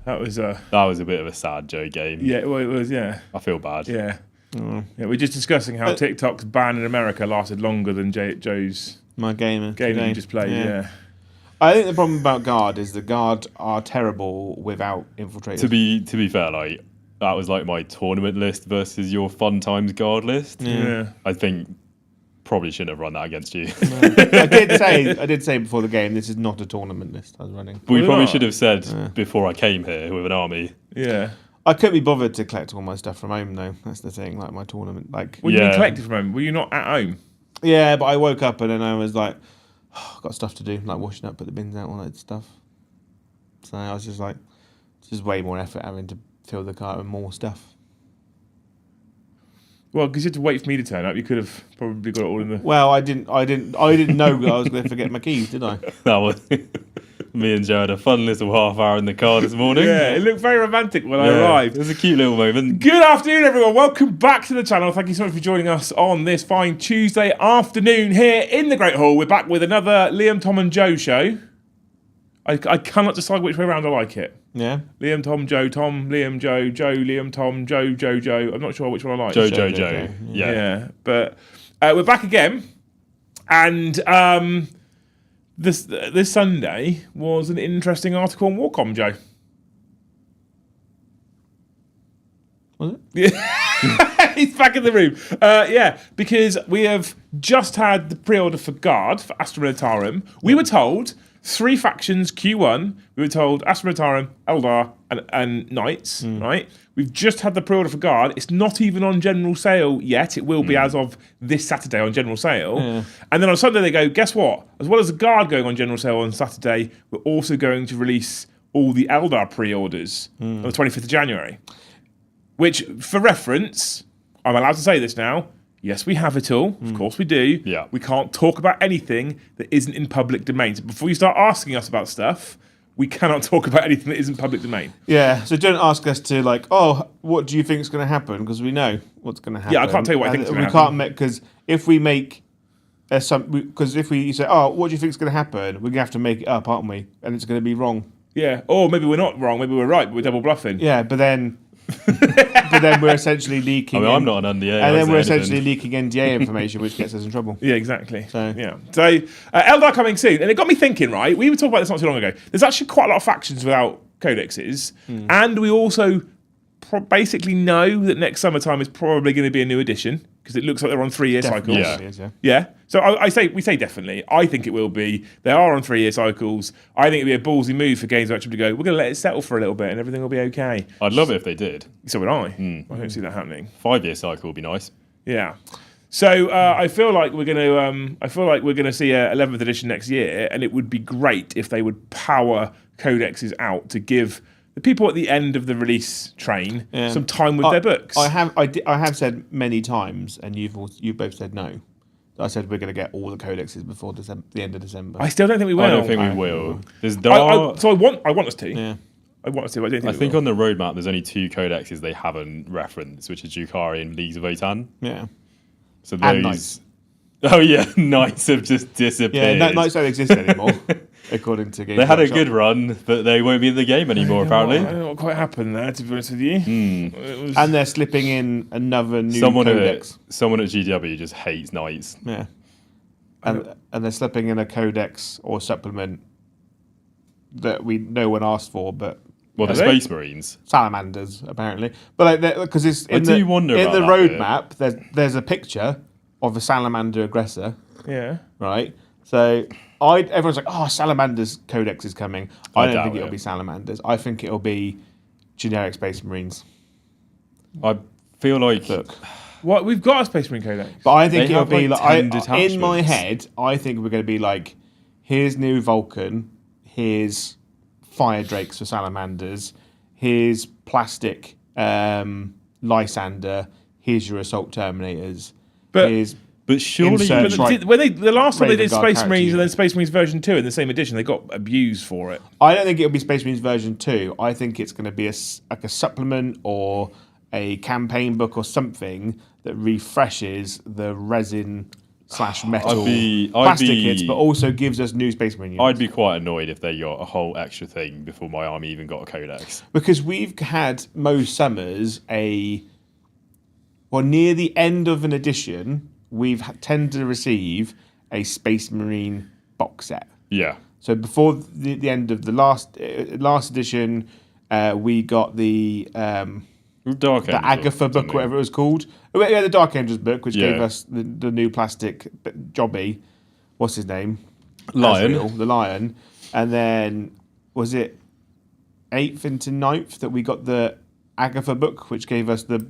That was a bit of a sad Joe game. Yeah, well, it was. Yeah, I feel bad. Yeah, yeah. We're just discussing how TikTok's ban in America lasted longer than Joe's game that you just played. Yeah. I think the problem about Guard is the Guard are terrible without infiltrators. To be fair, like that was like my tournament list versus your fun times Guard list. Yeah. I think probably shouldn't have run that against you. I did say before the game this is not a tournament list I was running. But we probably should have said before I came here with an army. Yeah. I couldn't be bothered to collect all my stuff from home though. That's the thing. Like my tournament, like. What do you mean collected from home? Were you not at home? Yeah, but I woke up and then I was like, oh, got stuff to do, like washing up, put the bins out, all that stuff. So I was just like, it's just way more effort having to fill the cart with more stuff. Well, because you had to wait for me to turn up, you could have probably got it all in the. Well, I didn't know that I was going to forget my keys, did I? That was me and Joe had a fun little half hour in the car this morning. Yeah, it looked very romantic when I arrived. It was a cute little moment. Good afternoon, everyone. Welcome back to the channel. Thank you so much for joining us on this fine Tuesday afternoon here in the Great Hall. We're back with another Liam, Tom, and Joe show. I cannot decide which way around I like it. Yeah. Liam, Tom, Joe, Tom, Liam, Joe, Joe, Liam, Tom, Joe, Joe, Joe. I'm not sure which one I like. Joe. Yeah. But we're back again, and this Sunday was an interesting article on Warcom, Joe. Was it? Yeah. He's back in the room. Yeah, because we have just had the pre-order for Guard for Astra Militarum. We were told 3 factions Q1. We were told Astra Militarum, Eldar, and Knights, right? We've just had the pre-order for Guard. It's not even on general sale yet. It will be as of this Saturday on general sale. Yeah. And then on Sunday they go, guess what? As well as the Guard going on general sale on Saturday, we're also going to release all the Eldar pre-orders on the 25th of January. Which, for reference, I'm allowed to say this now, yes, we have it all. Of course we do. Yeah. We can't talk about anything that isn't in public domain. So before you start asking us about stuff, we cannot talk about anything that isn't public domain. Yeah, so don't ask us to like, oh, what do you think is going to happen? Because we know what's going to happen. Yeah, I can't tell you what I think is going to happen. Because if we make because if we say, oh, what do you think is going to happen? We're going to have to make it up, aren't we? And it's going to be wrong. Yeah, or maybe we're not wrong. Maybe we're right, but we're double bluffing. Yeah, but then we're essentially leaking. I mean, I'm not an NDA. And then we're essentially leaking NDA information, which gets us in trouble. Yeah, exactly. So Eldar coming soon, and it got me thinking. Right, we were talking about this not too long ago. There's actually quite a lot of factions without codexes, and we also basically know that next summertime is probably going to be a new edition because it looks like they're on 3-year cycles. Yeah. So we say definitely. I think it will be. They are on 3-year cycles. I think it'd be a ballsy move for Games Workshop to go, we're going to let it settle for a little bit and everything will be okay. I'd love it if they did. So would I. I don't see that happening. 5-year cycle would be nice. Yeah. So I feel like we're going to see a 11th edition next year, and it would be great if they would power codexes out to give the people at the end of the release train some time with their books. I have said many times, and you both said no. I said we're going to get all the codexes before the end of December. I still don't think we will. I don't think we will. I want us to. Yeah. I want us to. I don't think. I think on the roadmap there's only 2 codexes they haven't referenced, which is Drukhari and Leagues of Votann. Yeah. So those. Oh yeah, Knights have just disappeared. Yeah, Knights don't exist anymore, according to Games They had Workshop. a good run, but they won't be in the game anymore, apparently. I don't know what quite happened there, to be honest with you. And they're slipping in another new codex. Someone at GW just hates Knights. Yeah. And they're slipping in a codex or supplement that no one asked for, but... Well, the Space Marines. Salamanders, apparently. But because it's in the roadmap, there's a picture of a salamander aggressor. Yeah. Right? So everyone's like, oh, Salamander's codex is coming. I don't think it'll be Salamanders. I think it'll be generic Space Marines. I feel like... Look. What? We've got a Space Marine codex. But I think it'll be like... in my head, I think we're going to be like, here's new Vulcan, here's Fire Drakes for Salamanders, here's plastic Lysander, here's your Assault Terminators. But surely, the last time they did Space Marines and then Space Marines version 2 in the same edition, they got abused for it. I don't think it'll be Space Marines version 2. I think it's going to be a supplement or a campaign book or something that refreshes the resin / metal I'd plastic be- hits, but also gives us new Space Marine units. I'd be quite annoyed if they got a whole extra thing before my army even got a codex. Because we've had most summers near the end of an edition, we've tended to receive a Space Marine box set. Yeah. So before the end of the last edition, we got the Dark the Angel, Agatha book, something. whatever it was called. Oh, yeah, the Dark Angels book, which Yeah. gave us the new plastic jobby. What's his name? Lion. Asriel, the lion. And then, was it 8th into 9th that we got the Agatha book, which gave us the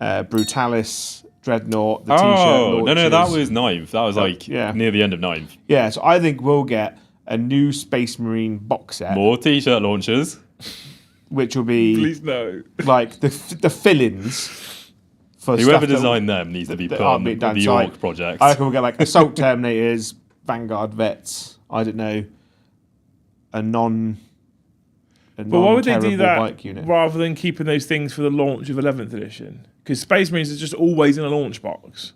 Brutalis Dreadnought, the T-shirt launchers. no, that was 9th. That was yeah. near the end of 9th. Yeah, so I think we'll get a new Space Marine box set, More T-shirt launchers. which will be Please no. like the fill-ins for Whoever stuff that- designed them needs to be that put aren't on being the done. So Orc project. I reckon we'll get like Assault Terminators, Vanguard Vets, I don't know, a But why would they do that bike unit. rather than keeping those things for the launch of 11th edition? Because Space Marines is just always in a launch box.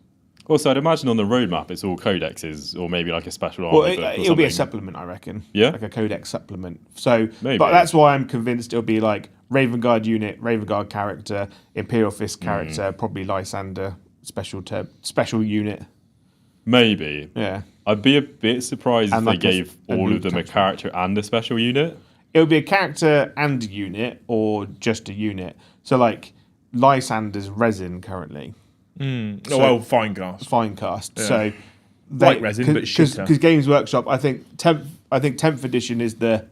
Also, I'd imagine on the roadmap it's all codexes or maybe like a special Well, army book or it'll be a something. supplement, I reckon. Yeah? Like a Codex supplement. So, Maybe. but that's why I'm convinced it'll be like Raven Guard unit, Raven Guard character, Imperial Fist character, probably Lysander special unit. Maybe. Yeah. I'd be a bit surprised And if like they gave a all new of them a detachment. character and a special unit. It'll be a character and a unit, or just a unit. So, like, Lysander's resin currently. Fine gas. Fine cast. Yeah. So White resin, but shitter. because Games Workshop, I think 10th edition is the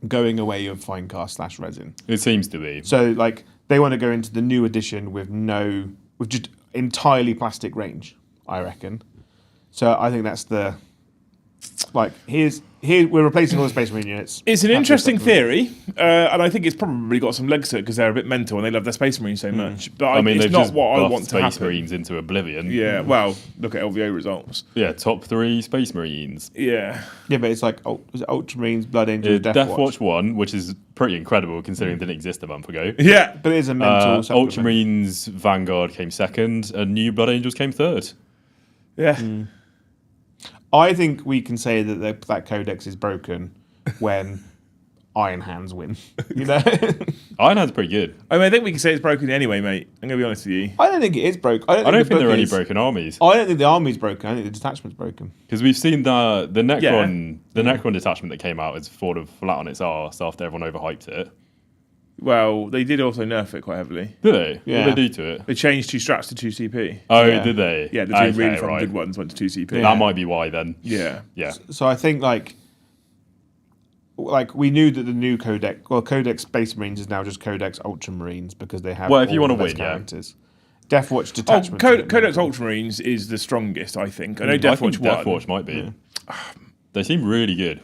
going away of fine cast / resin. It seems to be. So like they want to go into the new edition with just entirely plastic range, I reckon. So I think that's we're replacing all the Space Marine units. It's an That's interesting just like- theory, and I think it's probably got some legs to it because they're a bit mental and they love their Space Marines so much. But I mean, it's they've not just what I buffed want to Space happen. Marines into oblivion. Yeah, well, look at LVO results. Yeah, top 3 Space Marines. Yeah. Yeah, but it's like was it Ultramarines, Blood Angels, Death Watch 1, which is pretty incredible considering it didn't exist a month ago. Yeah. But it is a mental supplement. Ultramarines Vanguard came 2nd, and New Blood Angels came 3rd. Yeah. I think we can say that that codex is broken when Iron Hands win. You know, Iron Hand's pretty good. I mean, I think we can say it's broken anyway, mate. I'm going to be honest with you. I don't think it is broken. I don't think the there are book any is- broken armies. I don't think the army's broken. I think the detachment's broken. Because we've seen the Necron Necron detachment that came out is sort of flat on its arse after everyone overhyped it. Well, they did also nerf it quite heavily. Did they? Yeah. What did they do to it? They changed 2 strats to 2 CP. Oh, Yeah. did they? Yeah, the two Okay, really fun right. good ones went to 2 CP. That might be why then. Yeah. Yeah. So I think like we knew that the new Codex Space Marines is now just Codex Ultramarines because they have Well, if you all wanna the best win, yeah. characters. Death Watch Oh, detachment. Codex Ultramarines is the strongest, I think. I know I Death think Watch 1. Death Watch might be. They seem really good.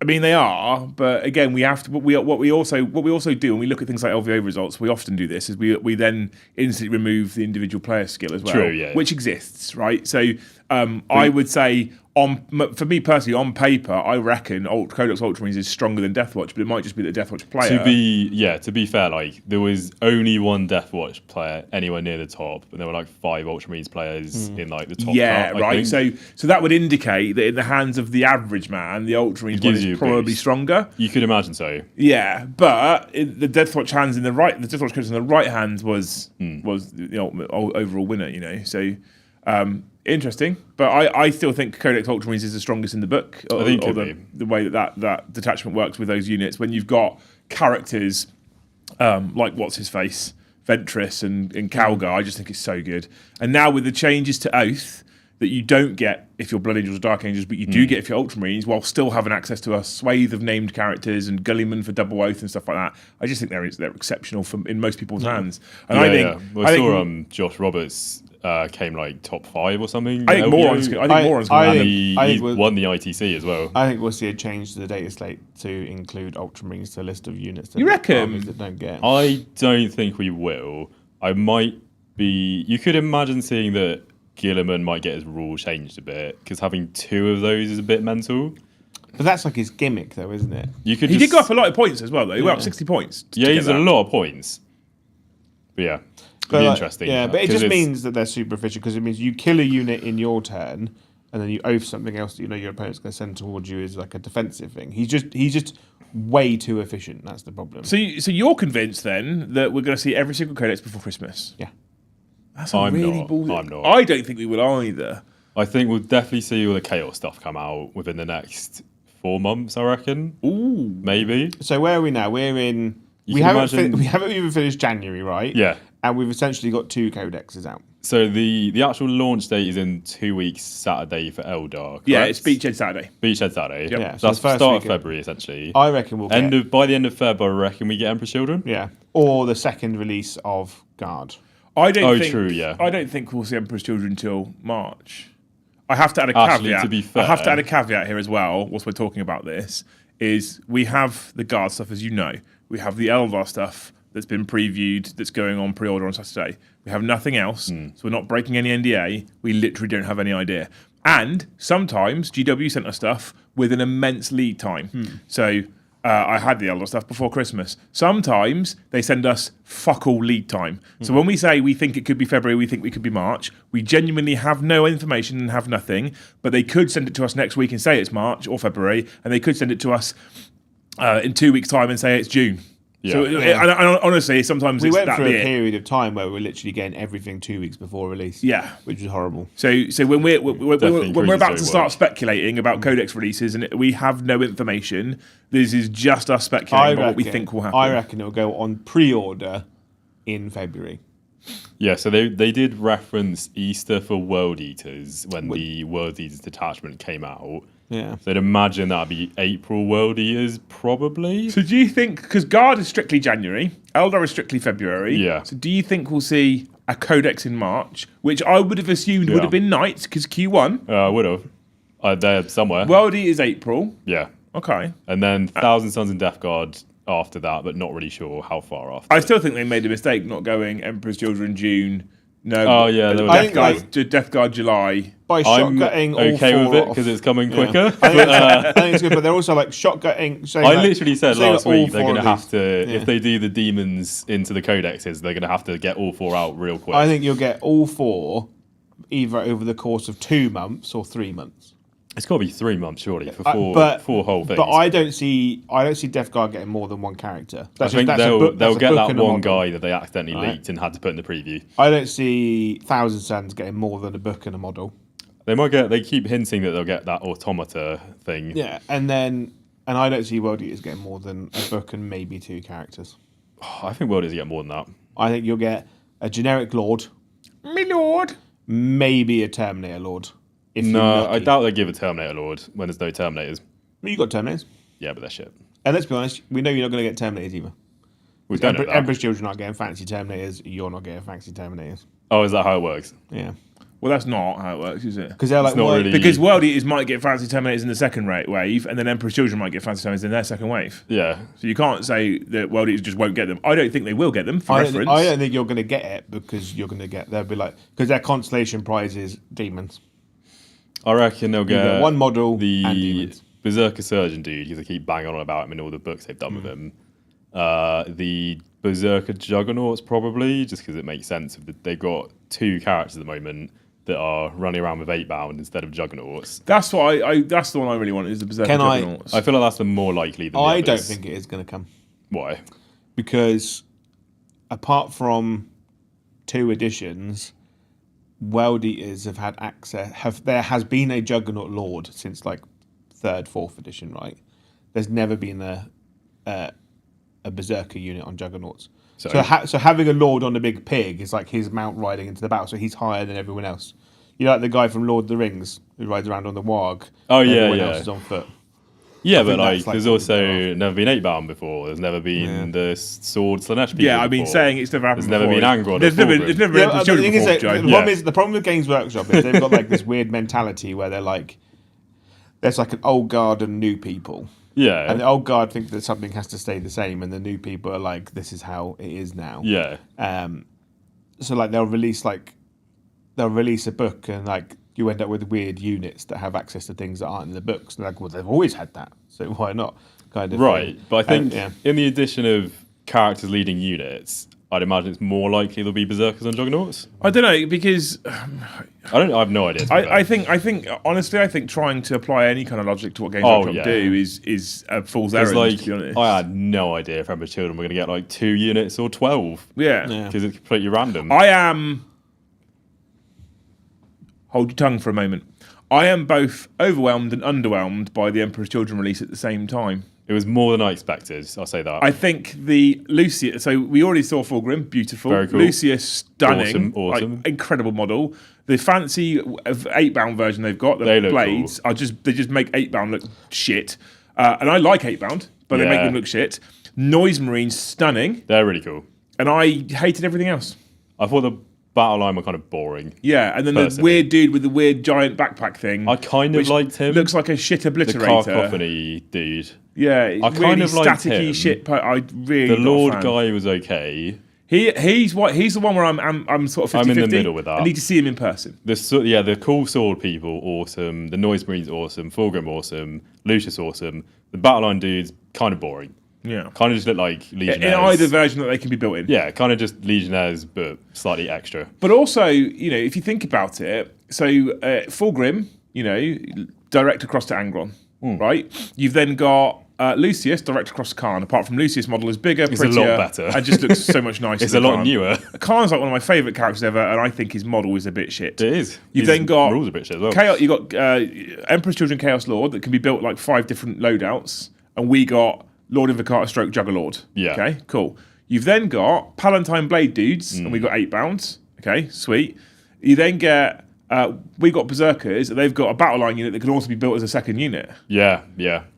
I mean, they are, but again, we have to. What we also do when we look at things like LVO results, we often do this is we then instantly remove the individual player skill as well, True, yeah. which exists, right? So I would say for me personally, on paper, I reckon Codex Ultramarines is stronger than Death Watch, but it might just be the Death Watch player. To be fair, like there was only one Death Watch player anywhere near the top, and there were like 5 Ultramarines players in like the top. Yeah, part, I right. think. So that would indicate that in the hands of the average man, the Ultramarines one gives you is a probably boost. stronger. You could imagine so. Yeah, but the Death Watch hands in the right, the Death Watch codes in the right hand was the ultimate overall winner. You know, so interesting. But I still think Codex Ultramarines is the strongest in the book. I think it or could the way that detachment works with those units when you've got characters like what's his face, Ventress and Calgar. I just think it's so good. And now with the changes to Oath that you don't get if you're Blood Angels or Dark Angels, but you do get if you're Ultramarines, while still having access to a swathe of named characters and Gullyman for double Oath and stuff like that. I just think they're exceptional in most people's hands. And I think Well, I saw Josh Roberts came like top 5 or something. I think LVO. Moron's going to I win. think- He we'll- won the ITC as well. I think we'll see a change to the data slate to include Ultramarines to a list of units. That You reckon? armies that don't get. I don't think we will. I might be. You could imagine seeing that Gilliman might get his rule changed a bit because having 2 of those is a bit mental. But that's like his gimmick, though, isn't it? You could. He just, did go up a lot of points as well, though. He went up 60 points. Yeah, to he's get a that. lot of points. But yeah, It'd be interesting. Yeah, but it just means that they're super efficient because it means you kill a unit in your turn, and then you oath something else that you know your opponent's going to send towards you is like a defensive thing. He's just way too efficient. That's the problem. So you're convinced then that we're going to see every single codex before Christmas? Yeah. That's I'm really not. bullshit. I'm not. I don't think we will either. I think we'll definitely see all the chaos stuff come out within the next 4 months, I reckon. Ooh. Maybe. So where are we now? We're in. We haven't even finished January, right? Yeah. And we've essentially got 2 codexes out. So the actual launch date is in 2 weeks, Saturday for Eldar. Correct? Yeah, it's Beachhead Saturday. Beachhead Saturday. Yep. Yeah, So that's the the first start of weekend. February, essentially. I reckon we'll get By the end of Feb, I reckon we get Emperor's Children. Yeah, or the second release of Guard. I don't think. True, yeah. I don't think we'll see Emperor's Children until March. I have to add a Actually, caveat. to be fair, I have to add a caveat here as well. Whilst we're talking about this, is we have the Guard stuff, as you know. We have the Eldar stuff that's been previewed, that's going on pre-order on Saturday. We have nothing else, so we're not breaking any NDA. We literally don't have any idea. And sometimes GW sent us stuff with an immense lead time. So I had the Eldar stuff before Christmas. Sometimes they send us fuck all lead time. So when we say we think it could be February, we think we could be March, we genuinely have no information and have nothing, but they could send it to us next week and say it's March or February, and they could send it to us in 2 weeks' time and say it's June. Yeah. So and honestly, sometimes We it's went that through a bit. period of time where we were literally getting everything 2 weeks before release. Yeah. Which was horrible. So when we're about to very start well. speculating about codex releases and we have no information, this is just us speculating about what we think will happen. I reckon it'll go on pre-order in February. Yeah, so they did reference Easter for World Eaters when the World Eaters detachment came out. Yeah. So I'd imagine that'd be April World Eaters, probably. So do you think, because Guard is strictly January, Eldar is strictly February, Yeah. so do you think we'll see a codex in March, which I would have assumed would have been Knights, because Q1. I would have. They're somewhere. World Eat is April. Yeah. Okay. And then Thousand Sons and Death Guard after that, but not really sure how far after. I still think they made a mistake not going Emperor's Children June. No. Oh, yeah, they were Death Guard July. By I'm shotgutting all okay four with it off. because it's coming quicker. I think it's good, but they're also like shotgutting. I literally said last week they're going to have to, Yeah. if they do the demons into the codexes, they're going to have to get all 4 out real quick. I think you'll get all 4 either over the course of 2 months or 3 months. It's got to be 3 months, surely, for four whole things. But I don't see Death Guard getting more than 1 character. I think they'll get that one model. guy that they accidentally leaked and had to put in the preview. I don't see Thousand Suns getting more than a book and a model. They keep hinting that they'll get that automata thing. Yeah, and I don't see World Eaters getting more than a book and maybe 2 characters. I think World is get more than that. I think you'll get a generic Lord, Me lord. maybe a Terminator Lord. If No, you're I lucky. doubt they give a Terminator Lord when there's no Terminators. You got Terminators, Yeah, but they're shit. and let's be honest, we know you're not going to get Terminators either. We don't know that. Emperor's Children aren't getting fancy Terminators. You're not getting fancy Terminators. Oh, is that how it works? Yeah, Well, that's not how it works, is it? because they're like, not well, really- Because World Eaters might get fancy Terminators in the second wave, and then Emperor's Children might get fancy Terminators in their second wave. Yeah. So you can't say that World Eaters just won't get them. I don't think they will get them, for I reference. don't think you're going to get it because you're going to get. They'll be like, because their constellation prize is demons. I reckon they'll You get get one model and the demons. Berserker Surgeon dude, because they keep banging on about him in all the books they've done with him. The Berserker Juggernauts, probably, just because it makes sense. They've got 2 characters at the moment that are running around with 8-bound instead of Juggernauts. That's what that's the one I really want, is the Berserker Can I- Juggernauts. I feel like that's the more likely than the I don't others. think it is going to come Why? because apart from 2 editions, World Eaters have had access. There has been a Juggernaut Lord since like 3rd, 4th edition, right? There's never been a Berserker unit on Juggernauts. So having a Lord on a big pig is like his mount riding into the battle, so he's higher than everyone else. You know, like the guy from Lord of the Rings who rides around on the warg. Oh, yeah, everyone yeah. else is on foot. Yeah, I but think like, that's, like, there's what also they're never been 8-bound before. There's never been the sword Slanesh people. Yeah, I mean, before. saying it's never happened There's never before. been Angrod. There's never been Yeah, Emperor's the Children thing is before, that Joe. the problem with Games Workshop is they've got like this weird mentality where they're like, there's like an old guard and new people. Yeah. And the old guard think that something has to stay the same, and the new people are like, this is how it is now. Yeah. So like they'll release a book, and like you end up with weird units that have access to things that aren't in the books. And like, well, they've always had that, so why not? Kind of Right. thing. But I think Yeah. in the addition of characters leading units, I'd imagine it's more likely there'll be berserkers on juggernauts. I don't know, because I have no idea. I think honestly, I think trying to apply any kind of logic to what Games Workshop do is a fool's errand. Like, to be honest, I had no idea if Emperor's Children were going to get like 2 units or 12. Yeah, Because it's completely random. I am. Hold your tongue for a moment. I am both overwhelmed and underwhelmed by the Emperor's Children release at the same time. It was more than I expected. I'll say that. I think the Lucius. So we already saw Fulgrim, beautiful. Very cool. Lucius, stunning, Awesome. Like, incredible model. The fancy 8-bound version they've got, the blades, are they just make 8-bound look shit. And I like 8-bound, but they make them look shit. Noise Marines, stunning. They're really cool. And I hated everything else. I thought the battle line were kind of boring. Yeah, and then the weird dude with the weird giant backpack thing. I kind of liked him. Looks like a shit obliterator. The cacophony dude. Yeah, I kind of liked staticky him. shit. I really The Lord guy was okay. He's the one where I'm sort of 50-50. I'm in the middle with that. I need to see him in person. The cool sword people, awesome. The Noise Marines, awesome. Fulgrim, awesome. Lucius, awesome. The battle line dudes, kind of boring. Yeah, kind of just look like Legionnaires. In either version that they can be built in. Yeah, kind of just Legionnaires, but slightly extra. But also, if you think about it, so Fulgrim, direct across to Angron, right? You've then got Lucius direct across to Khan. Apart from Lucius' model is bigger, it's prettier, a lot better, and just looks so much nicer. It's a lot newer. Khan's like one of my favourite characters ever, and I think his model is a bit shit. It is. You've then got rules a bit shit as well. Chaos, you got Emperor's Children Chaos Lord that can be built like 5 different loadouts, and we got Lord Invocator stroke Juggerlord. Yeah. Okay, cool. You've then got Palatine Blade dudes, and we got 8-bound. Okay, sweet. You then get we got Berserkers, and they've got a battle line unit that can also be built as a second unit. Yeah.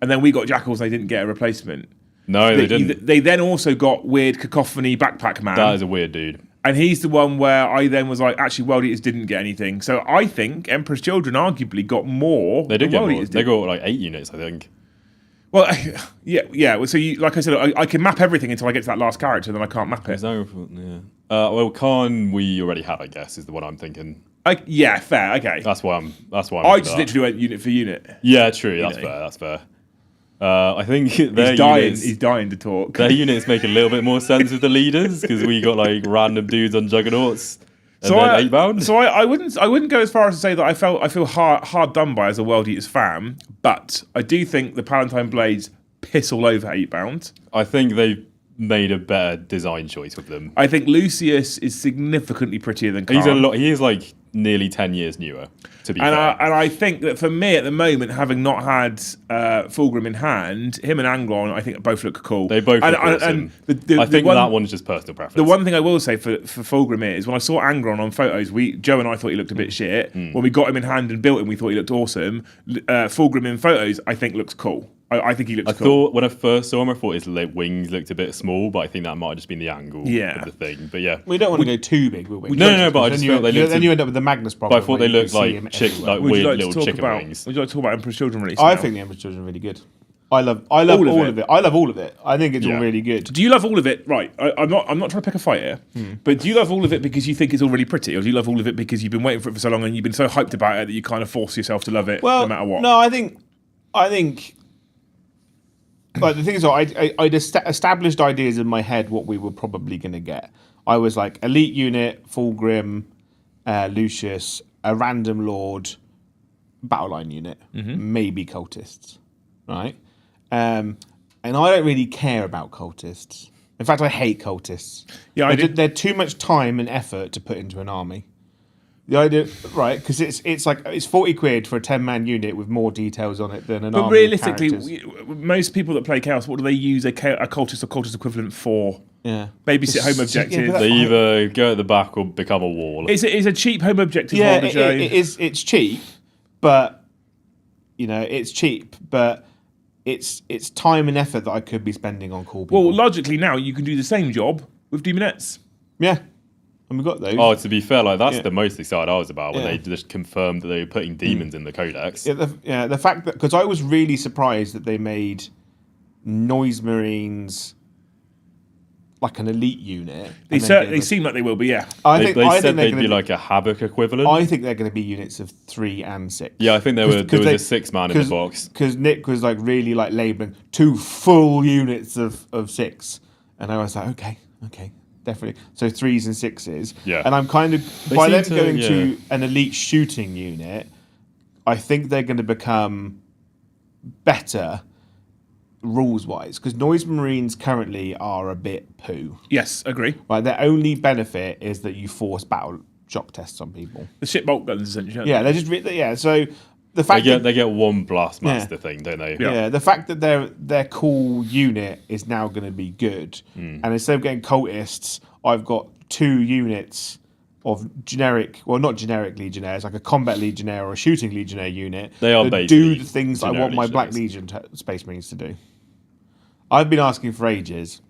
And then we got Jackals, they didn't get a replacement. No, they didn't. They then also got weird Cacophony Backpack Man. That is a weird dude. And he's the one where I then was like, actually, World Eaters didn't get anything. So I think Emperor's Children arguably got more. They did get World more. Eaters They did. got like 8 units, I think. Well, yeah. Well, so like I said, I can map everything until I get to that last character, then I can't map it. Yeah. Well, Khan we already had, I guess, is the one I'm thinking. Yeah, fair. Okay. That's why I'm. I just literally went unit for unit. Yeah, true. That's fair. I think He's dying to talk. Their units make a little bit more sense with the leaders because we got like random dudes on juggernauts. And then 8-bound. So I wouldn't go as far as to say that I feel hard done by as a World Eaters fan, but I do think the Palatine Blades piss all over 8-bound. I think they've made a better design choice with them. I think Lucius is significantly prettier than Khan. He is like nearly 10 years newer, to be fair. And I think that for me at the moment, having not had Fulgrim in hand, him and Angron, I think both look cool. They both look awesome. And I think that one's just personal preference. The one thing I will say for Fulgrim is when I saw Angron on photos, Joe and I thought he looked a bit shit. When we got him in hand and built him, we thought he looked awesome. Fulgrim in photos, I think looks cool. I think he looks cool. I thought when I first saw him, I thought his wings looked a bit small, but I think that might have just been the angle of the thing. But yeah. We don't want to go too big, will we? No, but I just felt they looked... Then you end up with the Magnus problem. But I thought they looked like weird little chicken wings. Would you like to talk about Emperor's Children release? I think the Emperor's Children are really good. I love all of it. I love all of it. I think it's all really good. Do you love all of it? Right. I'm not trying to pick a fight here, but do you love all of it because you think it's all really pretty, or do you love all of it because you've been waiting for it for so long and you've been so hyped about it that you kind of force yourself to love it no matter what? No, I think. Like the thing is, I'd established ideas in my head what we were probably going to get. I was like elite unit, Fulgrim, Lucius, a random lord, battle line unit, maybe cultists, right? And I don't really care about cultists. In fact, I hate cultists. Yeah, they're too much time and effort to put into an army. The idea, right? Because it's like it's 40 quid for a 10-man unit with more details on it than an army. But realistically, most people that play Chaos, what do they use a cultist or cultist equivalent for? Yeah, babysit home objective. They either go at the back or become a wall. It's a cheap home objective. Yeah, holder, Joe. it is. It's cheap, but it's cheap, but it's time and effort that I could be spending on cool people. Well, logically now you can do the same job with demonettes. Yeah. And we got those. Oh, to be fair, like that's the most excited I was about when they just confirmed that they were putting demons in the Codex. Yeah, the fact that because I was really surprised that they made Noise Marines like an elite unit. They certainly seem like they will be. Yeah, I think they'd be like a Havoc equivalent. I think they're going to be units of 3 and 6. Yeah, I think there was a 6-man in the box because Nick was like really like labelling 2 full units of 6, and I was like, okay. definitely. So 3s and 6s. Yeah. And I'm kind of They by seem them to- going yeah. to an elite shooting unit, I think they're going to become better rules wise because noise marines currently are a bit poo. Yes, agree. Right, their only benefit is that you force battle shock tests on people. The ship bolt guns, essentially. aren't Yeah, they? they're just so the They fact get that they get one blast Yeah. master thing, don't they? yeah, the fact that their cool unit is now going to be good, and instead of getting cultists, I've got 2 units of generic, well, not generic legionnaires, like a combat legionnaire or a shooting legionnaire unit. They are that basically do the things I generic want my Black legionnaires. Legion Space Marines to do. I've been asking for ages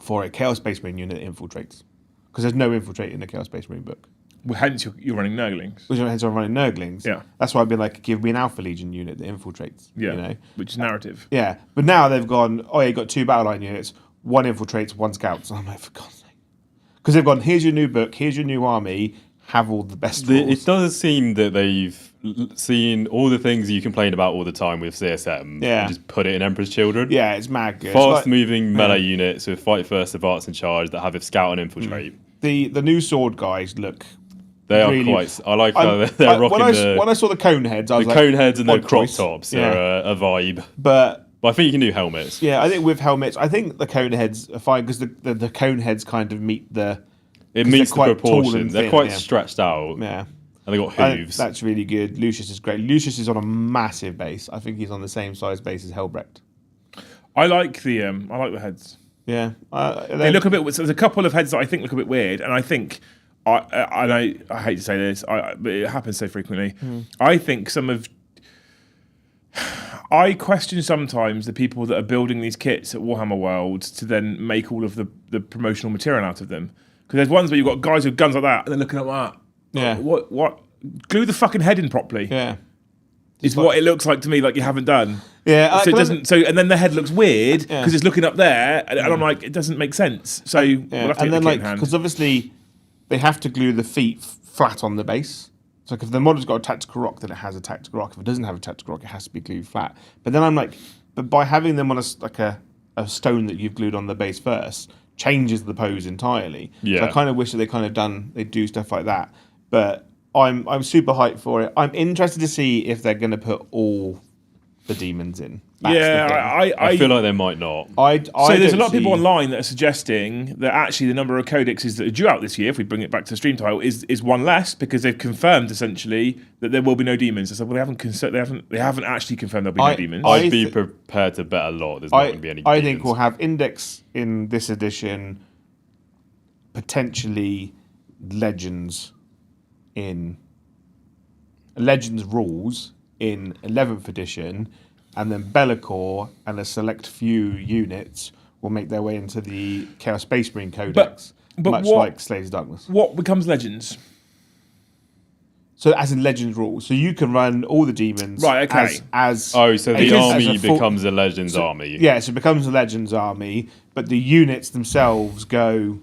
for a Chaos Space Marine unit that infiltrates because there's no infiltrate in the Chaos Space Marine book. Well, hence you're running Nurglings. Which hence I'm running Nurglings. Yeah. That's why I've been like, give me an Alpha Legion unit that infiltrates. Yeah, You know? which is narrative. Yeah. But now they've gone, oh, yeah, you've got 2 battle line units, 1 infiltrates, 1 scouts. And I'm like, for God's sake. Because they've gone, here's your new book, here's your new army, have all the best rules. It does seem that they've seen all the things you complain about all the time with CSM Yeah. and just put it in Emperor's Children. Yeah, it's mad good. Fast It's like- moving melee units with fight first, advance and charge that have a scout and infiltrate. the new sword guys look. They are Really- quite. I like how they're rocking when I saw the cone heads, I was the like, cone heads and the odd crop choice. tops Yeah. are a vibe. But But I think you can do helmets. yeah, I think with helmets, I think the cone heads are fine because the cone heads kind of meet the. It 'cause meets the they're quite tall and proportions. They're thin, quite yeah. stretched out. Yeah. And they got I think hooves. that's really good. Lucius is great. Lucius is on a massive base. I think he's on the same size base as Helbrecht. I like the heads. Yeah, They look a bit. So there's a couple of heads that I think look a bit weird, and I think I know I hate to say this, but it happens so frequently. I think I question sometimes the people that are building these kits at Warhammer World to then make all of the promotional material out of them. Because there's ones where you've got guys with guns like that, and they're looking at that. Yeah. What? Glue the fucking head in properly. Yeah, Is what it looks like to me. Like you haven't done. yeah. So it doesn't. So and then the head looks weird because Yeah. it's looking up there, and I'm like, it doesn't make sense. So we'll have to and get then the kit like in hand. because obviously they have to glue the feet flat on the base. So like if the model's got a tactical rock, then it has a tactical rock. If it doesn't have a tactical rock, it has to be glued flat. But then I'm like, but by having them on a stone that you've glued on the base first changes the pose entirely. Yeah. So I kind of wish that they do stuff like that. But I'm super hyped for it. I'm interested to see if they're going to put all the demons in. That's the thing. I feel like they might not. So there's a don't lot of people see- online that are suggesting that actually the number of codexes that are due out this year, if we bring it back to the stream title, is one less because they've confirmed essentially that there will be no demons. I said, well, they haven't actually confirmed there'll be no demons. I'd be prepared to bet a lot there's not going to be any I demons. think we'll have index in this edition, potentially legends rules in 11th edition, and then Bellicor and a select few units will make their way into the Chaos Space Marine Codex, but much what- like Slayers of Darkness. What becomes legends? So as in Legends rules, so you can run all the demons, Right, okay. as So the as army a full- becomes a Legends army. Yeah, so it becomes a Legends army, but the units themselves go.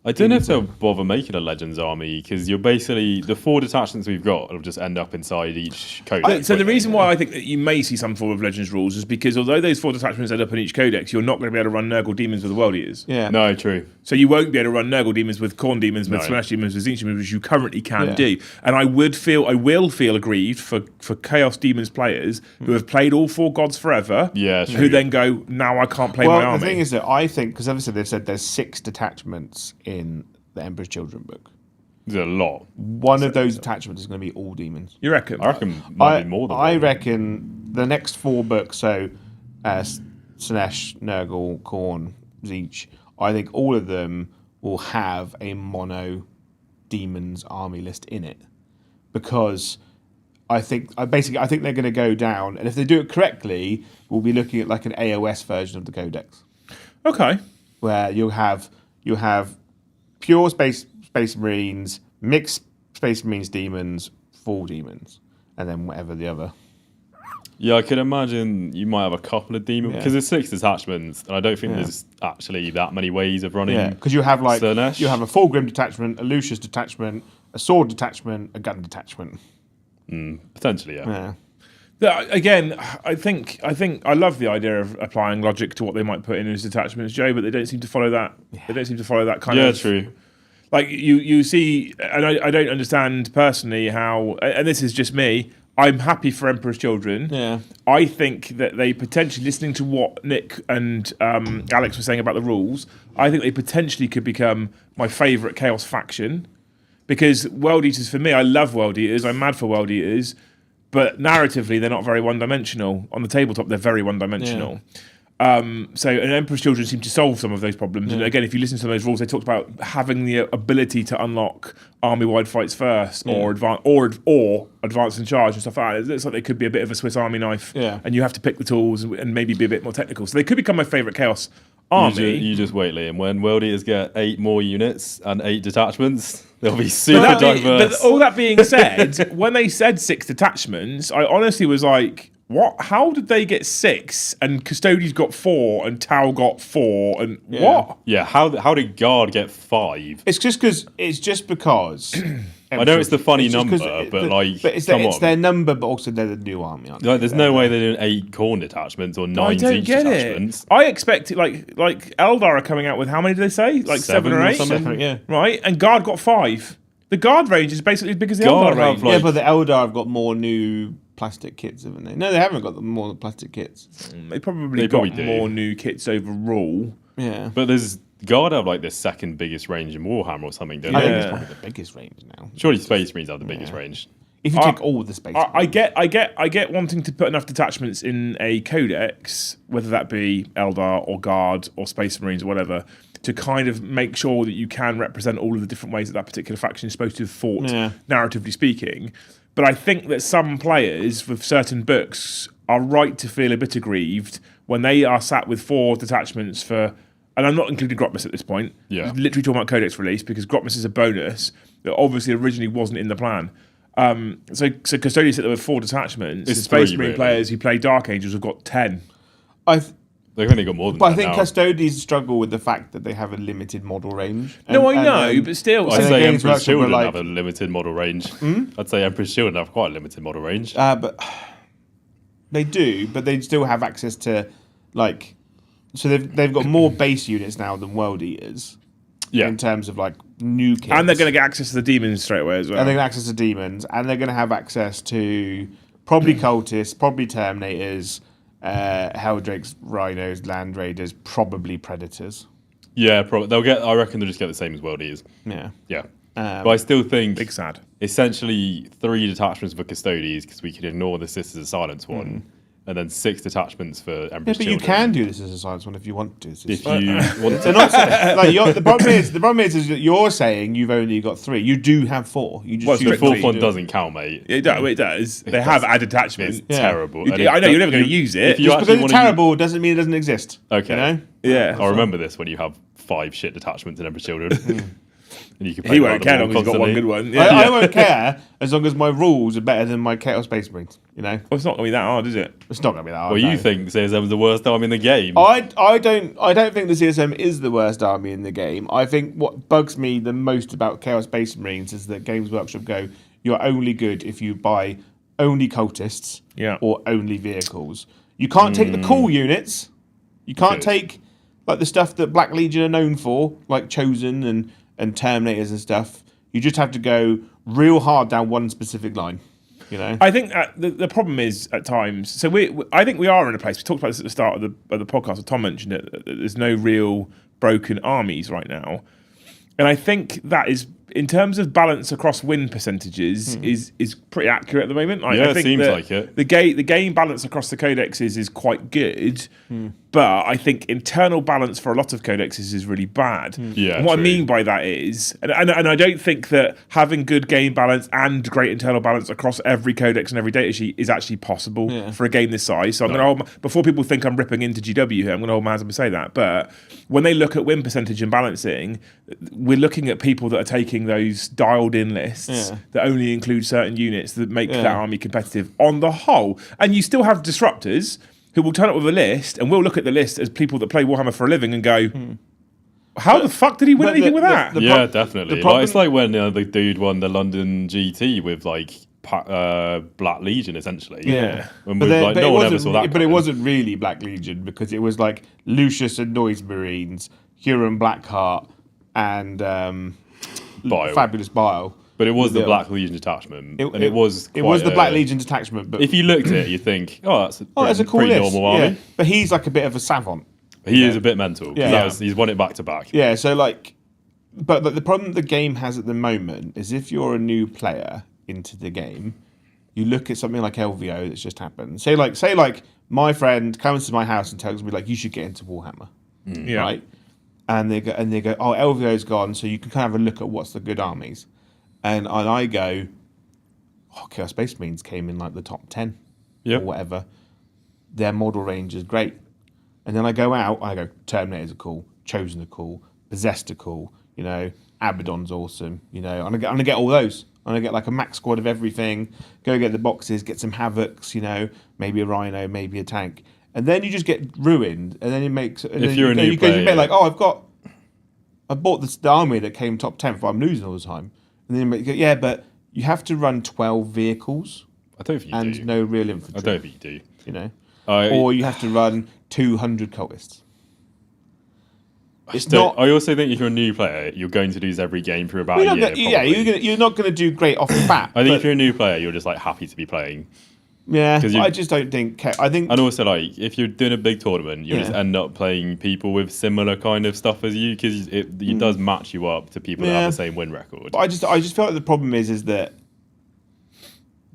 I don't know if they'll bother making a Legends army because you're basically the 4 detachments we've got will just end up inside each codex. So the reason why I think that you may see some form of legends rules is because although those 4 detachments end up in each codex, you're not going to be able to run Nurgle demons with the World Eaters. Yeah. No, true. So you won't be able to run Nurgle demons with Khorne demons, with No. Smash demons, with Zinch demons, which you currently can Yeah. do. And I will feel aggrieved for Chaos Demons players who have played all 4 gods forever, Yeah, who true. then go, now I can't play Well, my army. the thing is that I think, because obviously they've said there's 6 detachments in the Emperor's Children book. There's a lot. One of those detachments is going to be all demons. You reckon? I reckon might be more than I one. reckon the next 4 books, so Sinesh, Nurgle, Khorne, Zinch, I think all of them will have a mono demons army list in it, because I think they're going to go down, and if they do it correctly, we'll be looking at like an AOS version of the Codex, Okay. where you'll have pure space marines, mixed space marines demons, full demons, and then whatever the other. Yeah, I can imagine you might have a couple of demons Yeah. because there's 6 detachments, and I don't think there's actually that many ways of running. Yeah, because you have like Slanesh. you have a full grim detachment, a Lucius detachment, a sword detachment, a gun detachment. Potentially, yeah. Yeah. Again, I think I love the idea of applying logic to what they might put in as detachments, Joe, but they don't seem to follow that. They don't seem to follow that kind of. Yeah, true. Like you see, and I don't understand personally how, and this is just me. I'm happy for Emperor's Children. Yeah. I think that they potentially, listening to what Nick and Alex were saying about the rules, I think they potentially could become my favourite Chaos faction. Because World Eaters, for me, I love World Eaters. I'm mad for World Eaters. But narratively, they're not very one-dimensional. On the tabletop, they're very one-dimensional. So, and Emperor's Children seem to solve some of those problems. And again, if you listen to those rules, they talked about having the ability to unlock army-wide fights first, or advance and charge and stuff like that. It looks like they could be a bit of a Swiss Army knife. Yeah. And you have to pick the tools and maybe be a bit more technical. So they could become my favourite Chaos army. You just wait, Liam. When World Eaters get 8 more units and 8 detachments, they'll be super diverse. But all that being said, when they said 6 detachments, I honestly was like, what? How did they get 6 and Custodies got 4 and Tau got 4 and what? Yeah, how did Guard get 5? It's just because. I know it's the funny just 'cause number, but it's their number, but also they're the new army, aren't they? Like, there's no way they're doing 8 corn detachments or 9 I don't siege get detachments. it. I expected like Eldar are coming out with how many do they say? Like 7 or 8? something. Yeah. Right? And Guard got 5. The Guard range is basically as big as the Guard Eldar range. have, like- Yeah, but the Eldar have got more new plastic kits, haven't they? No, they haven't got more plastic kits. They probably got do. more new kits overall. Yeah. But there's Guard have like the second biggest range in Warhammer or something, don't I they? think it's probably the biggest range now. Surely Space Marines have the biggest range. If you take all the space. I get wanting to put enough detachments in a codex, whether that be Eldar or Guard or Space Marines or whatever, to kind of make sure that you can represent all of the different ways that particular faction is supposed to have fought, narratively speaking. But I think that some players with certain books are right to feel a bit aggrieved when they are sat with 4 detachments for, and I'm not including Grotmus at this point. Yeah. Literally talking about Codex release because Grotmus is a bonus that obviously originally wasn't in the plan. So Custodians sit there with 4 detachments. It's The Space 3, Marine really. players who play Dark Angels have got 10. They've only got more than But I that think now. Custodians struggle with the fact that they have a limited model range. No, I know, but still. I'd So say Games Emperor's Workshop were Children like- have a limited model range. I'd say Emperor's Children have quite a limited model range. But they do, but they still have access to like. So they've got more base units now than World Eaters. Yeah. In terms of like new kits. And they're going to get access to the demons straight away as well. And they're going to have access to demons, and they're going to have access to probably cultists, probably terminators, Helldrakes, rhinos, land raiders, probably predators. Yeah, probably. I reckon they'll just get the same as World Eaters. Yeah. Yeah. But I still think Big sad. essentially 3 detachments for Custodies because we could ignore the Sisters of Silence one, and then 6 detachments for Yeah, Emperor's but you Children. can do this as a science one if you want to. It's If just- you want They're to. not saying, like, the problem is that you're saying you've only got 3. You do have 4. You just Well, choose The strictly fourth to one do it. doesn't count, mate. It does. They have added attachments. It's terrible. And I know you're never going to you- use if it. you Just actually because it's wanna terrible doesn't mean it doesn't exist. Okay. You know? Yeah. I remember this when you have 5 shit detachments in Emperor's Children. And you can He won't care as long as he's got one good one. Yeah. I won't care as long as my rules are better than my Chaos Space Marines. You know? Well, it's not going to be that hard, is it? It's not going to be that hard. Well, no. you think CSM is the worst army in the game. I don't think the CSM is the worst army in the game. I think what bugs me the most about Chaos Space Marines is that Games Workshop go, you're only good if you buy only cultists or only vehicles. You can't take the cool units. You can't take like the stuff that Black Legion are known for, like Chosen and Terminators and stuff. You just have to go real hard down one specific line. You know? I think the problem is at times. So I think we are in a place. We talked about this at the start of the podcast. Tom mentioned it. That there's no real broken armies right now, and I think that is in terms of balance across win percentages is pretty accurate at the moment. Yeah, I think it seems that like it. The game balance across the codexes is quite good, but I think internal balance for a lot of codexes is really bad. Yeah, and what true. I mean by that is, and I don't think that having good game balance and great internal balance across every codex and every data sheet is actually possible for a game this size. So I'm going to before people think I'm ripping into GW here, I'm going to hold my hands up and say that. But when they look at win percentage and balancing, we're looking at people that are taking those dialed in lists that only include certain units that make that army competitive on the whole. And you still have disruptors who will turn up with a list and we'll look at the list as people that play Warhammer for a living and go, how the fuck did he win but anything the- with that? the Yeah, prob- definitely. the problem- Like, it's like when the dude won the London GT with like Black Legion essentially. Yeah. When no one ever saw that. But it wasn't really Black Legion because it was like Lucius and Noise Marines, Huron Blackheart, and Bile. Fabulous Bile. But it was the Black Legion detachment, and it was the Black Legion detachment. But if you looked at it, you'd think, that's a a cool pretty list. normal army. Yeah. But he's like a bit of a savant. He is a bit mental. Yeah. He's won it back to back. Yeah. So like, but the problem the game has at the moment is if you're a new player into the game, you look at something like LVO that's just happened. Say like my friend comes to my house and tells me like you should get into Warhammer, right? And they go, oh, LVO's gone, so you can kind of have a look at what's the good armies, and I go, oh, Chaos Space Marines came in like the top 10 or whatever. Their model range is great, and then I go out, I go Terminators are cool, Chosen are cool, Possessed are cool, Abaddon's awesome, I'm gonna get all those. I'm going to get like a max squad of everything, go get the boxes, get some Havocs, maybe a Rhino, maybe a tank. And then you just get ruined. And then it makes... And if you're a new player... You get like, oh, I bought the army that came top 10, but I'm losing all the time. And then you go, yeah, but you have to run 12 vehicles. I don't think you do. And no real infantry. I don't think you do. Or you have to run 200 cultists. I also think if you're a new player, you're going to lose every game for about a year. You're not going to do great off the bat. I think if you're a new player, you're just like happy to be playing. Yeah, I just don't think. And also, like, if you're doing a big tournament, you just end up playing people with similar kind of stuff as you because it does match you up to people that have the same win record. But I just feel like the problem is that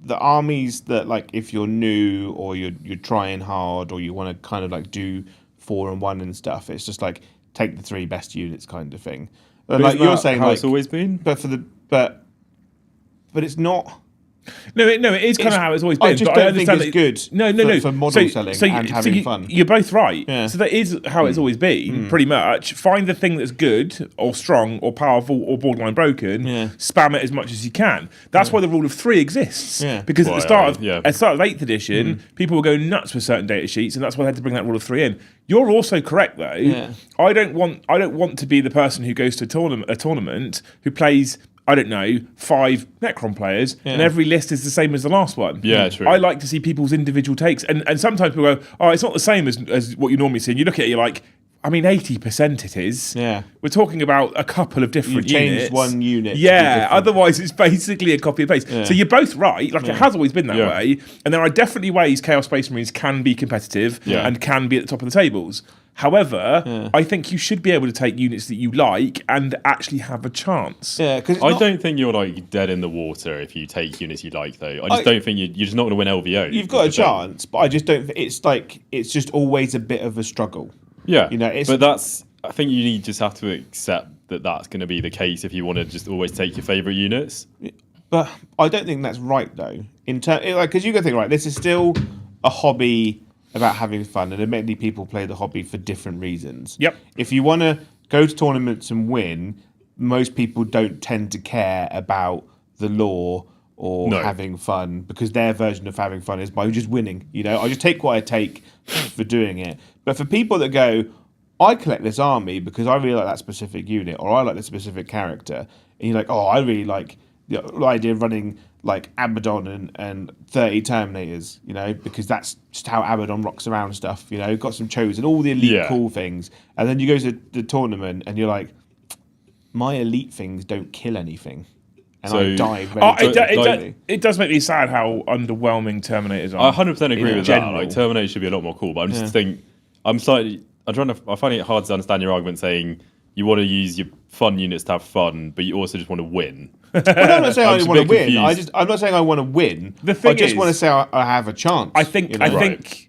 the armies that, like, if you're new or you're trying hard or you want to kind of like do 4-1 and stuff, it's just like take the 3 best units kind of thing. But like you're saying, how like, it's always been. But it's not. No, it is kind of how it's always been. I just don't think it's good. No. For model selling and having fun. You're both right. Yeah. So that is how it's always been, pretty much. Find the thing that's good or strong or powerful or borderline broken. Spam it as much as you can. That's why the rule of 3 exists. Yeah. Because at the start of 8th edition, people were going nuts with certain data sheets, and that's why they had to bring that rule of 3 in. You're also correct though. Yeah. I don't want to be the person who goes to a tournament who plays, I don't know, 5 Necron players, and every list is the same as the last one. Yeah, true. I like to see people's individual takes. And sometimes people go, oh, it's not the same as what you normally see. And you look at it, you're like, I mean, 80% it is. Yeah. We're talking about a couple of different You've units. changed one unit. Yeah, otherwise it's basically a copy and paste. Yeah. So you're both right. Like, it has always been that way. And there are definitely ways Chaos Space Marines can be competitive and can be at the top of the tables. However, I think you should be able to take units that you like and actually have a chance. Yeah, because I don't think you're like dead in the water if you take units you like, though. I just don't think you're just not going to win LVO. You've got a chance, but I just don't. It's just always a bit of a struggle. Yeah, but that's. I think you just have to accept that that's going to be the case if you want to just always take your favourite units. But I don't think that's right, though. Because you got to think, right, this is still a hobby about having fun, and admittedly people play the hobby for different reasons. Yep. If you want to go to tournaments and win, most people don't tend to care about the lore or having fun, because their version of having fun is by just winning. I just take what I take for doing it. But for people that go, I collect this army because I really like that specific unit, or I like this specific character, and you're like, oh, I really like the idea of running like Abaddon and 30 Terminators, because that's just how Abaddon rocks around stuff, got some Chosen, all the elite cool things. And then you go to the tournament and you're like, my elite things don't kill anything. And I die very quickly. It does make me sad how underwhelming Terminators are. I 100% agree with that. Like, Terminator should be a lot more cool, but I find it hard to understand your argument saying you want to use your fun units to have fun, but you also just want to win. Well, I'm not saying I want to win. I'm not saying I want to win. I just want to say I have a chance. I think,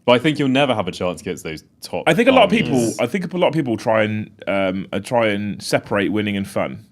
but I think you'll never have a chance against those top. I think a lot of people try and separate winning and fun.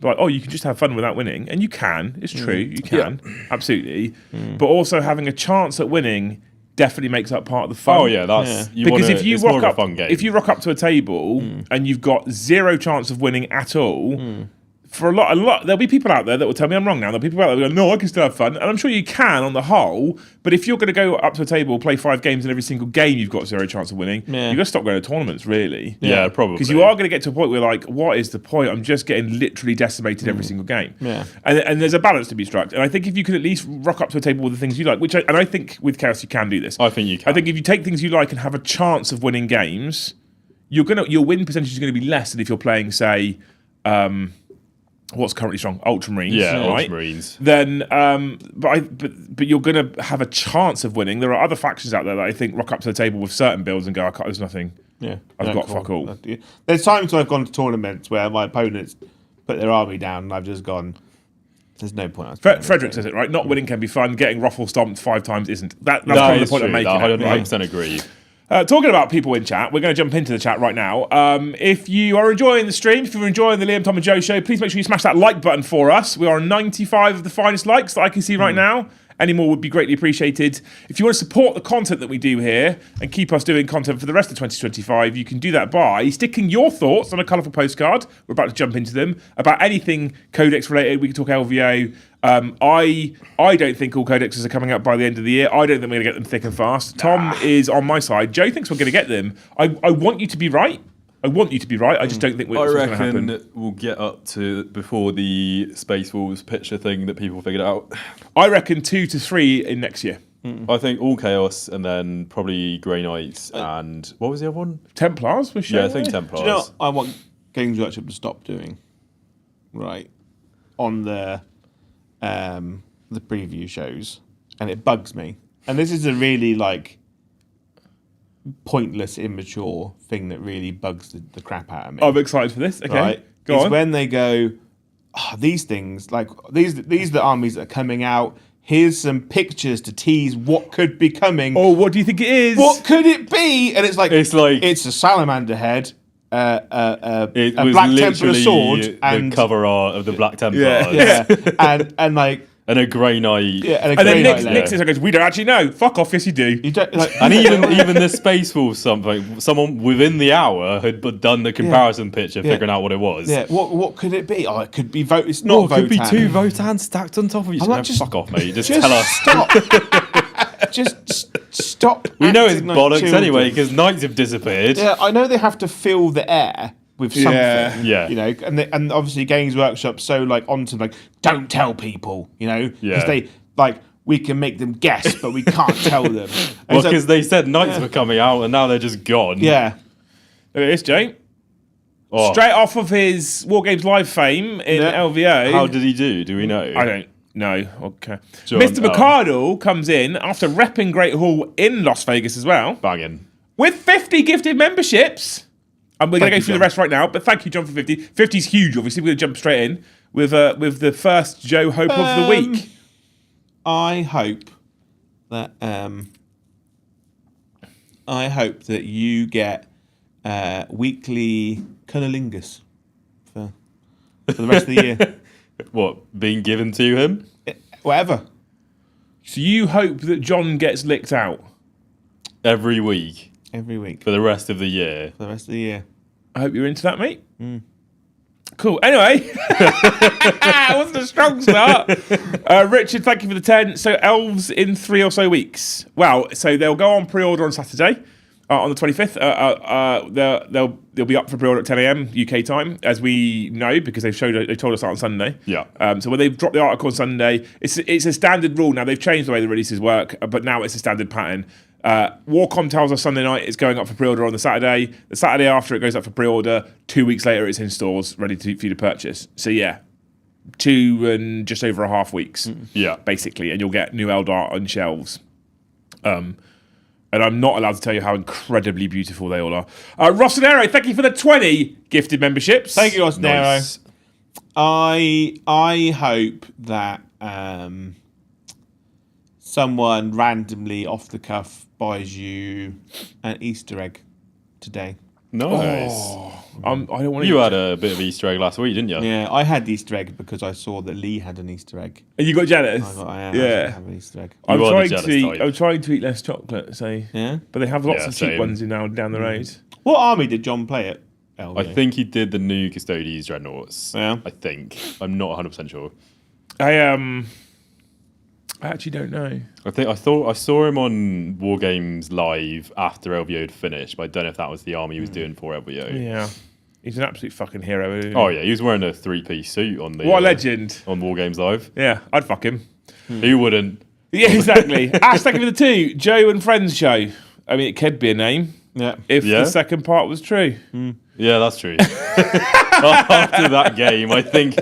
Like, oh, you can just have fun without winning, and you can. It's true, you can absolutely. But also having a chance at winning definitely makes up part of the fun. Oh yeah, that's because if you it's rock more of up, a fun game. if you rock up to a table and you've got 0 chance of winning at all. for a lot, there'll be people out there that will tell me I'm wrong now. There'll be people out there that will go, no, I can still have fun. And I'm sure you can on the whole, but if you're going to go up to a table, play 5 games, and every single game you've got 0 chance of winning, you've got to stop going to tournaments, really. Yeah, probably. Because you are going to get to a point where, like, what is the point? I'm just getting literally decimated every single game. Yeah. And there's a balance to be struck. And I think if you could at least rock up to a table with the things you like, and I think with Chaos you can do this. I think you can. I think if you take things you like and have a chance of winning games, your win percentage is going to be less than if you're playing, say, what's currently strong? Ultramarines. Yeah, right? Ultramarines. Then, but you're going to have a chance of winning. There are other factions out there that I think rock up to the table with certain builds and go, there's nothing. Yeah, I've got fuck all. There's times when I've gone to tournaments where my opponents put their army down and I've just gone, there's no point. Frederick says it, right? Not winning can be fun. Getting ruffle stomped 5 times isn't. That's kind of the point I'm making. I 100% agree. Talking about people in chat, we're going to jump into the chat right now. If you are enjoying the stream, if you're enjoying the Liam, Tom and Joe show, please make sure you smash that like button for us. We are on 95 of the finest likes that I can see right now. Any more would be greatly appreciated. If you want to support the content that we do here and keep us doing content for the rest of 2025, you can do that by sticking your thoughts on a colourful postcard. We're about to jump into them about anything Codex related. We can talk LVO. I don't think all Codexes are coming out by the end of the year. I don't think we're going to get them thick and fast. Tom is on my side. Joe thinks we're going to get them. I want you to be right. I just don't think I going to happen. reckon we'll get up to before the Space Wolves picture thing that people figured out. I reckon 2 to 3 in next year. I think all Chaos and then probably Grey Knights and what was the other one? Templars was Yeah, I think Templars. Do you know what I want Games Workshop to stop doing? Right. On the preview shows. And it bugs me. And this is a really pointless, immature thing that really bugs the crap out of me. I'm excited for this. Okay, right? go on. When they go, these things, these are the armies that are coming out. Here's some pictures to tease what could be coming. Oh, what do you think it is? What could it be? And it's a salamander head, a Black Templar sword, and the cover art of the Black Templar. Yeah. and a Grey Knight. Yeah, and then Nick goes, we don't actually know. Fuck off, yes you do. You don't, and even the Space Wolves someone within the hour had done the comparison picture, figuring out what it was. Yeah, what could it be? Oh, it could be Votan. It's not Votan. It could be 2 Votans stacked on top of each other. Fuck off, mate. Just tell us. Stop. Just stop. We know it's bollocks anyway, because Knights have disappeared. Yeah, I know they have to fill the air with something. Yeah. You know, and obviously Games Workshop so onto don't tell people, you know, because they we can make them guess, but we can't tell them. Well, because they said Knights were coming out, and now they're just gone. Yeah. Look at this, Jay. Straight off of his War Games Live fame in LVO. How did he do? Do we know? I don't know. Okay. John, Mr. McCardle comes in after repping Great Hall in Las Vegas as well. Banging. With 50 gifted memberships. And we're going to go through the rest right now, but thank you, John, for 50. 50's huge, obviously. We're going to jump straight in with the first Joe Hope of the week. I hope that you get weekly cunnilingus for the rest of the year. What, being given to him? Whatever. So you hope that John gets licked out? Every week. Every week. For the rest of the year. For the rest of the year. I hope you're into that, mate. Cool. Anyway, it wasn't a strong start. Richard, thank you for the 10. So elves in 3 or so weeks. Well, so they'll go on pre-order on Saturday, on the 25th. They'll be up for pre-order at 10 a.m. UK time, as we know, because they told us that on Sunday. Yeah. So when they've dropped the article on Sunday, it's a standard rule now. They've changed the way the releases work, but now it's a standard pattern. Warcom tells us Sunday night it's going up for pre-order on the Saturday. The Saturday after it goes up for pre-order. 2 weeks later it's in stores ready for you to purchase. So yeah, 2 and just over a half weeks. Yeah, basically, and you'll get new Eldar on shelves. And I'm not allowed to tell you how incredibly beautiful they all are. Rossonero, thank you for the 20 gifted memberships. Thank you, Rossonero. Nice. I hope that someone randomly off the cuff buys you an Easter egg today. Nice. I don't want to. You had a bit of Easter egg last week, didn't you? Yeah, I had the Easter egg because I saw that Lee had an Easter egg. And you got jealous? I have an Easter egg. I'm trying to eat less chocolate, Yeah? but they have lots of cheap ones now down the road. What army did John play LVO. I think he did the new Custodes Dreadnoughts. Yeah. I think. I'm not 100% sure. I actually don't know. I thought I saw him on War Games live after LVO had finished, but I don't know if that was the army he was doing for LVO. Yeah. He's an absolute fucking hero. Isn't he? Oh yeah, he was wearing a 3-piece suit on the What a legend. on War Games live. Yeah, I'd fuck him. Who wouldn't? Yeah, exactly. Ash, thank you for the 2. Joe and Friends show. I mean, it could be a name Yeah. if Yeah. the second part was true. Yeah, that's true. After that game, I think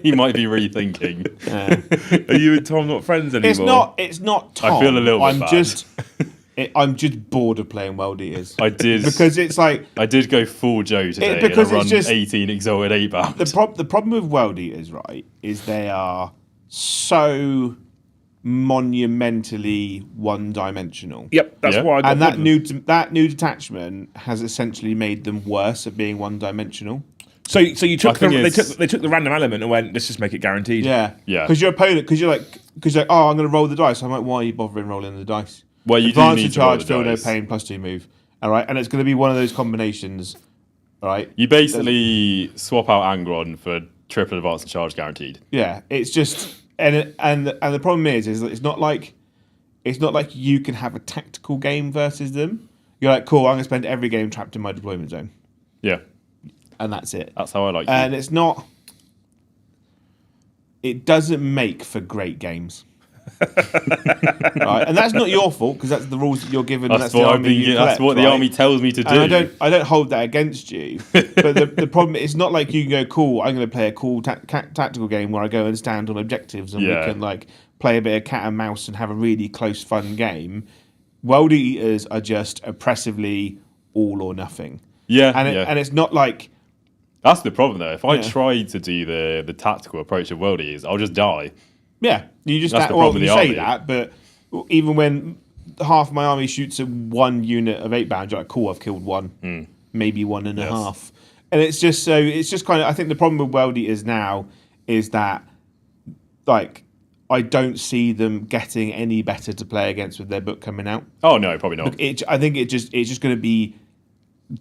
he might be rethinking. Are you and Tom not friends anymore? It's not Tom. I feel a little bit bad. I'm just bored of playing World Eaters. I did Because it's like I did go full Joe today because and I it's run just- 18 Exalted 8 bound. the problem with World Eaters, right, is they are so monumentally one-dimensional. Yep, that's Yeah. why I got And that Woodman. new detachment has essentially made them worse at being one-dimensional. So you took think they took the random element and went, let's just make it guaranteed. Yeah, Yeah. Because your opponent, because you're like, oh, I'm going to roll the dice. I'm like, why are you bothering rolling the dice? Well, you do Advance need in to roll charge, the feel no dice. pain, +2 move. All right, and it's going to be one of those combinations. All right. You basically swap out Angron for triple advance and charge guaranteed. Yeah, it's just and the problem is that it's not like you can have a tactical game versus them. You're like, cool, I'm going to spend every game trapped in my deployment zone, Yeah, and that's it. that's how I like And it. it's not. It doesn't make for great games. Right? And that's not your fault because that's the rules that you're given. And That's that's the what army you that's collect, what the right? army tells me to do. And I don't hold that against you. But the problem, it's not like you can go, cool, I'm going to play a cool tactical game where I go and stand on objectives and Yeah. we can like play a bit of cat and mouse and have a really close, fun game. World Eaters are just oppressively all or nothing. Yeah, And it's not like, that's the problem though. If I Yeah. try to do the tactical approach of Worldies, I'll just die. yeah, you just, That's the well, problem you with the say army. that, but even when half my army shoots at one unit of 8 bound, you're like, cool, I've killed one, maybe one and a Yes. half. And it's just kind of, I think the problem with World Eaters now is that, like, I don't see them getting any better to play against with their book coming out. Oh no, probably not. I think it's just going to be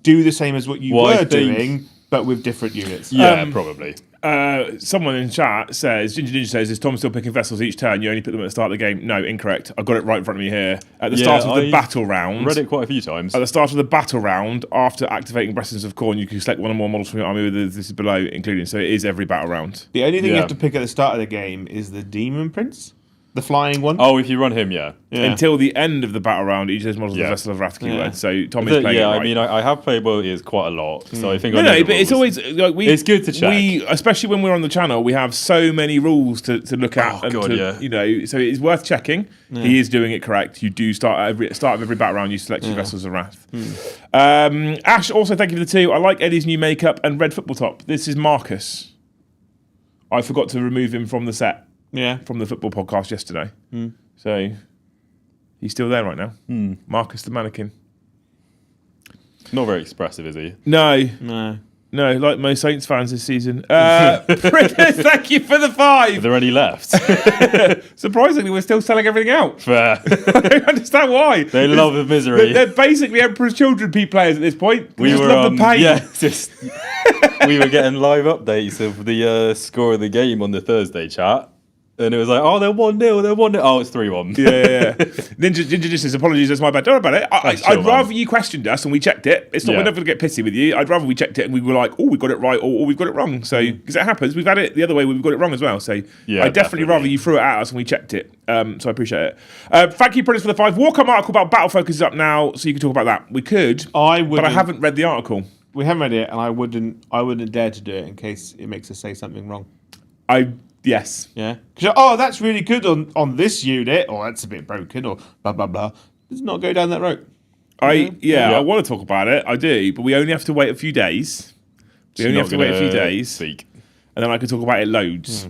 do the same as what you Well, I were think- doing, but with different units. Yeah, probably. Someone in chat says, Ginger Ninja says, is Tom still picking vessels each turn? You only put them at the start of the game. No, incorrect. I've got it right in front of me here. At the start of the battle round. Read it quite a few times. At the start of the battle round, after activating Blessings of Corn, you can select one or more models from your army with this is below, including. So it is every battle round. The only thing you Yeah. have to pick at the start of the game is the Demon Prince, the flying one. Oh, if you run him, yeah. Yeah. Until the end of the battle round, each of those models is Yeah. a Vessel of Wrath keyword. Yeah. So Tom is playing it right. I mean, I have played Worldies quite a lot, so I think I know No, the but it's rules. always like we. It's good to check. We, especially when we're on the channel, we have so many rules to look at, Oh, and God, to, yeah. you know, so it's worth checking. He is doing it correct. You do start at start of every battle round. You select your Vessels of Wrath. Ash, also thank you for the 2. I like Eddie's new makeup and red football top. This is Marcus. I forgot to remove him from the set Yeah. from the football podcast yesterday, so he's still there right now. Marcus the Mannequin. Not very expressive, is he? No. No. Like most Saints fans this season. Princess, thank you for the Are 5. there any left? Surprisingly, we're still selling everything out. Fair. I don't understand why. They love the misery. They're basically Emperor's Children P players at this point. They We just were love the pain. yeah, just we were getting live updates of the score of the game on the Thursday chat, and it was like, oh, they're 1-0, they're 1-0. Oh, it's 3-1. Yeah. Ninja just says, apologies, that's my bad. Don't worry about it. Thanks, chill, I'd rather you questioned us and we checked it. It's not, Yeah. we're never going to get pissy with you. I'd rather we checked it and we were like, oh, we got it right or we've got it wrong. So, because it happens. We've had it the other way where we've got it wrong as well. So, Yeah, I'd definitely rather you threw it at us and we checked it. So, I appreciate it. Thank you, Prentice, for the 5. Warcom article about Battle Focus is up now, so you can talk about that. We could, but I haven't read the article. We haven't read it, and I wouldn't dare to do it in case it makes us say something wrong. Yes. Yeah. 'Cause, oh, that's really good on this unit, or that's a bit broken, or blah blah blah. Let's not go down that road. I Yeah. want to talk about it. I do, but we only have to wait a few days. We only have to wait a few days, Speak. and then I can talk about it loads.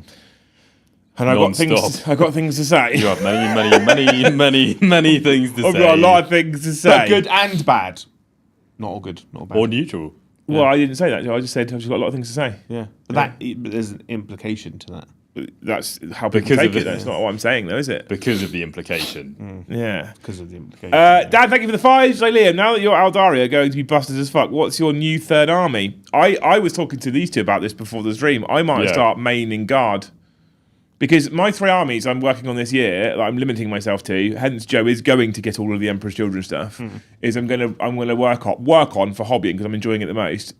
And I've Non-stop. got things to say. You have many things to I've say. got a lot of things to say. But good and bad. Not all good, not all bad. Or neutral. Well, I didn't say that. I just said I've just got a lot of things to say. Yeah. But there's an implication to that. that's how people Because take of it. it. That's not what I'm saying, though, is it? Because of the implication. Yeah. Because of the implication. Dan, thank you for the 5. So, Liam, now that you're Aldaria going to be busted as fuck, what's your new third army? I was talking to these two about this before the stream. I might start maining Guard. Because my 3 armies I'm working on this year, that I'm limiting myself to, hence Joe is going to get all of the Emperor's Children stuff, is I'm gonna work on for hobbying because I'm enjoying it the most.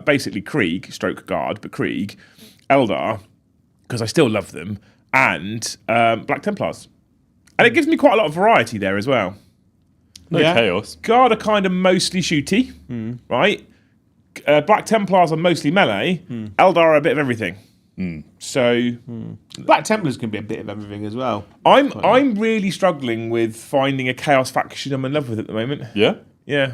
Basically Krieg, stroke Guard, but Krieg, Eldar, because I still love them, and Black Templars. And it gives me quite a lot of variety there as well. No chaos. Guard are kind of mostly shooty, right? Black Templars are mostly melee. Eldar are a bit of everything. So Black Templars can be a bit of everything as well. I'm really struggling with finding a chaos faction I'm in love with at the moment. Yeah? Yeah.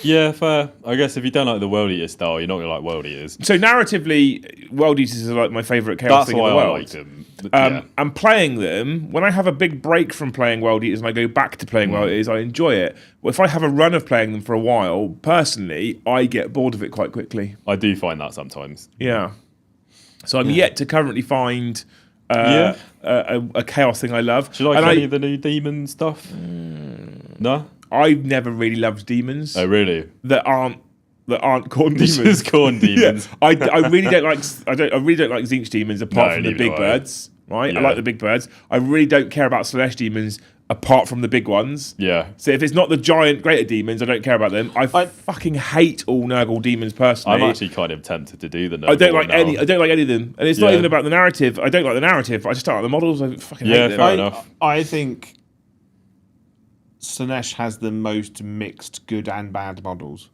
Yeah, fair. I guess if you don't like the World Eater style, you're not going to like World Eaters. So narratively, World Eaters are like my favourite chaos That's thing in why the I world. like them. And playing them, when I have a big break from playing World Eaters and I go back to playing World Eaters, I enjoy it. Well, if I have a run of playing them for a while, personally, I get bored of it quite quickly. I do find that sometimes. Yeah. So I'm yet to currently find a chaos thing I love. Do you like any of the new demon stuff? No? I've never really loved demons Oh, really? that aren't corn demons. Just corn demons. I really don't like I really don't like Zinch demons apart from the neither big do I. birds. Right, I Yeah. like the big birds. I really don't care about Slanesh demons apart from the big ones. Yeah. So if it's not the giant greater demons, I don't care about them. I fucking hate all Nurgle demons personally. I'm actually kind of tempted to do the I don't like now. any. I don't like any of them, and it's not Yeah. even about the narrative. I don't like the narrative. I just don't like the models. I fucking Yeah, hate them. fair enough. I think Slanesh has the most mixed good and bad models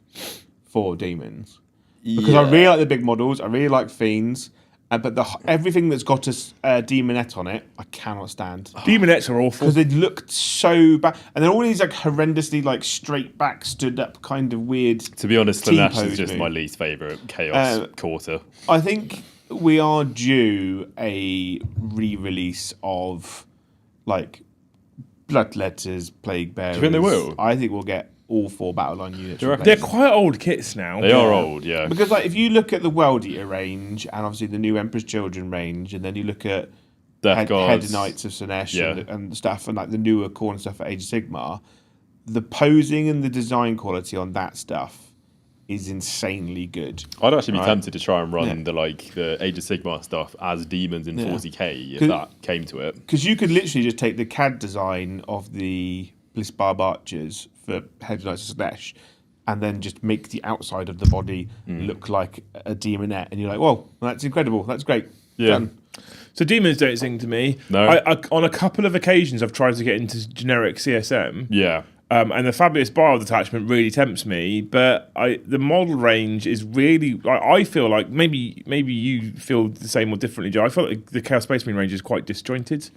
for demons. Because I really like the big models. I really like Fiends. But everything that's got a demonette on it, I cannot stand. Demonettes are awful. Because they looked so bad. And then all these like horrendously like straight back, stood up kind of weird. To be honest, team Slanesh pose is just move. my least favourite chaos quarter. I think we are due a re-release of like Bloodletters, Plague Bearers. you think they will? I think we'll get all 4 battle line units. you reckon? They're replaced. quite old kits now. They are old, yeah. Because like if you look at the World Eater range and obviously the new Emperor's Children range, and then you look at Death Guards. Head Knights of Slanesh Yeah. and stuff, and like the newer core and stuff for Age of Sigmar, the posing and the design quality on that stuff is insanely good. I'd actually be Right. tempted to try and run Yeah. the Age of Sigmar stuff as demons in 40k if 'Cause- that came to it. Because you could literally just take the CAD design of the Blissbarb Archers for Head Knights of Slanesh and then just make the outside of the body look like a demonette, and you're like, whoa, that's incredible, that's great. Yeah. Done. So demons don't sing to me. No. I, on a couple of occasions, I've tried to get into generic CSM. Yeah. And the Fabulous Bar detachment really tempts me, but the model range is really. I feel like maybe you feel the same or differently, Joe. I feel like the Chaos Space Marine range is quite disjointed.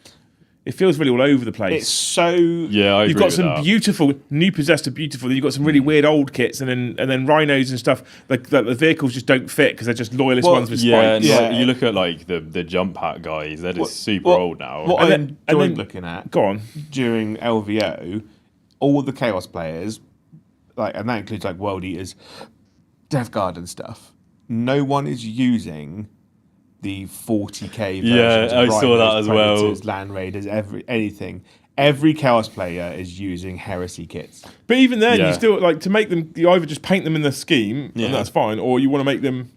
It feels really all over the place. It's so... Yeah, I agree You've got with some that. beautiful new possessed are beautiful. Then you've got some really weird old kits, and then rhinos and stuff. Like the vehicles just don't fit because they're just loyalist Well, ones with Yeah, and spikes. Yeah. like, you look at like the jump hat guys, they're just super what- old now. What And I then- enjoyed and then- looking at Go on. during LVO, all the Chaos players, like, and that includes like World Eaters, Death Guard and stuff, no one is using the 40k versions Yeah, of I saw Rhinos, that as well. Predators, Land Raiders, anything. Every Chaos player is using Heresy kits. But even then, Yeah. you still like to make them. You either just paint them in the scheme, Yeah. and that's fine, or you want to make them.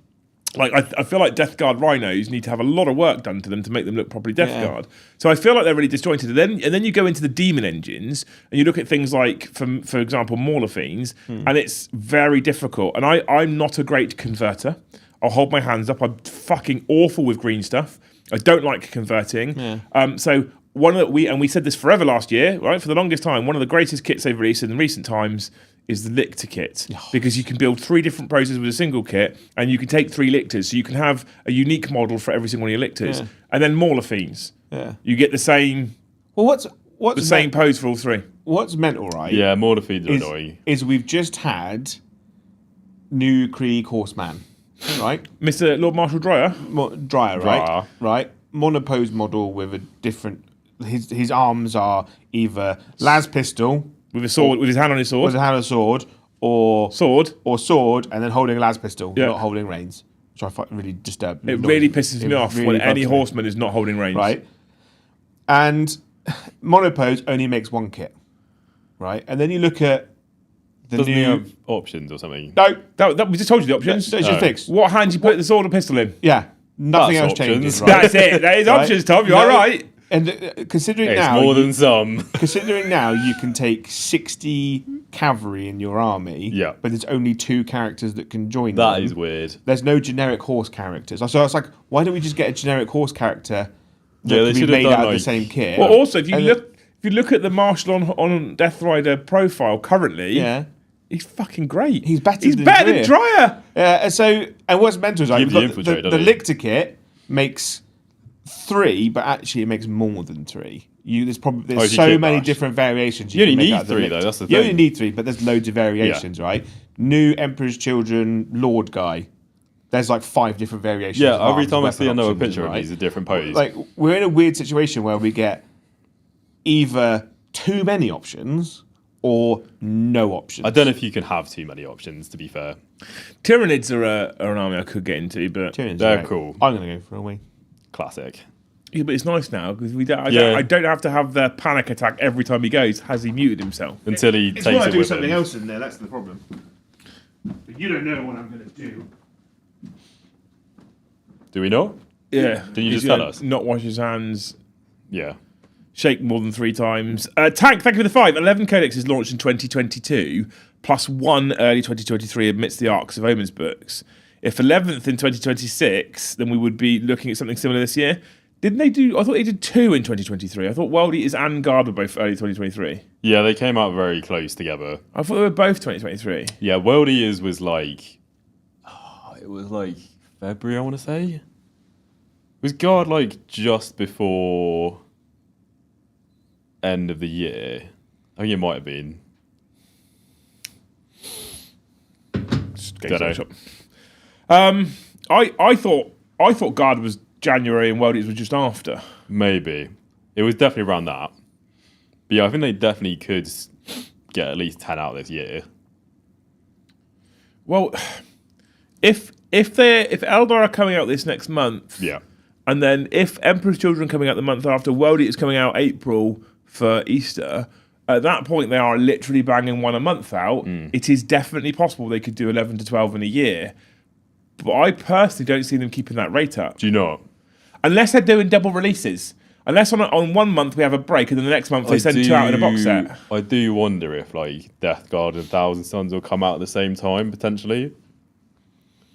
Like I feel like Death Guard rhinos need to have a lot of work done to them to make them look properly Death Yeah. Guard. So I feel like they're really disjointed. And then you go into the demon engines and you look at things like, for example, Mauler Fiends, and it's very difficult. And I'm not a great converter. I'll hold my hands up. I'm fucking awful with green stuff. I don't like converting. Yeah. So one of we said this forever last year, right? For the longest time, one of the greatest kits they've released in recent times is the Lictor kit, because you can build 3 different processes with a single kit, and you can take 3 Lictors, so you can have a unique model for every single one of your Lictors. Yeah. And then Mauler Fiends. Yeah. You get the same Well, what's same pose for all 3. what's mental, right? Yeah, Mortar feeds are is, annoying. is we've just had new Krieg Horseman, right? Mr. Lord Marshal Dreyer. Dryer, right? Dryer. Right. Monopose model with a different. His arms are either las pistol With a sword, with his hand on his sword. with a hand of sword, or Sword. sword, and then holding a las pistol, Yeah. not holding reins. which I find really disturbing. It really pisses me off when any horseman is not holding range. Right. And Monopose only makes one kit. Right. And then you look at the Doesn't he new have options or something? No, We just told you the options. that's just fixed. What hand you put the sword or pistol in? Yeah. Nothing That's else changes. options. Right? That's it. That is Right? options, Tom. You are No, right. And considering It's now, more than some. considering now you can take 60 cavalry in your army, Yeah. but there's only 2 characters that can join That them. is weird. There's no generic horse characters. So I was like, why don't we just get a generic horse character that Yeah, they can be should have made done, out of the like- same kit? Well, also, if And you look at the Marshal on Death Rider profile currently, yeah. he's fucking great. He's better He's than better than Dreyer. Dreyer. And what's mental is like, Give the we've got infiltrate, the doesn't he? Lictor kit makes 3, but actually it makes more than 3. There's you so kit many bash. different variations. You only can make need out of the 3 Lictor. though, that's the You only thing. need 3, but there's loads of variations, right? New Emperor's Children Lord guy. There's like 5 different variations. Yeah, of every arms, time I weapon see another options, picture of right? these, a different pose. Like we're in a weird situation where we get either too many options or no options. I don't know if you can have too many options, to be fair. Tyranids are an army I could get into, but Tyranids They're are great. cool. I'm gonna go for a wing. Classic. yeah, but it's nice now because Yeah. I don't have to have the panic attack every time he goes. Has he muted himself? Until he It's takes why I it do with something him. else in there. That's the problem. But you don't know what I'm gonna do. Do we not? Yeah. Did you He's just tell gonna us? Not wash his hands. Yeah. Shake more than 3 times. Tank, thank you for the 5. 11 Codexes launched in 2022, plus 1 early 2023 amidst the Arcs of Omens books. If 11th in 2026, then we would be looking at something similar this year. Didn't they do? I thought they did 2 in 2023. I thought World Eaters and Guarda were both early 2023. Yeah, they came out very close together. I thought they were both 2023. Yeah, World Eaters was like... it was like February, I want to say. Was Guard like just before end of the year? I think it might have been. Just Don't know. shop. I thought Guard was January and World Eaters was just after. Maybe. It was definitely around that. But yeah, I think they definitely could get at least 10 out this year. Well, if Eldar are coming out this next month, Yeah. and then if Emperor's Children are coming out the month after, World Eaters coming out April for Easter, at that point they are literally banging 1 a month out. It is definitely possible they could do 11 to 12 in a year. But I personally don't see them keeping that rate up. Do you not? Unless they're doing double releases. Unless on 1 month we have a break and then the next month they send 2 out in a box set. I do wonder if like Death Guard and Thousand Suns will come out at the same time potentially.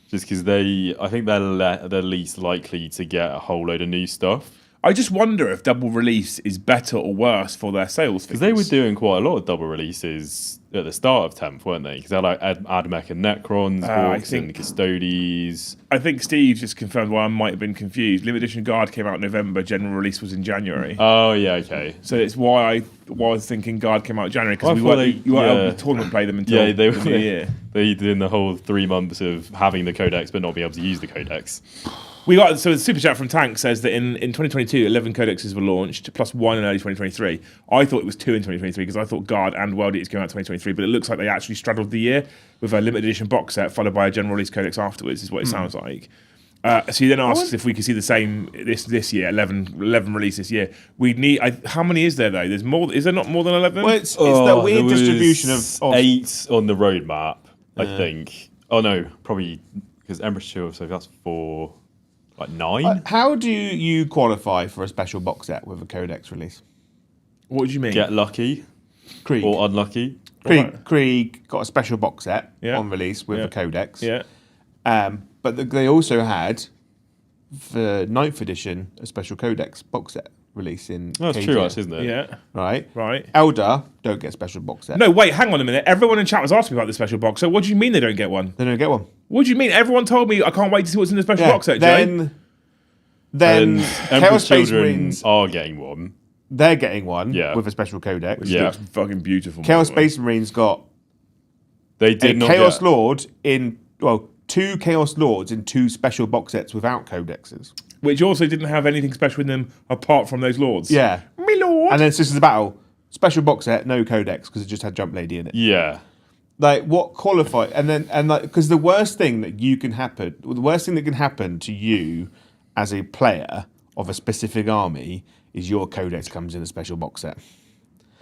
Just because I think they're least likely to get a whole load of new stuff. I just wonder if double release is better or worse for their sales Because figures. they were doing quite a lot of double releases at the start of 10th, weren't they? Because they had like Admech and Necrons, I Orcs and think- Custodes. I think Steve just confirmed why I might have been confused. Limited Edition Guard came out in November, general release was in January. Oh, yeah, okay. So it's why I was thinking Guard came out in January, I because thought you weren't able yeah. to tournament play them until Yeah, they the new year. They did the whole 3 months of having the Codex but not being able to use the Codex. So the super chat from Tank says that in 2022, 11 Codexes were launched, plus 1 in early 2023. I thought it was 2 in 2023 because I thought Guard and World Eaters came out in 2023, but it looks like they actually straddled the year with a limited edition box set followed by a general release Codex afterwards, is what it sounds like. So he then asks if we could see the same this year, 11 release this year. We need. How many is there though? There's more. Is there not more than 11? Well, it's that weird there was distribution of 8 on the roadmap, I think. Oh no, probably because Emperor's Shield, so that's 4, like 9. How do you qualify for a special box set with a Codex release? What do you mean? Get lucky Krieg. or unlucky. Krieg got a special box set Yeah. on release with Yeah. a Codex. Yeah. But they also had, for 9th edition, a special Codex box set release in That's KJ, true, actually, isn't it? Yeah. Right? Right. Eldar don't get special box set. No, wait, hang on a minute. Everyone in chat was asking me about the special box. So what do you mean they don't get one? They don't get one. What do you mean? Everyone told me I can't wait to see what's in the special box set, Jay. Then And Chaos Emperor's Space Children Marines, are getting one. they're getting one Yeah. with a special Codex. Which Yeah. looks fucking beautiful. Chaos by the way. Space Marines got They a did not Chaos get... Lord in, 2 Chaos Lords in 2 special box sets without Codexes. Which also didn't have anything special in them apart from those lords. Yeah. Me lord. And then Sisters of Battle, special box set, no Codex, because it just had Jump Lady in it. Yeah. like what qualifies, and like because the worst thing that can happen to you as a player of a specific army is your codex comes in a special box set.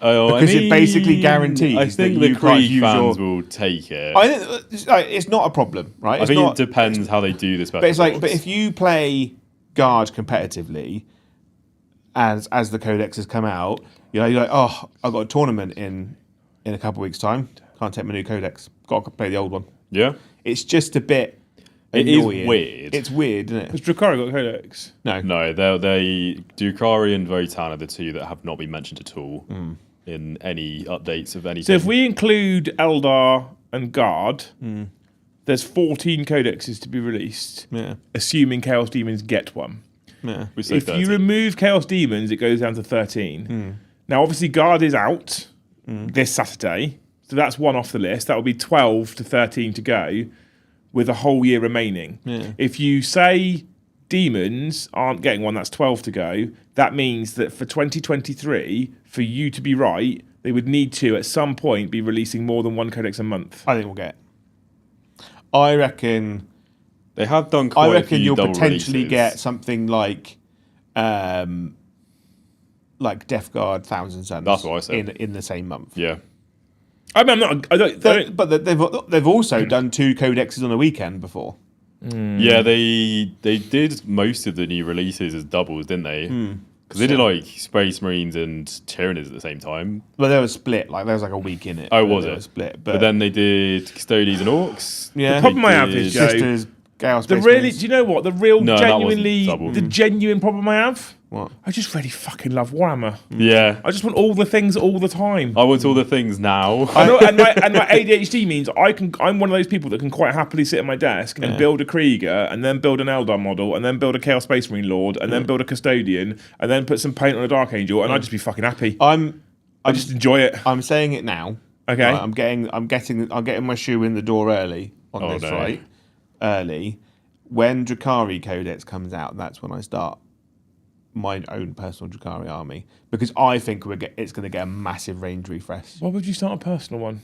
Oh, Because it basically guarantees I think that the you can't Krieg use fans your- will take it. I think it's not a problem, right? I think it depends how they do this. But it's like, but if you play Guard competitively, as the codexes come out, you're like, oh, I've got a tournament in a couple of weeks' time. Can't take my new codex. Got to play the old one. yeah, It's just a bit. it is annoying. weird. It's weird, isn't Has it? Drakari got Codex? No. No, they Dukari and Votan are the two that have not been mentioned at all in any updates of anything. So if we include Eldar and Guard, there's 14 codexes to be released, Yeah. assuming Chaos Demons get one. Yeah. we say If 13. you remove Chaos Demons, it goes down to 13. Now, obviously, Guard is out this Saturday, so that's one off the list. That will be 12 to 13 to go, with a whole year remaining. Yeah. If you say Demons aren't getting one, that's 12 to go. That means that for 2023, for you to be right, they would need to, at some point, be releasing more than one codex a month. I think we'll get it. I reckon they have done quite a few you'll double potentially releases. get something like Death Guard Thousand Suns. That's what I said. In the same month. Yeah, I mean, I don't But they've also done 2 codexes on a weekend before. yeah. They did most of the new releases as doubles, didn't they? Because they did like Space Marines and Tyranids at the same time. Well, there was split. Like there was like a week in it. Oh, was There it? split? But then they did Custodies and Orcs. Yeah. The problem I They have did- is, Joe, Sisters, Chaos the Space really, Marines. do you know what? The real, No, that wasn't genuinely, double. the genuine problem I have, What? I just really fucking love Warhammer. Yeah, I just want all the things all the time. I want all the things now. I know, and my ADHD means I'm one of those people that can quite happily sit at my desk and build a Krieger, and then build an Eldar model, and then build a Chaos Space Marine Lord, and then build a Custodian, and then put some paint on a Dark Angel, and I'd just be fucking happy. I just enjoy it. I'm saying it now. Okay. Right, I'm getting my shoe in the door early on Oh, this, no. right? Early. When Drakari Codex comes out, that's when I start my own personal Drakari army, because I think it's going to get a massive range refresh. Why would you start a personal one?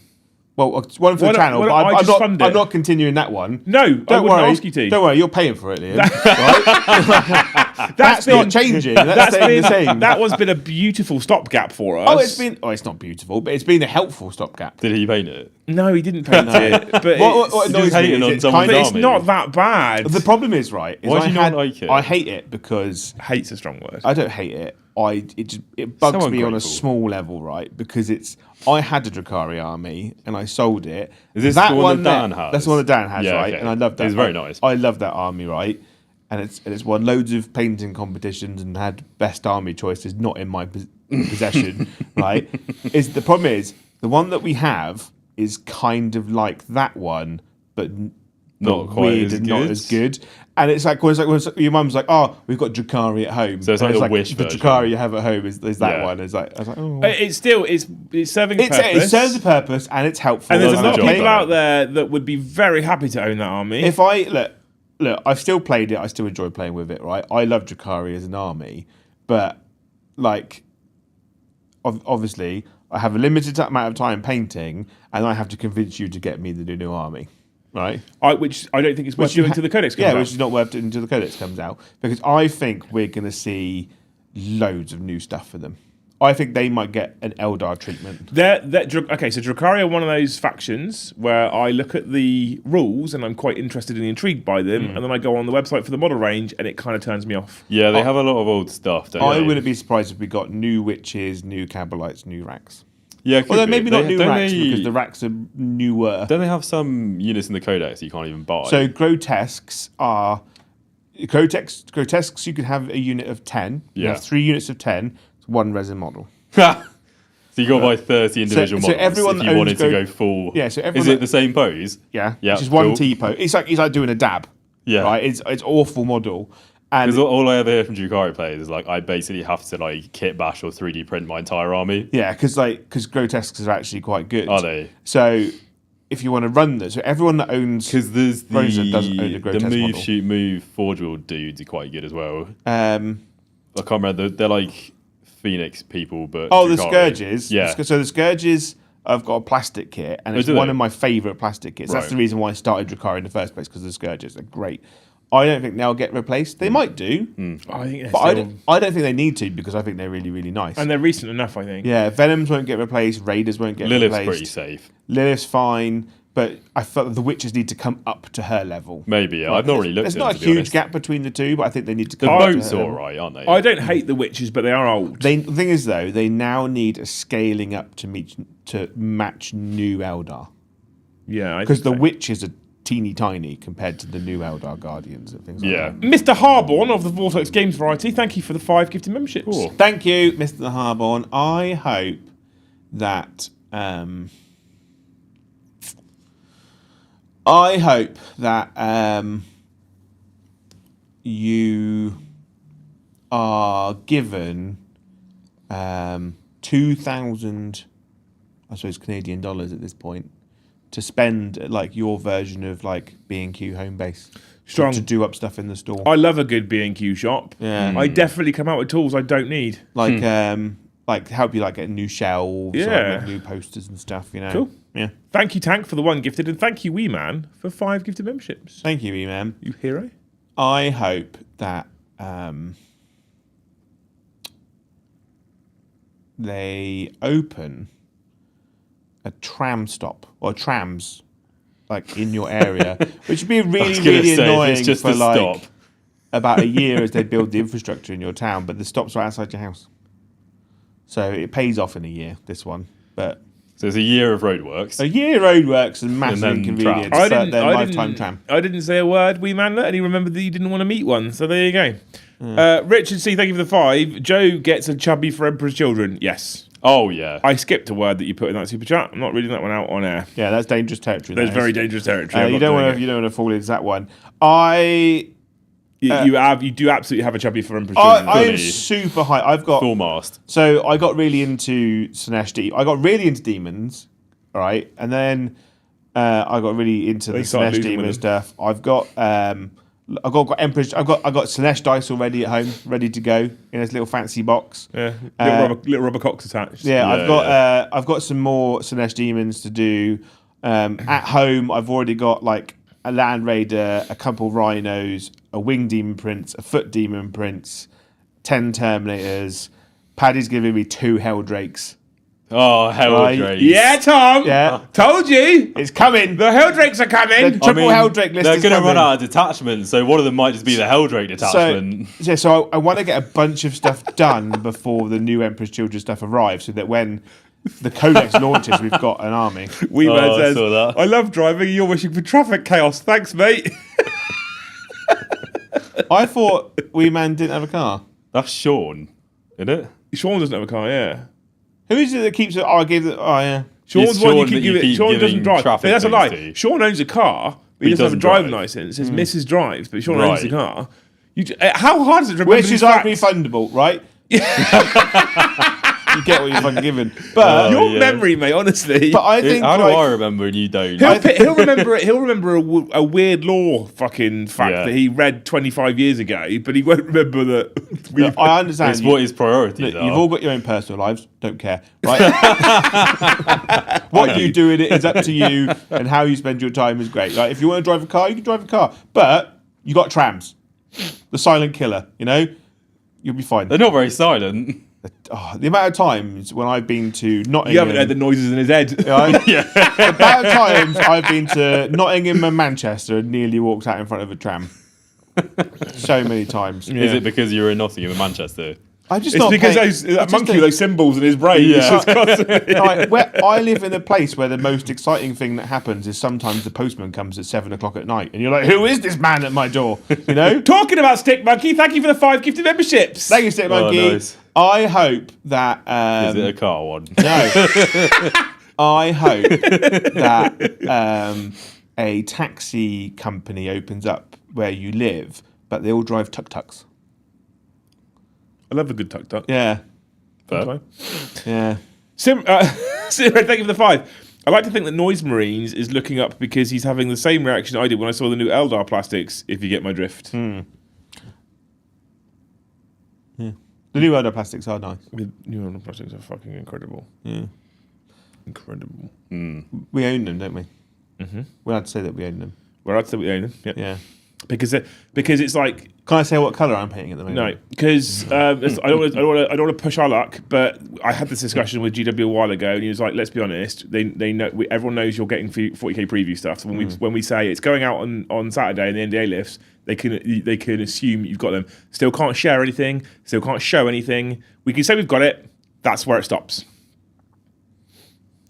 Well, it's one for Why the don't- channel, why but don't I just fund it? I'm not continuing that one. No, I Don't wouldn't worry. ask you to. Don't worry, you're paying for it, Liam. Right? That's not changing. That's staying the same. That one's been a beautiful stopgap for us. It's not beautiful, but it's been a helpful stopgap. Did he paint it? No, he didn't paint it. But What annoys just me hating is on it's someone's kind of, it's army. not that bad. the problem is, right, is Why do you not like it? I hate it because Hate's a strong word. I don't hate it. It bugs So me on a ungrateful. small level, right? Because I had a Drakari army and I sold it. Is this the one that Dan has? That's the one that Dan has, Yeah, right? okay. And I love that. It's very nice. I love that army, right? And it's won loads of painting competitions and had best army choices, not in my possession, right? The problem is the one that we have is kind of like that one, but Not quite weird as and not good. as good. And it's like when your mum's like, "Oh, we've got Drakari at home." So it's And like a wish the version. Drakari you have at home is that Yeah. one. It's like I was like, oh. It's still it's serving a purpose. It serves a purpose and it's helpful. and there's a Does lot the of job. people out there that would be very happy to own that army. If I look, I've still played it. I still enjoy playing with it. Right, I love Drakari as an army, but like, obviously, I have a limited amount of time painting, and I have to convince you to get me the new army. Right, which I don't think is worth doing until the Codex comes yeah, out. which is not worth doing until the Codex comes out, because I think we're going to see loads of new stuff for them. I think they might get an Eldar treatment. Okay, so Drakari are one of those factions where I look at the rules and I'm quite interested and intrigued by them, and then I go on the website for the model range and it kind of turns me off. Yeah, they have a lot of old stuff. Don't I they? wouldn't be surprised if we got new witches, new Cabalites, new racks. Yeah, could Although be. maybe not new Don't racks they- because the racks are newer. Don't they have some units in the Codex you can't even buy? So grotesques are grotesques. You can have a unit of 10. You Yeah. have 3 units of 10. It's one resin model. so you got to buy 30 individual so models everyone if that you owns wanted to Gro- go full. Yeah, so Is everyone it that- the same pose? Yeah, Yeah, which is one cool. T-po. It's like doing a dab. Yeah. right. It's awful model. And Because all I ever hear from Dukari players is like, I basically have to like kit bash or 3D print my entire army. yeah, because grotesques are actually quite good. Are they? So if you want to run this, so everyone that owns Because there's Frozen doesn't own a the grotesque move, model. shoot, move, forge wheel dudes are quite good as well. Oh, I can't remember. They're like Phoenix people, but the Dukari. scourges. Yeah. So the scourges I've got a plastic kit, and it's do one they? of my favourite plastic kits. That's Right. the reason why I started Drakkari in the first place, because the Scourges are great. I don't think they'll get replaced. They might do, I think they're but still, I don't think they need to, because I think they're really, really nice. and they're recent enough, I think. Yeah, Venoms won't get replaced. Raiders won't get Lilith's replaced. pretty safe. Lilith's fine, but I felt that the Witches need to come up to her level. Maybe. Yeah. I've not really looked There's at not them, a to be huge honest. gap between the two, but I think they need to The come up to boats her are level. alright, aren't they? I don't hate the witches, but they are old. The thing is, though, they now need a scaling up to match new Eldar. Yeah, Because the Witches are teeny tiny compared to the new Eldar Guardians and things like Yeah. that. Mr. Harborn of the Vortex Games variety, thank you for the 5 gifted memberships. Cool. Thank you, Mr. Harborn. I hope that you are given 2,000, I suppose, Canadian dollars at this point to spend at, like, your version of like B&Q home base. Strong. To do up stuff in the store. I love a good B&Q shop. Yeah. I definitely come out with tools I don't need. Like help you like get new shelves, or, Yeah. like, new posters and stuff, you know. Cool. Yeah. Thank you, Tank, for the 1 gifted, and thank you, Wee Man, for 5 gifted memberships. Thank you, E-Man. You hero. I hope that they open a tram stop or trams like in your area, which would be I was really, gonna really say, if annoying it's just for a like stop. about a year as they build the infrastructure in your town, but the stops right outside your house. So it pays off in a year, this one. But So it's a year of roadworks. a year roadworks and massive then inconvenience trams. for their lifetime tram. I didn't say a word, Wee Man, and he remembered that he didn't want to meet one, so there you go. Richard C, thank you for the 5. Joe gets a chubby for Emperor's Children. Yes. Oh, yeah. I skipped a word that you put in that super chat. I'm not reading that one out on air. Yeah, that's dangerous territory. That's that very is. dangerous territory. I'm You not don't doing want it. to fall into that one. You do absolutely have a chubby for Emperor's Children. I am Fully. super high. I've got Full mast. so I got really into Sinesh. I got really into demons, all right, and then I got really into the started Sinesh losing demon with stuff. I've got Emperor's. I got Sinesh dice already at home, ready to go in this little fancy box. Yeah, Uh, little rubber cocks attached. Yeah, Yeah, I've got some more Sinesh demons to do. At home, I've already got like a Land Raider, a couple Rhinos, a Wing Demon Prince, a Foot Demon Prince, 10 Terminators. Paddy's giving me 2 Helldrakes. Oh, hell, Right. Drake. Yeah, Tom. Yeah. Told you. It's coming. The Helldrakes are coming. The triple Helldrake list they're is going to coming. run out of detachments, so one of them might just be the Helldrake detachment. So I want to get a bunch of stuff done before the new Emperor's Children stuff arrives, so that when the Codex launches, we've got an army. Wee Man I says, saw that. I love driving. You're wishing for traffic chaos. Thanks, mate. I thought Wee Man didn't have a car. That's Sean, isn't it? Sean doesn't have a car, yeah. Who is it that keeps it? Oh, I gave it. Oh, yeah. Sean's It's one you Sean can that give you it. keep Sean doesn't giving drive. traffic That's a things lie. to. Sean owns a car, but he doesn't have a doesn't driving drive. license. His Mrs. drives, but Sean owns the Right. car. How hard is it to remember Which these is facts? unrefundable, right? You get what you're fucking given. But, Oh, Your yeah. memory, mate, honestly. but I think How do like, I remember and you don't? He'll remember it. He'll remember a weird law fucking fact Yeah. that he read 25 years ago, but he won't remember that. look, I understand. It's what his priorities Look, are. you've all got your own personal lives. Don't care, right? What you do in it is up to you, and how you spend your time is great. Like if you want to drive a car, you can drive a car, but you got trams, the silent killer. You know, you'll be fine. They're not very silent. Oh, the amount of times when I've been to Nottingham, You haven't heard the noises in his head. right? The amount of times I've been to Nottingham and Manchester and nearly walked out in front of a tram. So many times. Is it because you were in Nottingham and Manchester? I just It's not because paying- those I just monkey, don't- those symbols in his brain. Yeah. It's just constantly. Like, where I live in a place where the most exciting thing that happens is sometimes the postman comes at 7 o'clock at night, and you're like, "Who is this man at my door?" You know. Talking about Stick Monkey, thank you for the 5 gifted memberships. Thank you, Stick Monkey. nice. I hope that Is it a car one? no. I hope that a taxi company opens up where you live, but they all drive tuk-tuks. I love a good tuck tuck. Yeah, Fair. yeah. Sim, thank you for the 5. I like to think that Noise Marines is looking up because he's having the same reaction I did when I saw the new Eldar plastics, if you get my drift. The new Elder plastics are nice. The new Eldar plastics are fucking incredible. Incredible. We own them, don't we? Mm-hmm. We're allowed to say that we own them. Well, I'd say we own them. Yeah. Yeah. Because it's like. Can I say what colour I'm painting at the moment? No, because I don't want to push our luck. But I had this discussion with GW a while ago, and he was like, "Let's be honest. They know everyone knows you're getting 40k preview stuff. So when we say it's going out on Saturday and the NDA lifts, they can assume you've got them. Still can't share anything. Still can't show anything. We can say we've got it. That's where it stops.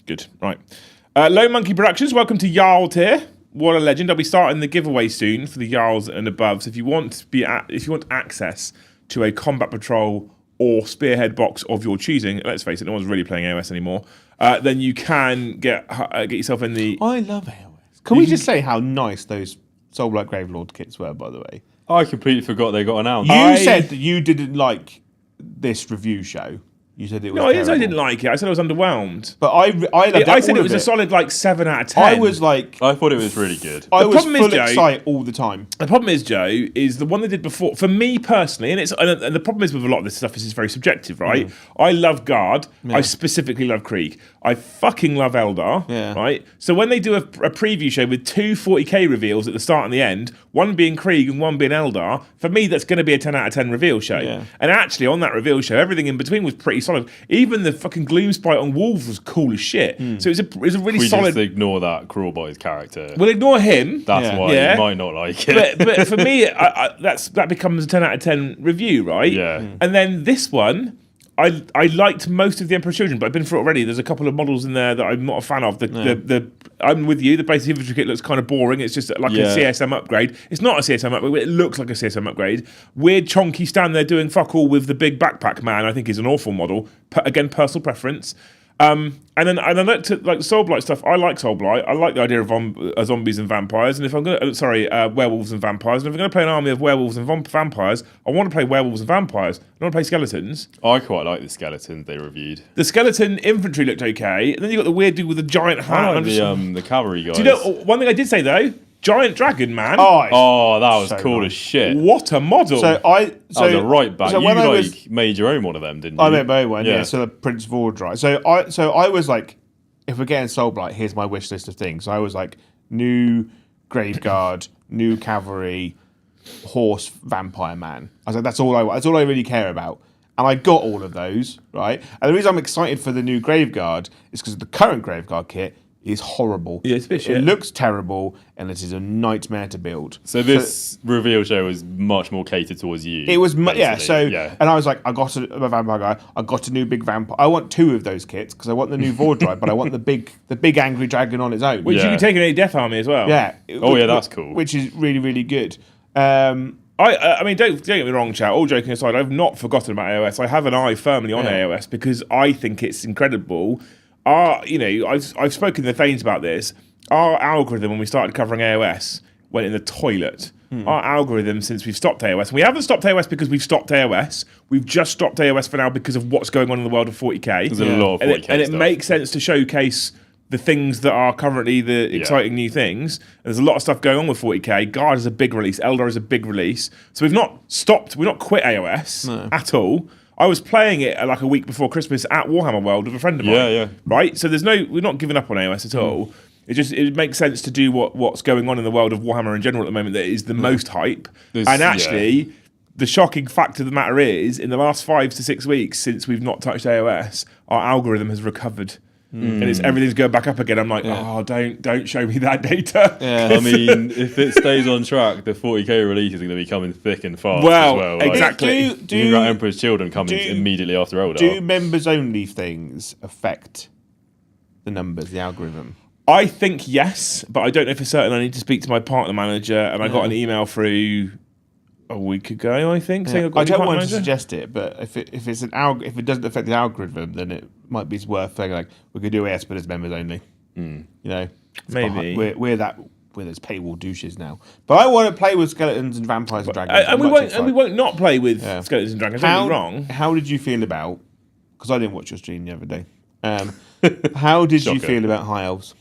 Good, right. Low Monkey Productions. Welcome to Jarl tier. What a legend! I'll be starting the giveaway soon for the Jarls and above. So if you want access to a combat patrol or spearhead box of your choosing, let's face it, no one's really playing AOS anymore. Then you can get yourself in the. I love AOS. Can we just say how nice those Soulblight Gravelord kits were, by the way? I completely forgot they got announced. You said that you didn't like this review show. You said it was. No, I terrible. didn't like it. I said I was underwhelmed. But I said it was a solid 7 out of 10. I was like, I thought it was really good. I was problem is, full Joe, excite all the time. The problem is, Joe, is the one they did before. For me personally, and the problem is with a lot of this stuff is it's very subjective, right? I love Guard. Yeah. I specifically love Krieg. I fucking love Eldar. Yeah. Right. So when they do a preview show with 2 40k reveals at the start and the end, one being Krieg and one being Eldar, for me that's going to be a 10 out of 10 reveal show. Yeah. And actually, on that reveal show, everything in between was pretty solid. Even the fucking Gloom Sprite on Wolves was cool as shit. So it was a really solid. Just ignore that Crawlboy's character. We'll ignore him. That's why you might not like it. But for me, that becomes a 10 out of 10 review, right? Yeah. And then this one, I liked most of the Emperor's Children, but I've been through it already. There's a couple of models in there that I'm not a fan of. I'm with you. The basic infantry kit looks kind of boring. It's just like a CSM upgrade. It's not a CSM upgrade, but it looks like a CSM upgrade. Weird chonky stand there doing fuck all with the big backpack man, I think is an awful model. Again, personal preference. And then I looked at like Soulblight stuff. I like Soulblight. I like the idea of zombies and vampires. And if I'm gonna, werewolves and vampires. And if I'm gonna play an army of werewolves and vampires, I want to play werewolves and vampires. I don't want to play skeletons. I quite like the skeletons they reviewed. The skeleton infantry looked okay, and then you got the weird dude with the giant hat. I like the cavalry guys. Do you know one thing I did say though? Giant dragon man. Oh, that was so cool nice. as shit. What a model! That was a right back. So you made your own one of them, didn't you? I made my own one, yeah. So the Prince Vordry. So I was like, if we're getting Soulblight, here's my wish list of things. So I was like, new Graveguard, new cavalry, horse, vampire man. I was like, that's all I want. That's all I really care about. And I got all of those, right? And the reason I'm excited for the new Graveguard is because the current Graveguard kit is horrible. Yeah, it's a bit shit. It looks terrible, and it is a nightmare to build. So this reveal show was much more catered towards you. It was, and I was like, I got a vampire guy. I got a new big vampire. I want 2 of those kits because I want the new Vordry, but I want the big angry dragon on its own. Which you can take in a death army as well. Yeah. That's cool. Which is really, really good. I mean, don't get me wrong, chat. All joking aside, I've not forgotten about AOS. I have an eye firmly on AOS because I think it's incredible. I've spoken to the Thanes about this. Our algorithm, when we started covering AOS, went in the toilet. Our algorithm, since we've stopped AOS, and we haven't stopped AOS because we've stopped AOS. We've just stopped AOS for now because of what's going on in the world of 40k. There's a lot of 40k and it makes sense to showcase the things that are currently the exciting new things. And there's a lot of stuff going on with 40k. Guard is a big release. Eldar is a big release. So we've not quit AOS at all. I was playing it like a week before Christmas at Warhammer World with a friend of mine. Yeah. Right? So we're not giving up on AOS at all. It makes sense to do what's going on in the world of Warhammer in general at the moment that is the most hype. And actually, the shocking fact of the matter is, in the last 5 to 6 weeks since we've not touched AOS, our algorithm has recovered. And everything's going back up again. I'm like, don't show me that data. Yeah. I mean, if it stays on track, the 40k release is going to be coming thick and fast Well, as well. Like, exactly. Do Emperor's Children coming immediately after Eldar. Do members only things affect the numbers, the algorithm? I think yes, but I don't know for certain. I need to speak to my partner manager, and I got an email through a week ago, I think. Saying I've got I a new don't partner want to manager. suggest it, but if it doesn't affect the algorithm, then it might be worth saying like we could do AS, but it's members only. You know, Maybe we're those paywall douches now. But I want to play with skeletons and vampires and dragons. and we won't not play with skeletons and dragons. Don't be wrong. How did you feel about? Because I didn't watch your stream the other day. How did you feel about High Elves?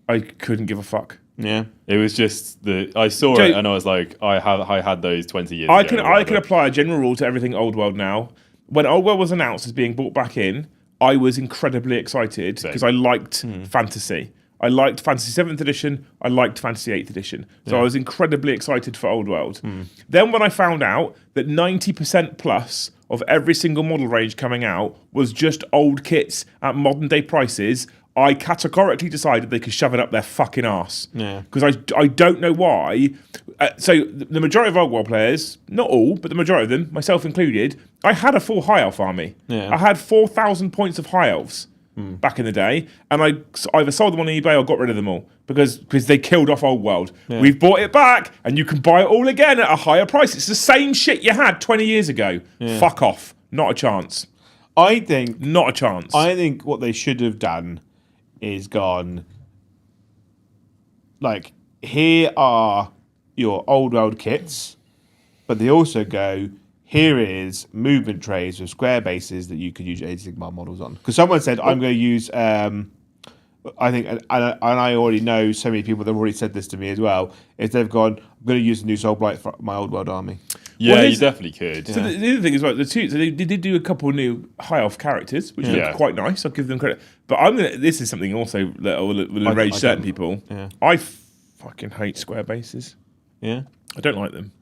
I couldn't give a fuck. Yeah, it was just I saw it and I was like, I had those 20 years. I can apply a general rule to everything Old World now. When Old World was announced as being brought back in, I was incredibly excited because I liked fantasy. I liked Fantasy 7th edition. I liked Fantasy 8th edition. So I was incredibly excited for Old World. Then when I found out that 90% plus of every single model range coming out was just old kits at modern day prices, I categorically decided they could shove it up their fucking arse. Because I don't know why. So the majority of Old World players, not all, but the majority of them, myself included, I had a full High Elf army. I had 4,000 points of High Elves. Back in the day, and I either sold them on eBay or got rid of them all because they killed off Old World. We've bought it back, and you can buy it all again at a higher price. It's the same shit you had 20 years ago. Fuck off. Not a chance. I think Not a chance. I think what they should have done is gone, like, here are your Old World kits, but they also go, here is movement trays with square bases that you could use Age of Sigmar models on. Because someone said, I'm going to use, I think, and I already know so many people that have already said this to me as well, is they've gone, I'm going to use a new Soul Blight for my Old World army. Yeah, you definitely could. So the other thing is, like, so they did do a couple of new High Elf characters, which look quite nice. I'll give them credit. But this is something also that will enrage certain people. I fucking hate square bases. Yeah. I don't like them.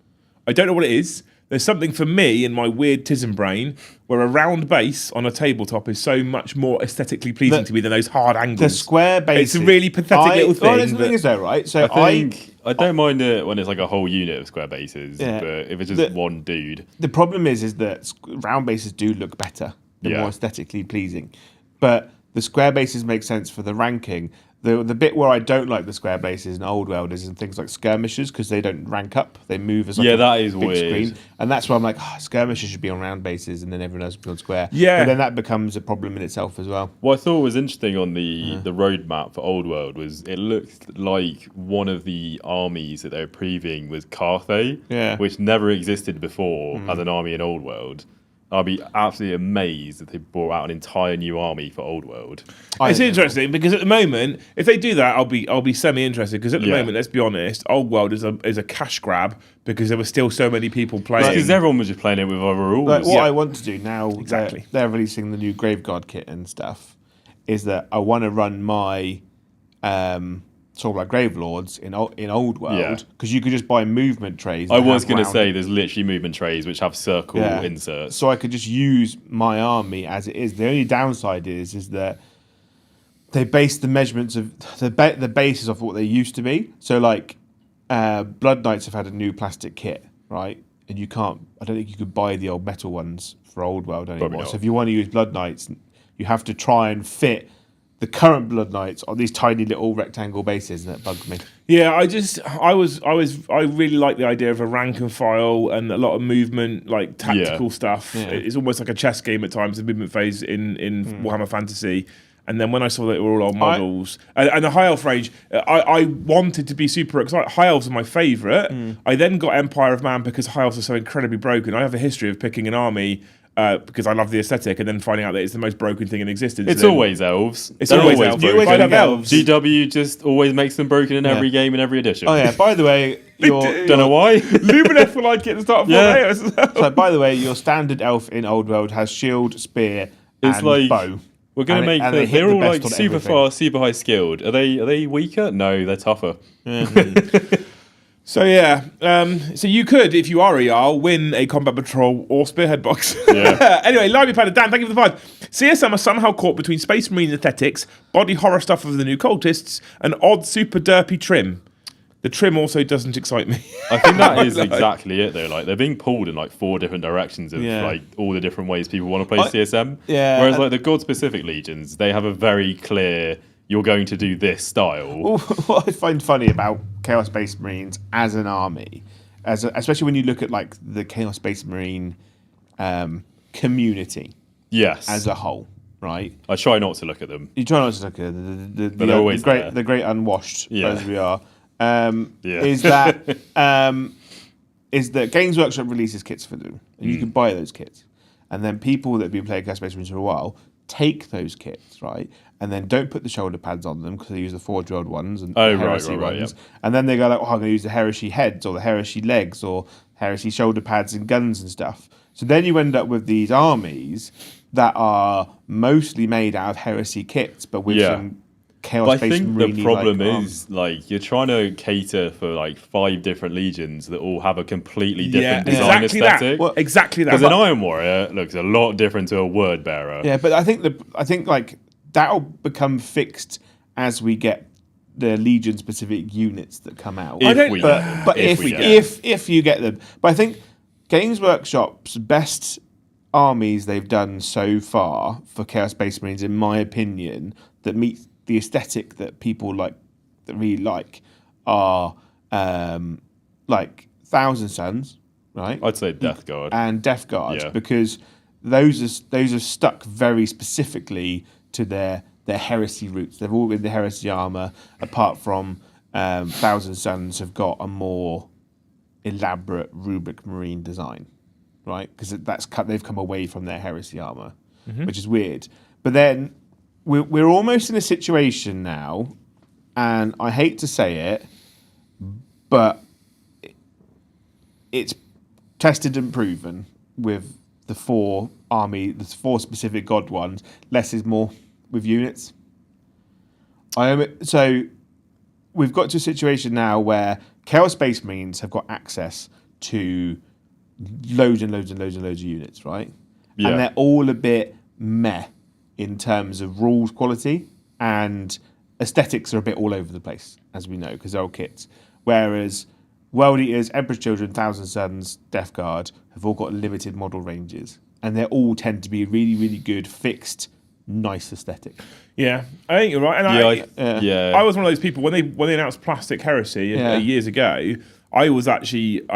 I don't know what it is. There's something for me in my weird tism brain where a round base on a tabletop is so much more aesthetically pleasing to me than those hard angles. The square bases. It's a really pathetic little thing. Well, the thing is though, right? So I don't mind it when it's like a whole unit of square bases, but if it's just one dude. The problem is that round bases do look better. They're more aesthetically pleasing. But the square bases make sense for the ranking. The bit where I don't like the square bases in Old World is in things like skirmishers because they don't rank up. They move as like that is big weird. Screen. And that's why I'm like, skirmishers should be on round bases and then everyone else should be on square. Yeah. But then that becomes a problem in itself as well. What I thought was interesting on the roadmap for Old World was it looked like one of the armies that they were previewing was Carthay, which never existed before as an army in Old World. I'll be absolutely amazed if they brought out an entire new army for Old World. It's interesting because at the moment, if they do that, I'll be semi-interested because at the moment, let's be honest, Old World is a cash grab because there were still so many people playing. Because everyone was just playing it with other rules. Like, what I want to do now, they're releasing the new Graveguard kit and stuff, is that I want to run my sort of like Grave Lords in Old World because you could just buy movement trays. I was going to say there's literally movement trays which have circle inserts. So I could just use my army as it is. The only downside is that they base the measurements of the basis of what they used to be. So like Blood Knights have had a new plastic kit, right? And I don't think you could buy the old metal ones for Old World anymore. So if you want to use Blood Knights, you have to try and fit the current Blood Knights on these tiny little rectangle bases, and that bugged me. Yeah, I really like the idea of a rank and file and a lot of movement, like tactical stuff. Yeah. It's almost like a chess game at times, the movement phase in Warhammer Fantasy. And then when I saw that it were all old models, and the High Elf range, I wanted to be super excited. High Elves are my favourite. I then got Empire of Man because High Elves are so incredibly broken. I have a history of picking an army because I love the aesthetic, and then finding out that it's the most broken thing in existence. It's always elves. They're always elves. You always have elves. GW just always makes them broken in every game in every edition. Oh yeah. By the way, don't know why. Lumineth will like it at the start of 4A as well. So by the way, your standard elf in Old World has shield, spear, and bow. We're going to make them. They're all like super fast, super high skilled. Are they weaker? No, they're tougher. So yeah, so you could, if you are a Jarl, win a combat patrol or spearhead box. Yeah. Anyway, Lively Planet Dan, thank you for the 5. CSM are somehow caught between Space Marine aesthetics, body horror stuff of the new cultists, and odd super derpy trim. The trim also doesn't excite me. I think that is exactly it though. Like they're being pulled in like 4 different directions of like all the different ways people want to play CSM. Yeah. Whereas like the God specific legions, they have a very clear you're going to do this style. Well, what I find funny about Chaos Space Marines as an army, especially when you look at like the Chaos Space Marine community, as a whole, right? I try not to look at them. You try not to look at the great unwashed as we are. Is that Games Workshop releases kits for them, and you can buy those kits, and then people that have been playing Chaos Space Marines for a while take those kits, right, and then don't put the shoulder pads on them because they use the Forge-World ones and the Heresy ones, and then they go like, I'm going to use the Heresy heads or the Heresy legs or Heresy shoulder pads and guns and stuff. So then you end up with these armies that are mostly made out of heresy kits, but with some chaos But I based think marine the problem is like you're trying to cater for like 5 different legions that all have a completely different design exactly aesthetic. that. Exactly that. Because an Iron Warrior looks a lot different to a Word Bearer. Yeah, but I think like that'll become fixed as we get the Legion specific units that come out. But if you get them, but I think Games Workshop's best armies they've done so far for Chaos Space Marines, in my opinion, that meet the aesthetic that people like, that really like, are like Thousand Suns, right? I'd say Death Guard. And Death Guard, because those are stuck very specifically to their heresy roots. They've all been the heresy armor, apart from Thousand Suns have got a more elaborate Rubik Marine design, right? Because they've come away from their heresy armor, which is weird. But then we're almost in a situation now, and I hate to say it, but it's tested and proven with the 4 specific god ones. Less is more with units. So we've got to a situation now where Chaos Space Marines have got access to loads and loads and loads and loads of units, right? Yeah. And they're all a bit meh in terms of rules quality, and aesthetics are a bit all over the place, as we know, because they're all kits. Whereas World Eaters, Emperor's Children, Thousand Suns, Death Guard have all got limited model ranges, and they all tend to be really, really good, fixed, nice aesthetic. Yeah, I think you're right. And I was one of those people when they announced Plastic Heresy years ago. I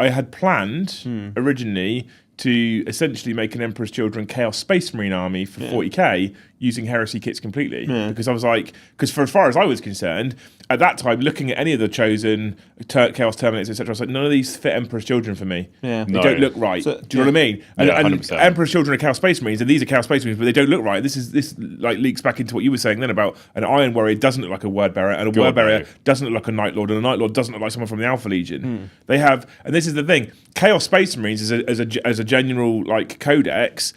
had planned originally to essentially make an Emperor's Children Chaos Space Marine army for 40k using heresy kits completely. Because I was like, for as far as I was concerned, at that time, looking at any of the chosen Chaos Terminators, etc., I was like, none of these fit Emperor's Children for me. Yeah. They don't look right. Do you know what I mean? And 100%. Emperor's Children are Chaos Space Marines, and these are Chaos Space Marines, but they don't look right. This like leaks back into what you were saying then about an Iron Warrior doesn't look like a Word Bearer, and a Word Bearer doesn't look like a Night Lord, and a Night Lord doesn't look like someone from the Alpha Legion. They have, and this is the thing, Chaos Space Marines as a general like codex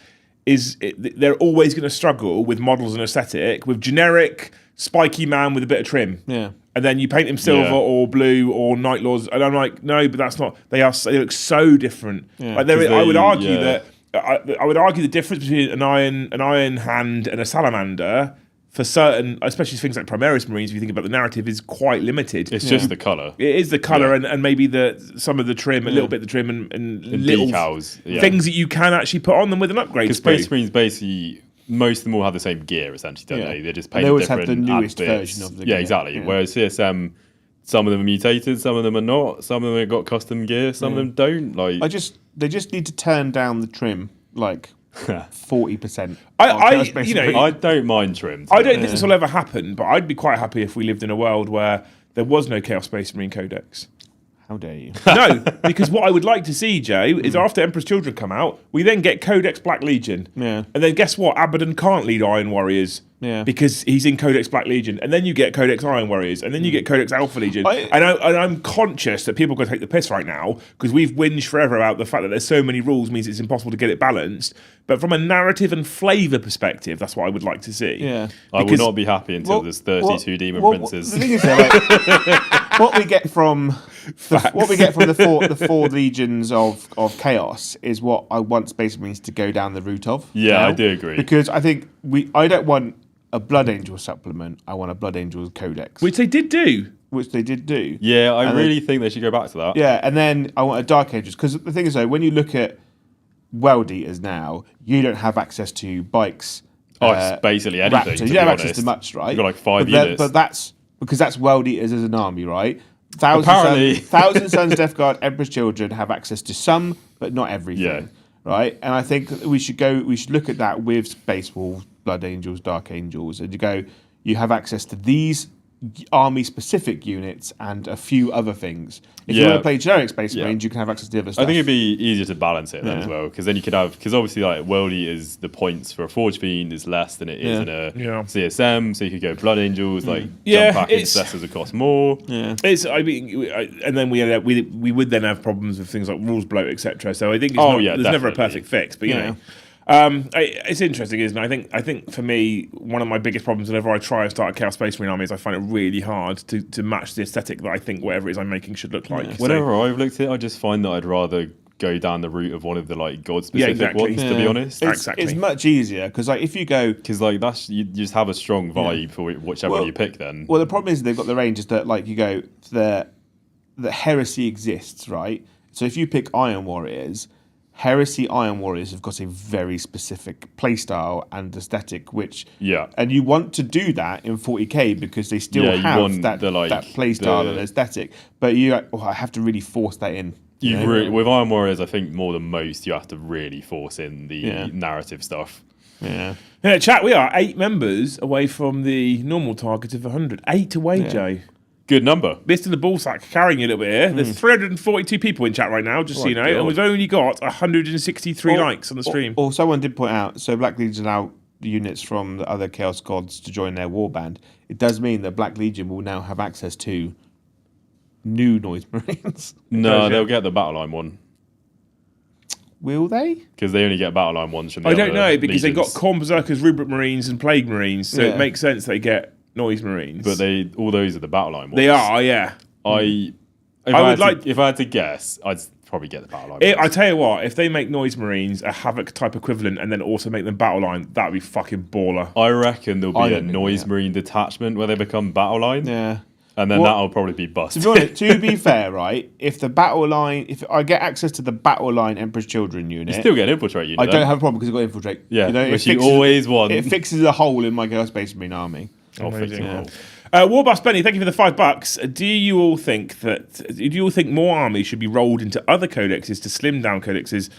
they're always going to struggle with models and aesthetic with generic spiky man with a bit of trim. Yeah. And then you paint him silver or blue or Night Lords, and I'm like, no, but that's not. They look so different. Yeah. Like I would argue that I would argue the difference between an Iron Hand and a Salamander for certain, especially things like Primaris Marines, if you think about the narrative, is quite limited. It's just the colour. It is the colour and maybe some of the trim, a little bit of the trim and little decals, things that you can actually put on them with an upgrade. Because Space Marines basically, most of them all have the same gear essentially, don't they? They just paint always different have the newest outfits. version of the gear. gear. Exactly. Yeah. Whereas CSM, some of them are mutated, some of them are not, some of them have got custom gear, some of them don't. Like they just need to turn down the trim like 40%. I don't mind trim. I don't think this will ever happen, but I'd be quite happy if we lived in a world where there was no Chaos Space Marine Codex. How dare you? No, because what I would like to see, Joe, is after Emperor's Children come out, we then get Codex Black Legion. Yeah. And then guess what? Abaddon can't lead Iron Warriors. Yeah. Because he's in Codex Black Legion. And then you get Codex Iron Warriors. And then you get Codex Alpha Legion. And I'm conscious that people are going to take the piss right now because we've whinged forever about the fact that there's so many rules means it's impossible to get it balanced. But from a narrative and flavour perspective, that's what I would like to see. Yeah. I will not be happy until there's 32 Demon Princes. The thing is, what we get from the four legions of chaos is what I want Space Marines to go down the route of. Yeah, now. I do agree. Because I think I don't want a Blood Angel supplement. I want a Blood Angel Codex, Which they did do. Yeah, I really think they should go back to that. Yeah, and then I want a Dark Angels because the thing is though, when you look at World Eaters now, you don't have access to bikes. It's basically anything. Raptors. You don't have access to much, right? You've got like 5 units. But that's because that's World Eaters as an army, right? Apparently. Thousand Suns, Death Guard, Emperor's Children have access to some, but not everything. Yeah. Right? And I think we should look at that with Space Wolves, Blood Angels, Dark Angels, and you have access to these army-specific units and a few other things. If you want to play generic Space Marines, you can have access to the other stuff. I think it'd be easier to balance it then as well, because then you could have, because obviously like World Eaters, the points for a Forge Fiend is less than it is in a CSM, so you could go Blood Angels, like jump back into Cessors that cost more. Yeah, and then we would then have problems with things like rules bloat, etc. So I think there's never a perfect fix, but you know. It's interesting, isn't it? I think for me, one of my biggest problems whenever I try and start a Chaos Space Marine army is I find it really hard to match the aesthetic that I think whatever it is I'm making should look like. Whenever I've looked at it, I just find that I'd rather go down the route of one of the like god specific ones. To be honest, it's much easier because like if you go that's you just have a strong vibe for whichever one you pick. Then the problem is they've got the range is that like you go the heresy exists, right? So if you pick Iron Warriors. Heresy Iron Warriors have got a very specific playstyle and aesthetic, and you want to do that in 40k because they still have that playstyle and aesthetic. But I have to really force that in. With Iron Warriors, I think more than most, you have to really force in the narrative stuff. Yeah. Chat. We are 8 members away from the normal target of 100. 8 away, Joe. Good number. Mr. the Ballsack carrying you a little bit here. There's 342 people in chat right now, just so you know, and we've only got 163 likes on the stream. Or someone did point out, so Black Legion allow units from the other Chaos Gods to join their warband. It does mean that Black Legion will now have access to new Noise Marines. No, they'll get the Battle Line one. Will they? Because they only get Battle Line ones from the I don't know, because Legions. they've got Khorne Berserkers, Rubric Marines, and Plague Marines, so it makes sense they get Noise Marines. But all those are the Battle Line ones. They are, yeah. If I had to guess, I'd probably get the Battle Line. I tell you what, if they make Noise Marines a Havoc type equivalent and then also make them Battle Line, that'd be fucking baller. I reckon there'll be a Noise Marine detachment where they become Battle Line. Yeah. And then that'll probably be busted. To be fair, right? If I get access to the Battle Line Emperor's Children unit, you still get an infiltrate unit. I don't have a problem because I've got infiltrate. Yeah, which you always want. It fixes a hole in my Chaos Space Marine army. I'll fix it all. Warboss Benny, thank you for the $5. Do you all think more armies should be rolled into other codexes to slim down codexes,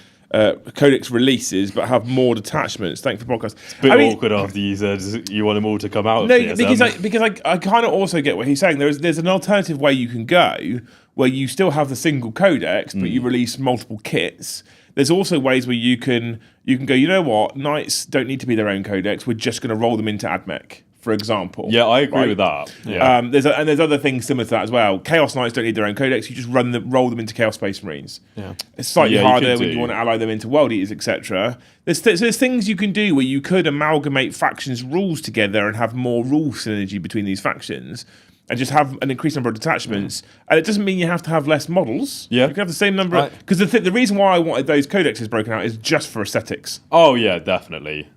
codex releases, but have more detachments? Thanks for the podcast. It's a bit awkward after you said you want them all to come out. No, because I kind of also get what he's saying. There's an alternative way you can go where you still have the single codex, but you release multiple kits. There's also ways where you can go, you know what, Knights don't need to be their own codex. We're just going to roll them into AdMech, for example. Yeah, I agree with that. Yeah. There's other things similar to that as well. Chaos Knights don't need their own codex. You just roll them into Chaos Space Marines. Yeah. It's slightly harder when you want to ally them into World Eaters, etc. There's things you can do where you could amalgamate factions' rules together and have more rule synergy between these factions. And just have an increased number of detachments, and it doesn't mean you have to have less models. Yeah, you can have the same number. Because the reason why I wanted those codexes broken out is just for aesthetics. Oh yeah, definitely.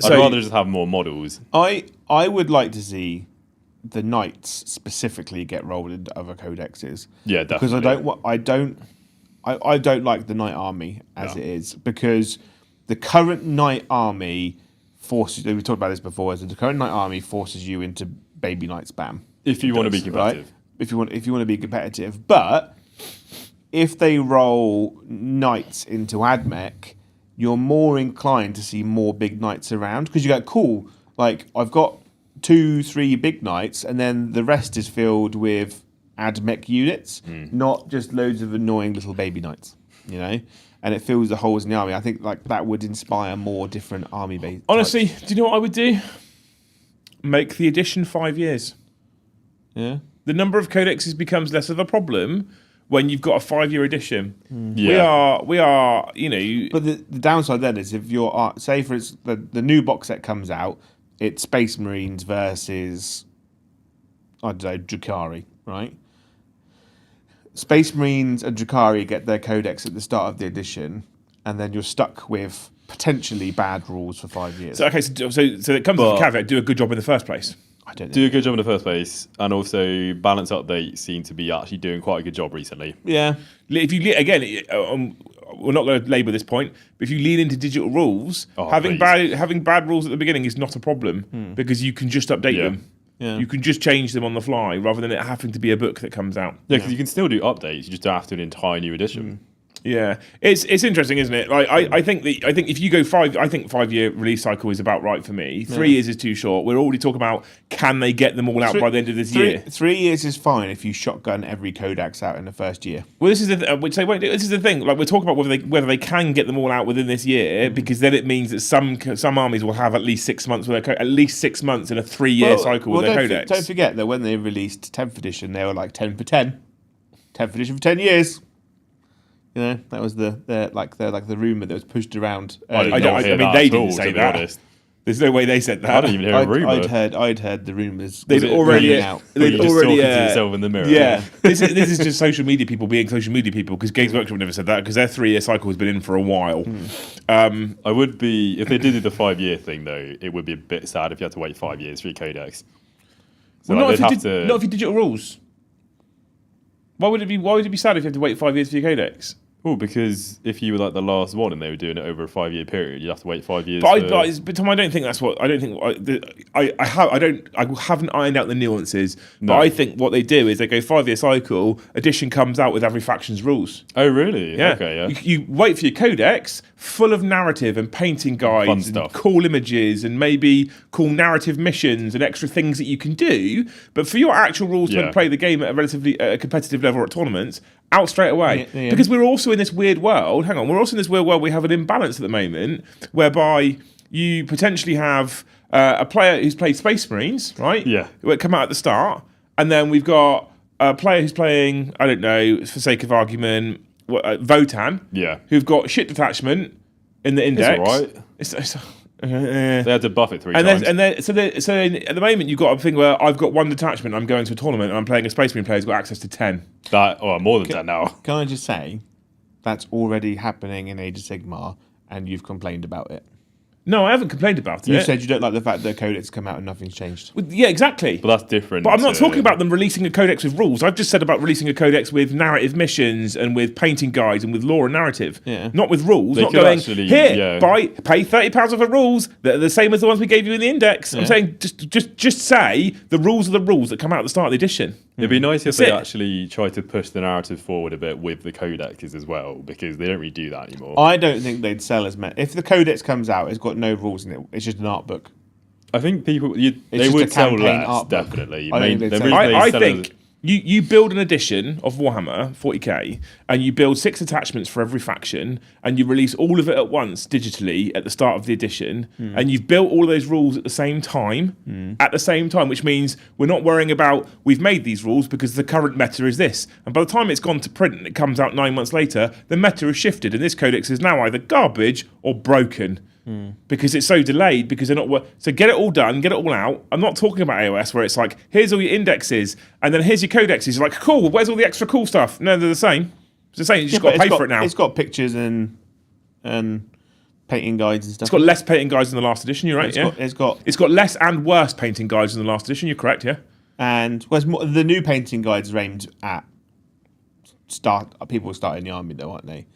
I'd rather just have more models. I would like to see the Knights specifically get rolled into other codexes. Yeah, definitely. Because I don't like the Knight army as it is, because the current Knight army forces. We talked about this before. The current Knight army forces you into baby Knight spam. If you want to be competitive. Right? If you want to be competitive. But if they roll Knights into AdMech, you're more inclined to see more big Knights around. Because you go, cool, like I've got 2-3 big Knights, and then the rest is filled with AdMech units, not just loads of annoying little baby Knights, you know? And it fills the holes in the army. I think like that would inspire more different army base. Honestly, do you know what I would do? Make the edition 5 years. Yeah. The number of codexes becomes less of a problem when you've got a 5-year edition. Yeah. We are, you know. But the downside then is if you're, say for instance, the new box set comes out, it's Space Marines versus, I don't know, Drukhari, right? Space Marines and Drukhari get their codex at the start of the edition, and then you're stuck with potentially bad rules for 5 years. So it comes with a caveat, do a good job in the first place. I don't know. Do a good job in the first place, and also Balance Update seem to be actually doing quite a good job recently. Yeah. If you again, we're not going to labour this point, but if you lean into digital rules, having bad rules at the beginning is not a problem because you can just update them. Yeah. You can just change them on the fly rather than it having to be a book that comes out. Yeah, because you can still do updates. You just don't have to do an entire new edition. Yeah, it's interesting, isn't it? Like I think if you go 5-year release cycle is about right for me. 3 years is too short. We're already talking about can they get them all out by the end of this year? 3 years is fine if you shotgun every codex out in the first year. Well, this is which they won't do. This is the thing. Like we're talking about whether they can get them all out within this year, because then it means that some armies will have at least 6 months with at least 6 months in a 3-year cycle with their codex. Don't forget that when they released 10th edition, they were like 10 for 10. 10th edition for 10 years. You know, that was the rumor that was pushed around. I did I not don't- hear I mean, that they at didn't all, say to be that. honest. There's no way they said that. I didn't even hear a rumor. I'd heard the rumors. They'd already out. Were you just talking to yourself in the mirror? Yeah, this is just social media people being social media people, because Games Workshop never said that, because their 3-year cycle has been in for a while. I would be, if they did the 5-year thing though, it would be a bit sad if you had to wait 5 years for your codex. So Well, like, not they'd if you have to. not if you digital rules. Why would it be sad if you had to wait 5 years for your codex? Well, because if you were like the last one and they were doing it over a 5-year period, you'd have to wait 5 years. But Tom, I don't think that's what I don't think. I haven't ironed out the nuances. But No. I think what they do is they go 5-year cycle. Edition comes out with every faction's rules. Oh, really? Yeah. Okay, yeah. You wait for your codex, full of narrative and painting Fun guides and stuff. cool images and maybe cool narrative missions and extra things that you can do. But for your actual rules to Yeah. play the game at a relatively competitive level or at tournaments, out straight away. Yeah. Because we're also in this weird world. Hang on, we're also in this weird world. We have an imbalance at the moment, whereby you potentially have a player who's played Space Marines, right? Yeah. Who come out at the start, and then we've got a player who's playing, I don't know, for sake of argument, Votan. Yeah. Who've got shit detachment in the index. alright. It's They had to buff it 3 and times. then so at the moment you've got a thing where I've got 1 detachment, I'm going to a tournament and I'm playing a Space Marine player who's got access to 10. More than 10 now. Can I just say, that's already happening in Age of Sigmar, and you've complained about it. No, I haven't complained about You it. said you don't like the fact that Codex come out and nothing's changed. Well, yeah, exactly. But that's different. But I'm not to- talking about them releasing a codex with rules. I've just said about releasing a codex with narrative missions and with painting guides and with lore and narrative. Yeah. Not with rules. They Not could going, actually- here, yeah. pay £30 of rules that are the same as the ones we gave you in the index. I'm saying just say the rules are the rules that come out at the start of the edition. It'd be nice if That's they it. actually try to push the narrative forward a bit with the codexes as well, because they don't really do that anymore. I don't think they'd sell as many. If the Codex comes out, it's got no rules in it. It's just an art book. I think people they just would a sell campaign less, art book. definitely. I don't think they'd The sell- reason they I sell think it- you build an edition of Warhammer 40k and you build 6 attachments for every faction and you release all of it at once digitally at the start of the edition and you've built all of those rules at the same time, which means we're not worrying about we've made these rules because the current meta is this. And by the time it's gone to print and it comes out 9 months later, the meta has shifted and this codex is now either garbage or broken. Because it's so delayed, because they're not so get it all done, get it all out. I'm not talking about AOS where it's like, here's all your indexes and then here's your codexes. You're like, cool, where's all the extra cool stuff? No, they're the same. It's the same, you just got to pay for it now. It's got pictures and painting guides and stuff. It's got less painting guides than the last edition, you're right, It's got It's got less and worse painting guides than the last edition, you're correct, yeah? and the new painting guides are aimed at people starting the army, though, aren't they?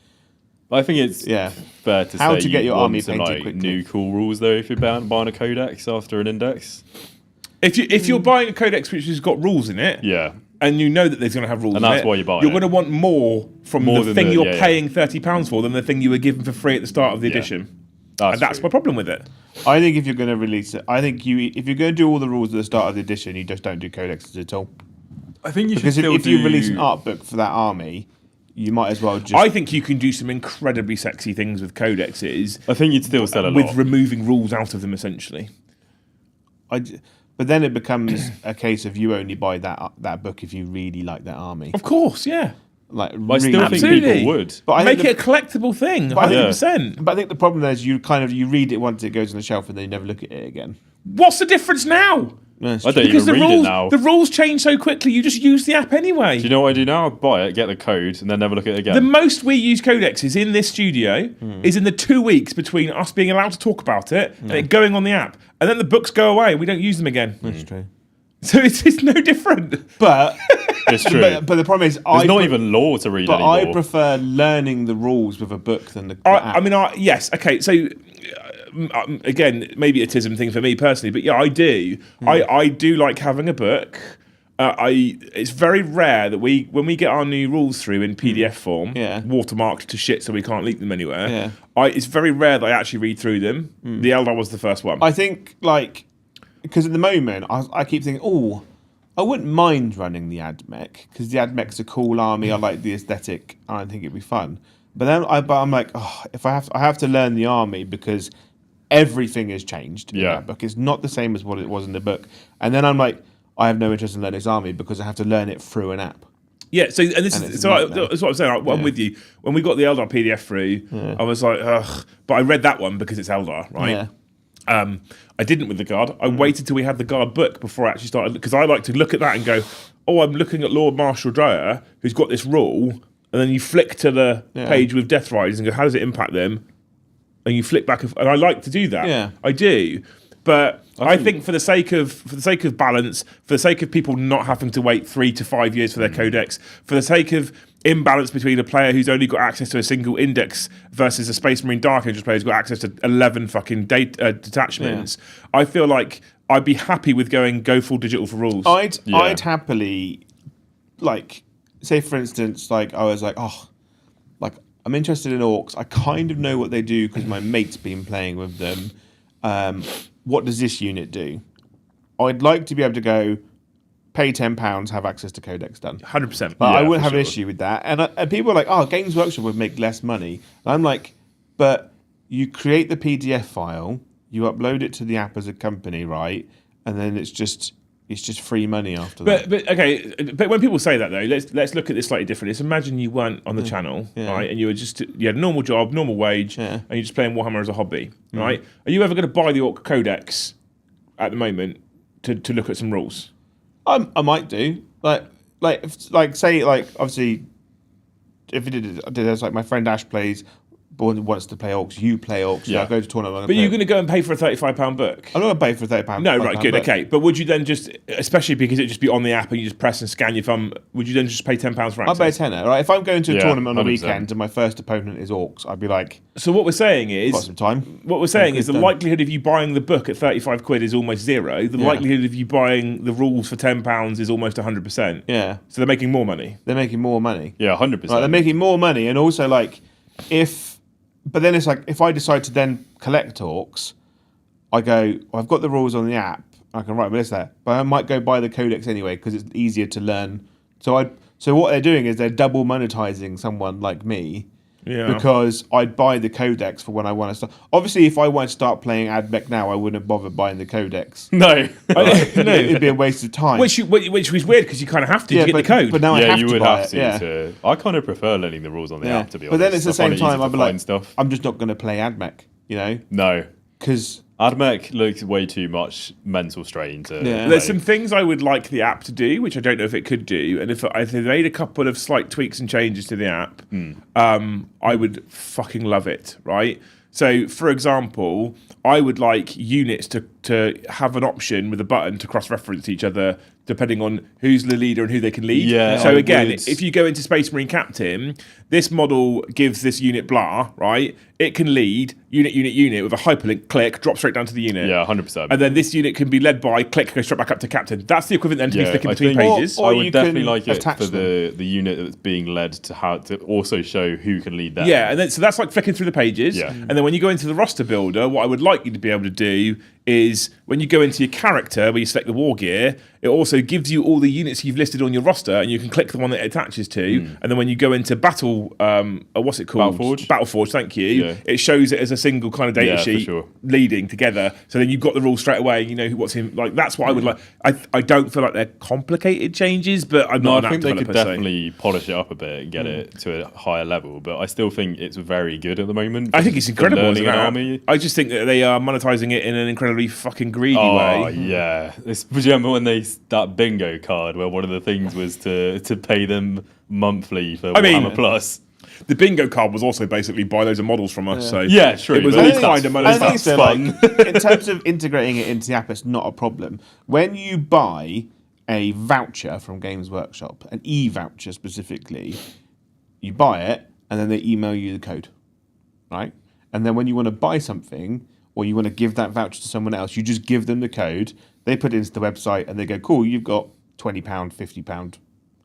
I think it's Yeah. fair to How say to get you your want army some painted like quickly. new cool rules though if you're buying a codex after an index. If you're buying a codex which has got rules in it, Yeah. and you know that there's going to have rules And in that's it, why you're buying you're it. going to want more from More the than thing the- you're yeah, yeah. paying £30 for than the thing you were given for free at the start of the edition. And that's true. my problem with it. I think if you're going to release it, if you're going to do all the rules at the start of the edition, you just don't do codexes at all. I think you should Because still if you release an art book for that army, you might as well just. I think you can do some incredibly sexy things with codexes I think you'd still sell a with lot. removing rules out of them, essentially. But then it becomes a case of you only buy that book if you really like that army. Of course, yeah. Like, I really, still think Absolutely. people would. But I think Make it a collectible thing, I think- 100%. But I think the problem there is you read it once it goes on the shelf and then you never look at it again. What's the difference now? That's I true. don't Because even read it rules, now. the rules change so quickly, you just use the app anyway. Do you know what I do now? I buy it, get the code, and then never look at it again. The most we use codexes in this studio is in the 2 weeks between us being allowed to talk about it and it going on the app. And then the books go away and we don't use them again. That's true. So it's no different. But It's true. but the problem is, There's not even law to read But anymore. I prefer learning the rules with a book than the app. Yes, okay. So again, maybe a tism thing for me personally, but yeah, I do. I do like having a book. It's very rare that when we get our new rules through in PDF form, Yeah. watermarked to shit so we can't leak them anywhere. Yeah. It's very rare that I actually read through them. The Eldar was the first one. I think, because at the moment, I keep thinking, I wouldn't mind running the AdMech, because the AdMech's a cool army, I like the aesthetic, and I think it'd be fun. But then I'm like, if I have to learn the army, because everything has changed in Yeah. that book. It's not the same as what it was in the book. And then I'm like, I have no interest in learning this army, because I have to learn it through an app. Yeah, so and this And is it's so a nightmare. that's what I'm saying. I'm with you. When we got the Eldar PDF through, I was like, ugh. But I read that one because it's Eldar, right? Yeah. I didn't with the Guard. I waited till we had the Guard book before I actually started, because I like to look at that and go, oh, I'm looking at Lord Marshal Dreyer, who's got this rule, and then you flick to the page with Death Riders and go, how does it impact them? And you flick back, and I like to do that. Yeah. I do. But I think for the sake of balance, for the sake of people not having to wait 3 to 5 years for their codex, for the sake of imbalance between a player who's only got access to a single index versus a Space Marine Dark Angels player who's got access to 11 fucking detachments, I feel like I'd be happy with go full digital for rules. I'd happily, like, say for instance, like I was like, oh, like I'm interested in orcs. I kind of know what they do because my mate's been playing with them. What does this unit do? I'd like to be able to go, pay £10, have access to Codex done. 100%. But I Yeah, wouldn't for have an sure. issue with that. And people are like, oh, Games Workshop would make less money. And I'm like, but you create the PDF file, you upload it to the app as a company, right? And then it's just free money after that. But okay, but when people say that though, let's look at this slightly differently. Let's imagine you weren't on the channel, right, and you had a normal job, normal wage, and you're just playing Warhammer as a hobby, right? Are you ever going to buy the Orc Codex at the moment to look at some rules? I might do. Say obviously, if it did this, like my friend Ash plays, wants to play orcs. You play orcs. Yeah, I go to tournament. But you're going to go and pay for a £35 book? I'm not going to pay for £30. No, right, good, okay. But would you then just, especially because it'd just be on the app and you just press and scan your thumb, would you then just pay £10 for access? I'll pay a tenner, right? If I'm going to a tournament on the 100%. weekend and my first opponent is orcs, I'd be like, So what we're saying is, got some time. What we're saying is the done. likelihood of you buying the book at 35 quid is almost zero. The likelihood of you buying the rules for £10 is almost 100%. Yeah, So they're making more money. they're making more money. Yeah, 100%. Right, they're making more money, and also like but then it's like if I decide to then collect orcs, I go, well, I've got the rules on the app. I can write my list there, but I might go buy the codex anyway because it's easier to learn. So what they're doing is they're double monetizing someone like me. Yeah. Because I'd buy the codex for when I want to start. Obviously, if I want to start playing AdMech now, I wouldn't bother buying the codex. No. It'd be a waste of time. Which was weird because you kind of have to yeah, get but, the code. But now I Yeah, have you to would buy have it. to. Yeah. I kind of prefer learning the rules on the app, to be honest. But then it's the I find same it easier time, to I'd be like, find stuff. I'm just not going to play AdMech, you know? No. Because AdMech looks way too much mental strain to. Yeah. There's some things I would like the app to do, which I don't know if it could do. And if they made a couple of slight tweaks and changes to the app, I would fucking love it, right? So, for example, I would like units to have an option with a button to cross-reference each other depending on who's the leader and who they can lead. Yeah, so I again, would. if you go into Space Marine Captain, this model gives this unit blah, right? It can lead unit with a hyperlink, click, drop straight down to the unit. Yeah, 100%. And then this unit can be led by, click, go straight back up to captain. That's the equivalent then to be flicking I between think- pages. Or I you would definitely can like it attach for the unit that's being led to also show who can lead that. Yeah, and then so that's like flicking through the pages. Yeah. And then when you go into the roster builder, what I would like you to be able to do is when you go into your character where you select the war gear, it also gives you all the units you've listed on your roster, and you can click the one that it attaches to. And then when you go into battle, what's it called? Battleforge. Battleforge, thank you. Yeah. It shows it as a single kind of data Yeah, for sheet sure. leading together. So then you've got the rules straight away. You know what's in. Like that's what I would like. I don't feel like they're complicated changes, but I'm No, not. I an think app they could developer, so- definitely polish it up a bit and get it to a higher level. But I still think it's very good at the moment. I think it's for incredible as learning an an app. army. I just think that they are monetizing it in an incredibly fucking greedy Oh way. yeah! Do you remember when that bingo card where one of the things was to pay them monthly for Warhammer Plus? The bingo card was also basically buy loads of models from us. So Yeah, true. It was but all at least kind of that's- money. I think that's so, fun. like, in terms of integrating it into the app, it's not a problem. When you buy a voucher from Games Workshop, an e-voucher specifically, you buy it and then they email you the code, right? And then when you want to buy something or you want to give that voucher to someone else, you just give them the code, they put it into the website and they go, cool, you've got £20, £50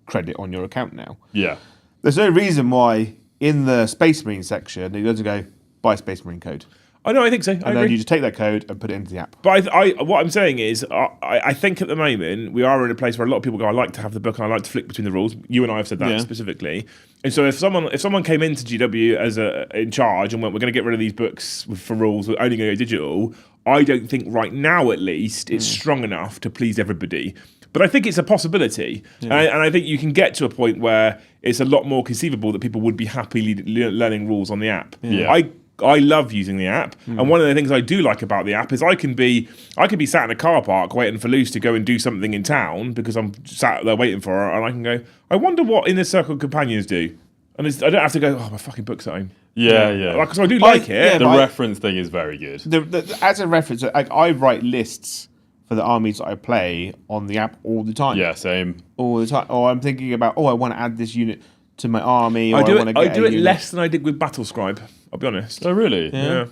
credit on your account now. Yeah. There's no reason why in the Space Marine section it doesn't go, buy Space Marine code. I know, I think so. I And then agree. you just take that code and put it into the app. But what I'm saying is, I think at the moment we are in a place where a lot of people go, I like to have the book and I like to flick between the rules. You and I have said that Yeah. specifically. And so if someone came into GW as in charge and went, we're going to get rid of these books for rules, we're only going to go digital, I don't think right now at least it's strong enough to please everybody. But I think it's a possibility, and I think you can get to a point where it's a lot more conceivable that people would be happily learning rules on the app. Yeah. I love using the app, and one of the things I do like about the app is I can be sat in a car park waiting for Luce to go and do something in town because I'm sat there waiting for her, and I can go, I wonder what Inner Circle companions do, and I don't have to go, oh, my fucking book's at home. Yeah. So I do like it. The reference thing is very good. As a reference, I write lists for the armies that I play on the app all the time. Yeah, same. All the time. Or I'm thinking about, I want to add this unit to my army. I do it unit. less than I did with Battlescribe. I'll be honest. Oh, really? Yeah.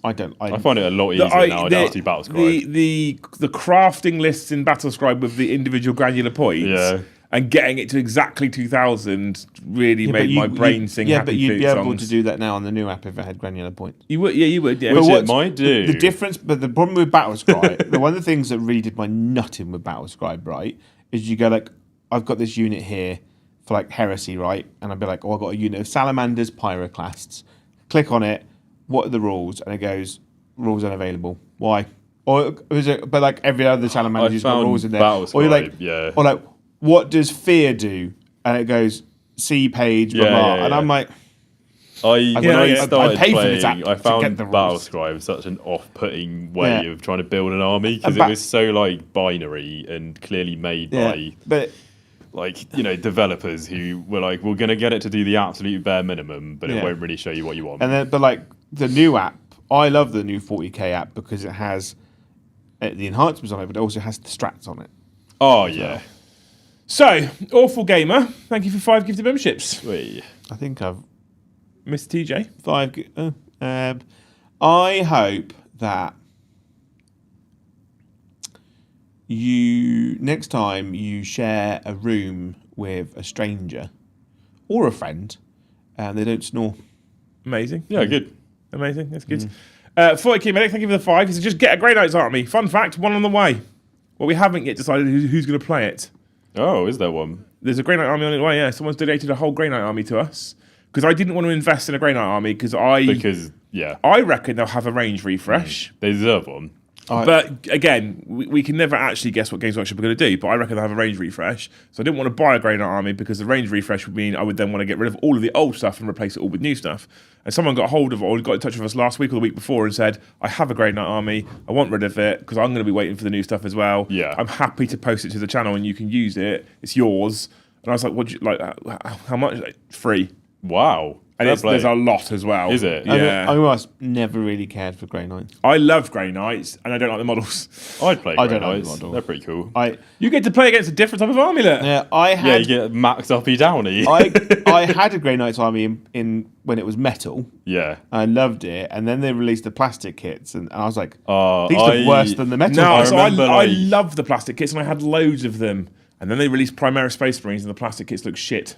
I don't. I find it a lot easier now. I don't have to do Battlescribe. The crafting lists in Battlescribe with the individual granular points and getting it to exactly 2,000 really made my brain sing happy but you'd be songs. able to do that now on the new app if it had granular points. You would, you would. Which it might do. The difference, but the problem with Battlescribe, one of the things that really did my nutting with Battlescribe, right, is you go like, I've got this unit here for like heresy, right, and I'd be like, I've got a unit of salamanders, pyroclasts. Click on it. What are the rules? And it goes, rules unavailable. Why? Or is it? But like every other salamander, you've got rules in there. Or you're like, or like, what does fear do? And it goes, see page, blah blah. And I'm like, when I started pay for playing, this app I to found get the rules. Battlescribe such an off-putting way of trying to build an army because it was so like binary and clearly made by developers who were like, we're going to get it to do the absolute bare minimum, but it won't really show you what you want. And then, but like the new app, I love the new 40k app because it has the enhancements on it, but it also has the strats on it. Oh yeah. So, Awful Gamer, thank you for 5 gifted memberships. Wait. I think I've Mr. TJ. 5. I hope that next time you share a room with a stranger or a friend, and they don't snore. Amazing. Yeah, good. Amazing. That's good. 40k Medic, thank you for the 5. He said, just get a Grey Knights army. Fun fact, one on the way. Well, we haven't yet decided who's going to play it. Oh, is there one? There's a Grey Knight army on the way, yeah. Someone's donated a whole Grey Knight army to us. Because I didn't want to invest in a Grey Knight army because I reckon they'll have a range refresh. They deserve one. But again, we can never actually guess what Games Workshop are going to do, but I reckon they'll have a range refresh. So I didn't want to buy a Grey Knight army because the range refresh would mean I would then want to get rid of all of the old stuff and replace it all with new stuff. And someone got hold of it or got in touch with us last week or the week before and said, I have a Grey Knight army, I want rid of it because I'm going to be waiting for the new stuff as well. Yeah. I'm happy to post it to the channel and you can use it. It's yours. And I was like, what do you like? How much? Like, free. Wow. And there's a lot as well. Is it? Yeah. I almost never really cared for Grey Knights. I love Grey Knights, and I don't like the models. I'd play Grey don't like Knights. the model. They're pretty cool. You get to play against a different type of army, look. Yeah, you get Max Uppy Downey. I had a Grey Knights army in when it was metal. Yeah. I loved it, and then they released the plastic kits, and I was like, Oh, these look worse than the metal. No, ones. I love the plastic kits, and I had loads of them. And then they released Primera Space Marines, and the plastic kits look shit.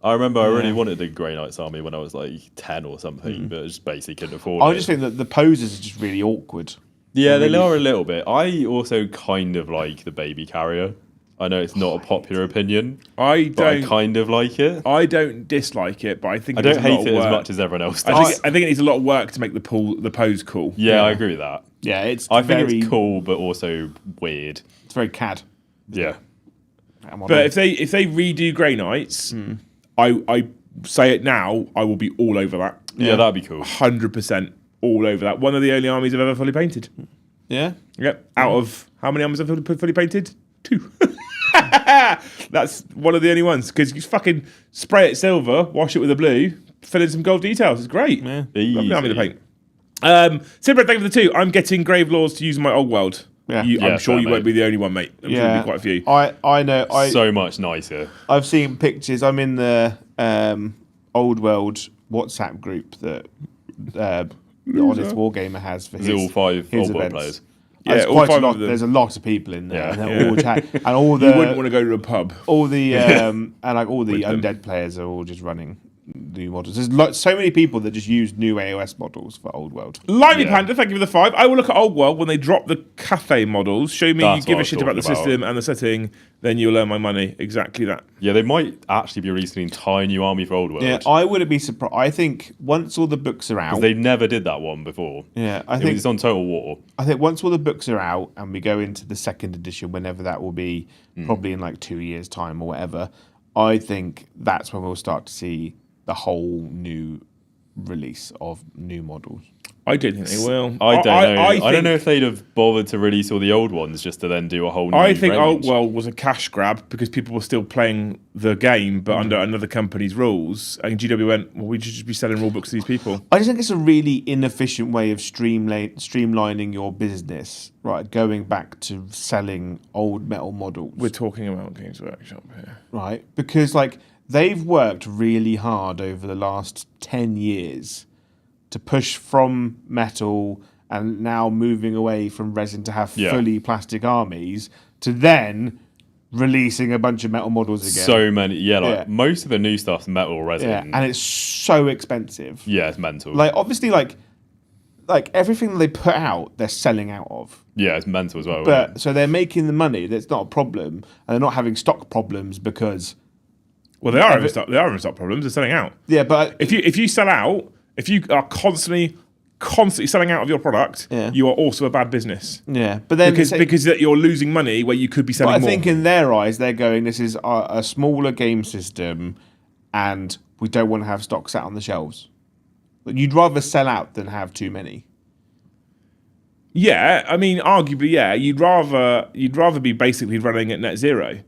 I remember I really wanted a Grey Knights army when I was like 10 or something, but I just basically couldn't afford it. I just think that the poses are just really awkward. Yeah, they are a little bit. I also kind of like the baby carrier. I know it's not a popular opinion, but I kind of like it. I don't dislike it, but I think I don't hate it as much as everyone else does. I think it needs a lot of work to make the pose cool. Yeah, I agree with that. Yeah, I think it's cool, but also weird. It's very CAD. Yeah. But if they redo Grey Knights, I say it now, I will be all over that. Yeah, that'd be cool. 100% all over that. One of the only armies I've ever fully painted. Yeah? Yep. Out of how many armies I've fully painted? 2. That's one of the only ones. Because you fucking spray it silver, wash it with a blue, fill in some gold details. It's great. Yeah. Lovely army to paint. Simba, thank you for the 2. I'm getting Grave Lords to use in my old world. Yeah. I'm sure you won't be the only one, mate. I'm sure there'll be quite a few. I know. So much nicer. I've seen pictures. I'm in the Old World WhatsApp group that the Honest Wargamer has for Is it all 5 his Old World events. players? Yeah, It's all quite 5 a lot. of them. There's a lot of people in there, Yeah. and they're all and all the You wouldn't want to go to a pub. all the and like all the them. undead players are all just running new models. There's so many people that just use new AOS models for Old World. Lively Panda, thank you for the 5. I will look at Old World when they drop the Cathay models. Show me That's you give what a shit I about was the talking system and the setting, then you'll earn my money. Exactly that. Yeah, they might actually be releasing an entire new army for Old World. Yeah, I wouldn't be surprised. I think once all the books are out, They never did that one before. yeah, I It think was on Total War. once all the books are out and we go into the second edition, whenever that will be, probably in like 2 years' time or whatever, I think that's when we'll start to see the whole new release of new models. I don't think they will. I don't know. I think, don't know if they'd have bothered to release all the old ones just to then do a whole new I think Old range. World was a cash grab because people were still playing the game, but under another company's rules. And GW went, well, we should just be selling rule books to these people. I just think it's a really inefficient way of streamlining your business, right? Going back to selling old metal models, We're talking about Games Workshop here. right? Because like they've worked really hard over the last 10 years to push from metal and now moving away from resin to have fully plastic armies to then releasing a bunch of metal models again. So many, most of the new stuff's metal resin. Yeah, and it's so expensive. Yeah, it's mental. Like obviously, like everything that they put out, they're selling out of. Yeah, it's mental as well. But so they're making the money. That's not a problem, and they're not having stock problems because. Well, they are having stock. They are having stock problems. They're selling out. Yeah, but If you sell out, if you are constantly selling out of your product, you are also a bad business. yeah, but then Because that you're losing money where you could be selling But I more. think in their eyes, they're going, this is a smaller game system and we don't want to have stock sat on the shelves. Like, you'd rather sell out than have too many. Yeah, I mean, arguably, yeah. You'd rather be basically running at net zero.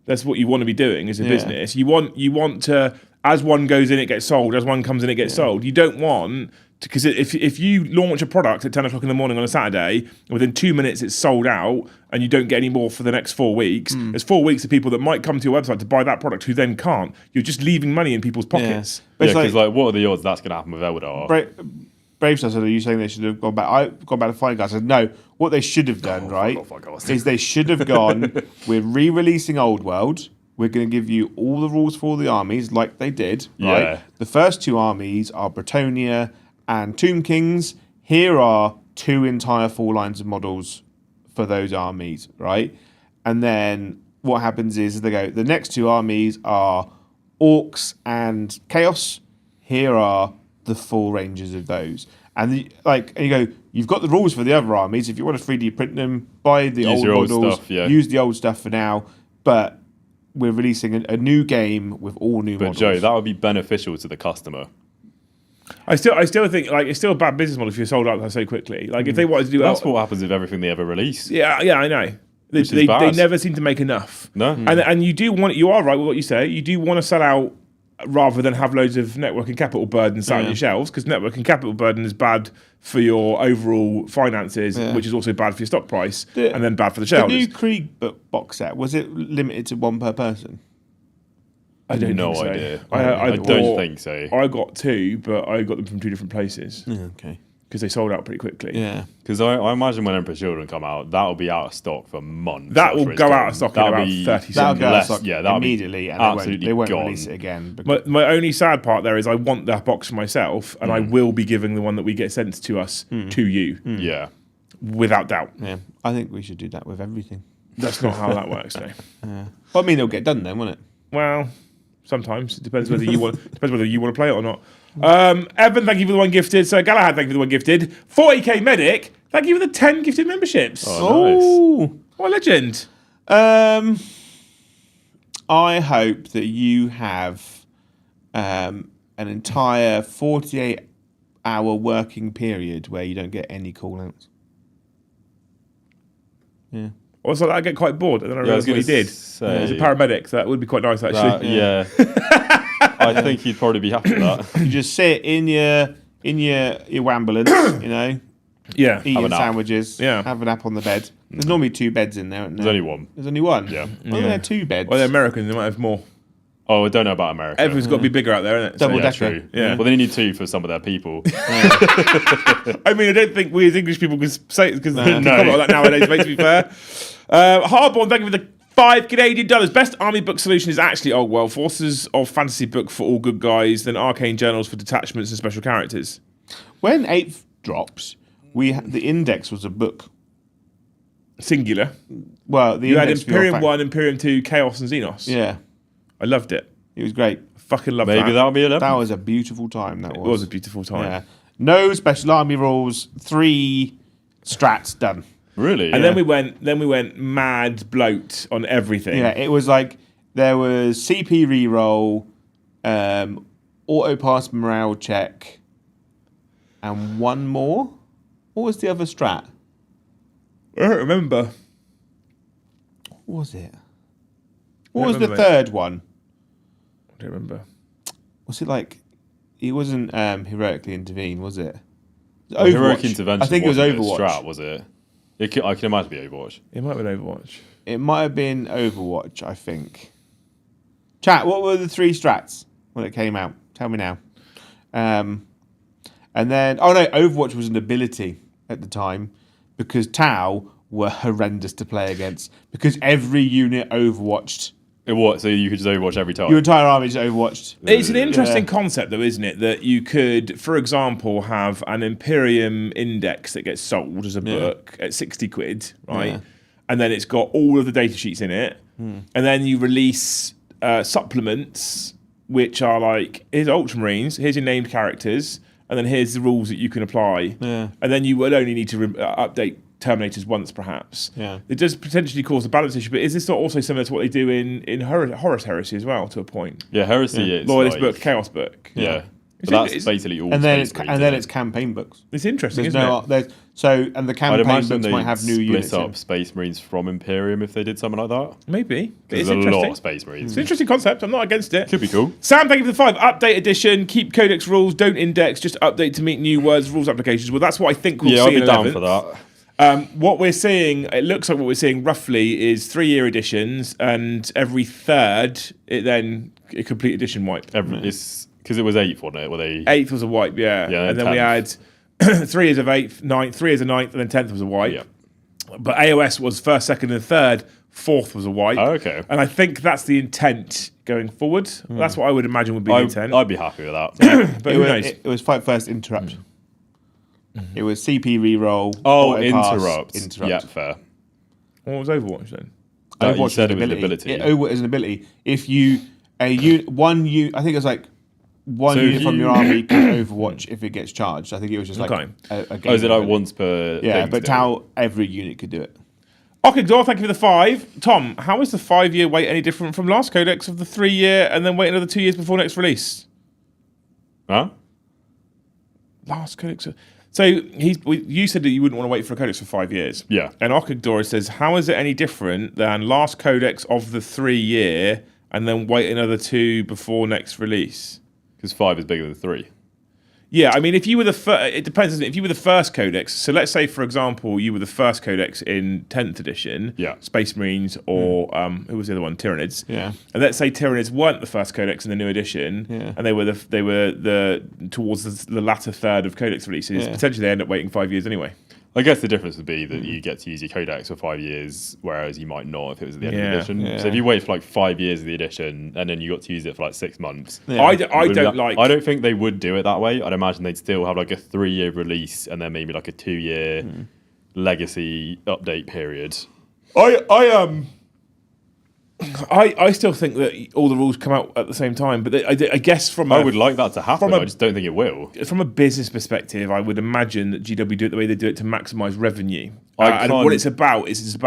That's what you want to be doing as a business. You want to, as one goes in, it gets sold. As one comes in, it gets sold. You don't want to, because if you launch a product at 10 o'clock in the morning on a Saturday, within 2 minutes it's sold out, and you don't get any more for the next 4 weeks. There's 4 weeks of people that might come to your website to buy that product who then can't. You're just leaving money in people's pockets. But Yeah, it's because what are the odds that's going to happen with Eldar? Brave Star said, are you saying they should have gone back? I've gone back to Fine Guys. I said, no, what they should have done, is they should have gone, we're re-releasing Old World. We're going to give you all the rules for all the armies like they did, right? Yeah. The first two armies are Bretonia and Tomb Kings. Here are 2 entire full lines of models for those armies, right? And then what happens is they go, the next 2 armies are Orcs and Chaos. Here are the full ranges of those. And you go, you've got the rules for the other armies. If you want to 3D print them, buy the old models, use the old stuff for now. But we're releasing a new game with all new models. But Joe, that would be beneficial to the customer. I still think like it's still a bad business model if you're sold out so quickly. Like if they wanted to do That's what happens with everything they ever release. Yeah, I know. They never seem to make enough. No. And you are right with what you say. You do want to sell out rather than have loads of networking capital burden sat on your shelves, because networking capital burden is bad for your overall finances, which is also bad for your stock price, and then bad for the shareholders. The new Krieg box set, was it limited to 1 per person? I don't No think so. idea. I don't think so. I got 2, but I got them from 2 different places Okay. because they sold out pretty quickly. Yeah. Because I imagine when Emperor's Children come out, that'll be out of stock for months. That will go out of stock in about 30 seconds. That'll go out of Less- stock that'll be immediately, and absolutely they won't gone. release it again. Because, My only sad part there is I want that box for myself, and I will be giving the one that we get sent to us to you, Yeah. without doubt. yeah, I think we should do that with everything. That's not how that works, though. Well, I mean, it'll get done then, won't it? Well, sometimes it depends whether you want to play it or not. Evan, thank you for the 1 gifted. So Galahad, thank you for the 1 gifted. 40k Medic, thank you for the 10 gifted memberships. Oh, nice. What a legend! I hope that you have an entire 48-hour working period where you don't get any call-outs. Yeah. Also, I get quite bored, and then I realised what he did. He's a paramedic, so that would be quite nice, actually. Yeah. I think you'd probably be happy with that. You just sit in your ambulance, Yeah. eating a nap. sandwiches, have a nap on the bed. There's normally 2 beds in there, isn't there? There's only one. There's only one? Yeah. Well, there are 2 beds. Well, they're Americans, they might have more. Oh, I don't know about America. Everything's got to be bigger out there, isn't it? Double yeah, decker. true. Yeah. Well, they need 2 for some of their people. I mean, I don't think we as English people can say because No. comment on that nowadays. To be fair, Hardborn, thank you for the $5 Best army book solution is actually well, Forces of Fantasy book for all good guys, then arcane journals for detachments and special characters. When 8th drops, the index was a book. Singular. Well, the You had index for Imperium 1, Imperium 2, Chaos and Xenos. Yeah, I loved it. it was great. Fucking loved Maybe that. that'll be 11. That was a beautiful time. That It was a beautiful time. Yeah. No special army rules. 3 strats done. Really? And then we went mad bloat on everything. Yeah, it was like there was CP reroll, auto pass morale check, and one more. What was the other strat? I don't remember. What was it? What I was the remember, third one? I don't remember. Was it like it wasn't heroically intervene, was it? Well, heroic Overwatch. intervention. I think it was wasn't Overwatch. Strat, was it? I can imagine it be Overwatch. It might have been Overwatch. It might have been Overwatch, I think. Chat, what were the 3 strats when it came out? Tell me now. And then, Overwatch was an ability at the time because Tau were horrendous to play against because every unit overwatched. It was, so you could just Overwatch every time. Your entire army just overwatched. It's an interesting Yeah. concept, though, isn't it? That you could, for example, have an Imperium Index that gets sold as a book at 60 quid, right? Yeah. And then it's got all of the data sheets in it. And then you release supplements, which are like, here's Ultramarines, here's your named characters, and then here's the rules that you can apply. Yeah. And then you would only need to update Terminators once, perhaps. Yeah. It does potentially cause a balance issue, but is this not also similar to what they do in Horus Heresy as well, to a point? Yeah, Heresy is. Loyalist like, book, Chaos book. Yeah. It's- But that's it's- basically all. And then Space Marines, and then isn't it's it? campaign books. It's interesting, There's isn't no it? and the I'd campaign imagine books might they'd have new split units. up in. Space Marines from Imperium if they did something like that. Maybe. There's It's a lot interesting. of Space Marines. It's an interesting concept. I'm not against it. Could be cool. Sam, thank you for the 5. Update edition. Keep Codex rules. Don't index. Just update to meet new words, rules applications. Well, that's what I think we'll Yeah, see I'll be in down 11th. for that. What we're seeing, it looks like what we're seeing roughly is 3-year editions, and every third, a complete edition wipe. It's because it was 8th, wasn't it? Were they? 8th was a wipe, yeah. Yeah, And then we had 3 years of 8th, 9th, 3 years of 9th, and then 10th was a wipe. Yeah. But AOS was 1st, 2nd, and 3rd. 4th was a wipe. Oh, okay. And I think that's the intent going forward. That's what I would imagine would be the intent. I'd be happy with that. But It who was, knows? it was fight first interrupt. It was CP reroll. Oh, auto pass, interrupt. Yeah, fair. What was Overwatch then? You Overwatch said is it was an ability. Overwatch is an ability. If you I think it's like one So if unit from you- your army can Overwatch if it gets charged. I think it was just like Okay. a game. Oh, is it like ability. once per? Yeah, thing but still? how every unit could do it. Okay, Dor, thank you for the 5. Tom, how is the 5-year wait any different from last Codex of the 3-year and then wait another 2 years before next release? Huh? Last Codex. So you said that you wouldn't want to wait for a Codex for 5 years. Yeah. And Arkagdora says, how is it any different than last Codex of the 3-year and then wait another 2 before next release? Because 5 is bigger than 3. Yeah, I mean, if you were it depends, isn't it? If you were the first Codex, so let's say, for example, you were the first Codex in 10th edition, Yeah. Space Marines, or who was the other one? Tyranids. Yeah. And let's say Tyranids weren't the first Codex in the new edition, Yeah. and they were the towards the latter third of Codex releases. Yeah. Potentially, they end up waiting 5 years anyway. I guess the difference would be that you get to use your Codex for 5 years, whereas you might not if it was at the end of Yeah. the edition. Yeah. So if you wait for like 5 years of the edition and then you got to use it for like 6 months, Yeah. I it would be don't like. I don't think they would do it that way. I'd imagine they'd still have like a 3-year release and then maybe like a 2-year legacy update period. I still think that all the rules come out at the same time, but I guess from I would like that to happen. from a- I just don't think it will. from a business perspective, I would imagine that GW do it the way they do it to maximise revenue. I And can't- what it's about is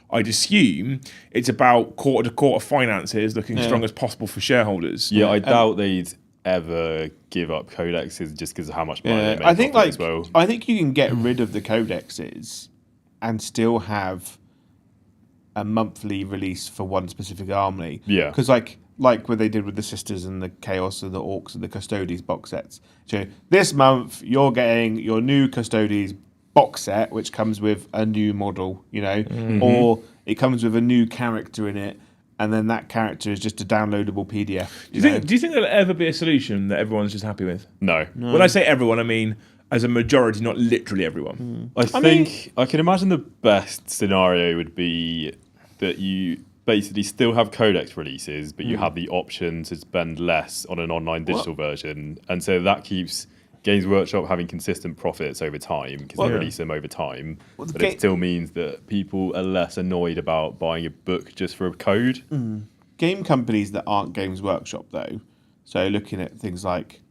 I'd assume, it's about quarter-to-quarter finances looking strong as possible for shareholders. Yeah, I doubt they'd ever give up codexes just because of how much money they Yeah, make I think off it like as well. I think you can get rid of the codexes and still have a monthly release for one specific army. Yeah. because like what they did with the Sisters and the Chaos and the Orcs and the Custodes box sets. So this month you're getting your new Custodes box set, which comes with a new model, or it comes with a new character in it. And then that character is just a downloadable PDF. Do you think there'll ever be a solution that everyone's just happy with? No. When I say everyone, I mean as a majority, not literally everyone. I think I can imagine the best scenario would be that you basically still have Codex releases, but you have the option to spend less on an online digital version, and so that keeps Games Workshop having consistent profits over time because they release them over time. But it still means that people are less annoyed about buying a book just for a code. Game companies that aren't Games Workshop, though, so looking at things like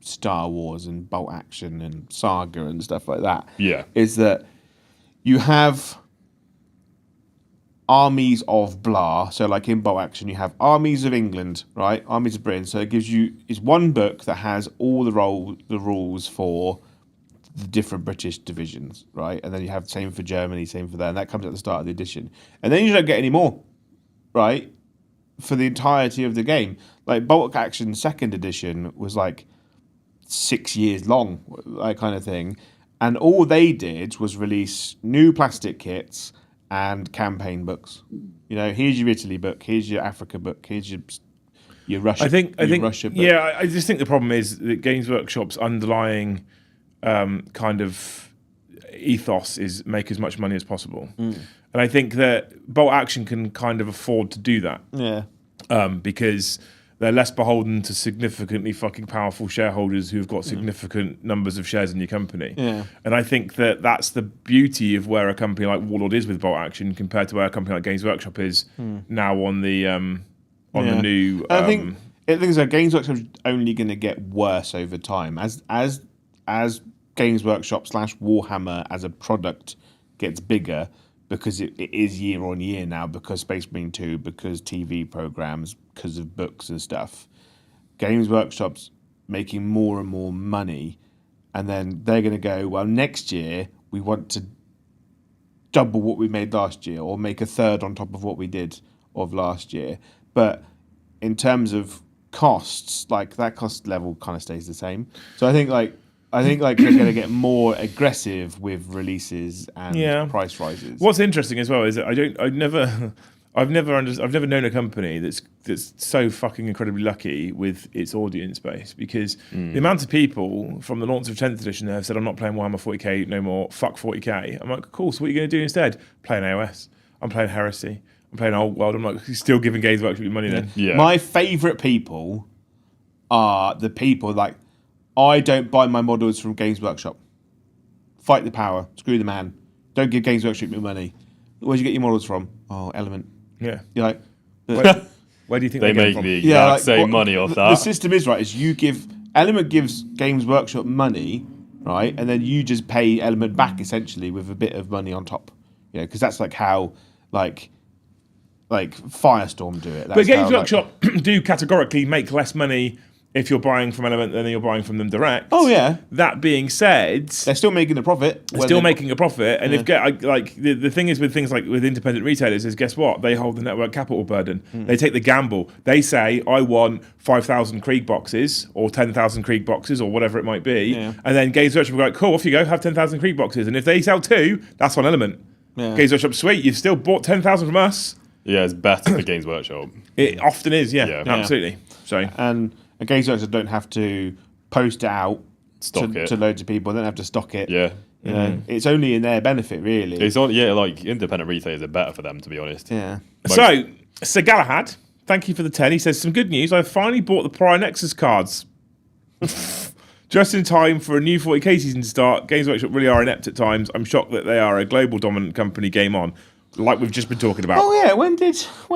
Star Wars and Bolt Action and Saga and stuff like that, is that you have armies of blah. So like in Bolt Action, you have armies of England, right? Armies of Britain. So it gives you, it's one book that has all the rules for the different British divisions, right? And then you have the same for Germany, same for that. And that comes at the start of the edition. And then you don't get any more, right? For the entirety of the game. Like Bolt Action 2nd edition was like 6 years long, that kind of thing. And all they did was release new plastic kits and campaign books. You know, here's your Italy book, here's your Africa book, here's your Russia. I think Russia book. Yeah, I just think the problem is that Games Workshop's underlying kind of ethos is make as much money as possible, and I think that Bolt Action can kind of afford to do that. Because they're less beholden to significantly fucking powerful shareholders who've got significant numbers of shares in your company. And I think that that's the beauty of where a company like Warlord is with Bolt Action compared to where a company like Games Workshop is now on the the new. I think things like Games Workshop is only going to get worse over time as Games Workshop / Warhammer as a product gets bigger, because it is year on year now, because Space Marine 2, because TV programs, because of books and stuff. Games Workshop's making more and more money, and then they're going to go, well, next year we want to double what we made last year, or make a third on top of what we did of last year. But in terms of costs, like that cost level kind of stays the same. So I think they're going to get more aggressive with releases and price rises. What's interesting as well is that I've never known a company that's so fucking incredibly lucky with its audience base, because the amount of people from the launch of 10th edition have said, I'm not playing Warhammer 40k no more, fuck 40k. I'm like, cool, so what are you going to do instead? Playing AOS. I'm playing Heresy. I'm playing Old World. I'm like, still giving Games Workshop money then. Yeah. My favourite people are the people like, I don't buy my models from Games Workshop. Fight the power. Screw the man. Don't give Games Workshop your money. Where'd you get your models from? Oh, Element. Yeah. You're like... Where do you think they make the exact same money off that? The system is, right, is you give... Element gives Games Workshop money, right, and then you just pay Element back, essentially, with a bit of money on top. You know, because that's like how, like Firestorm do it. That's but Games how, Workshop do categorically make less money if you're buying from Element than you're buying from them direct. Oh yeah. That being said, they're still making a profit. They're still making a profit, and if the thing is with things like with independent retailers is, guess what? They hold the network capital burden. They take the gamble. They say, I want 5,000 Krieg boxes or 10,000 Krieg boxes or whatever it might be, and then Games Workshop will go, cool, off you go, have 10,000 Krieg boxes, and if they sell 2, that's on Element. Games Workshop, sweet, you've still bought 10,000 from us. Yeah, it's better for Games Workshop. It often is, absolutely. So and Games Workshop don't have to post it out to loads of people. They don't have to stock it. Yeah. You know, it's only in their benefit, really. It's on, like independent retailers are better for them, to be honest. Yeah. So, Sir Galahad, thank you for the 10. He says, some good news. I finally bought the Prior Nexus cards. Just in time for a new 40k season to start. Games Workshop really are inept at times. I'm shocked that they are a global dominant company game on, like we've just been talking about. Oh yeah, when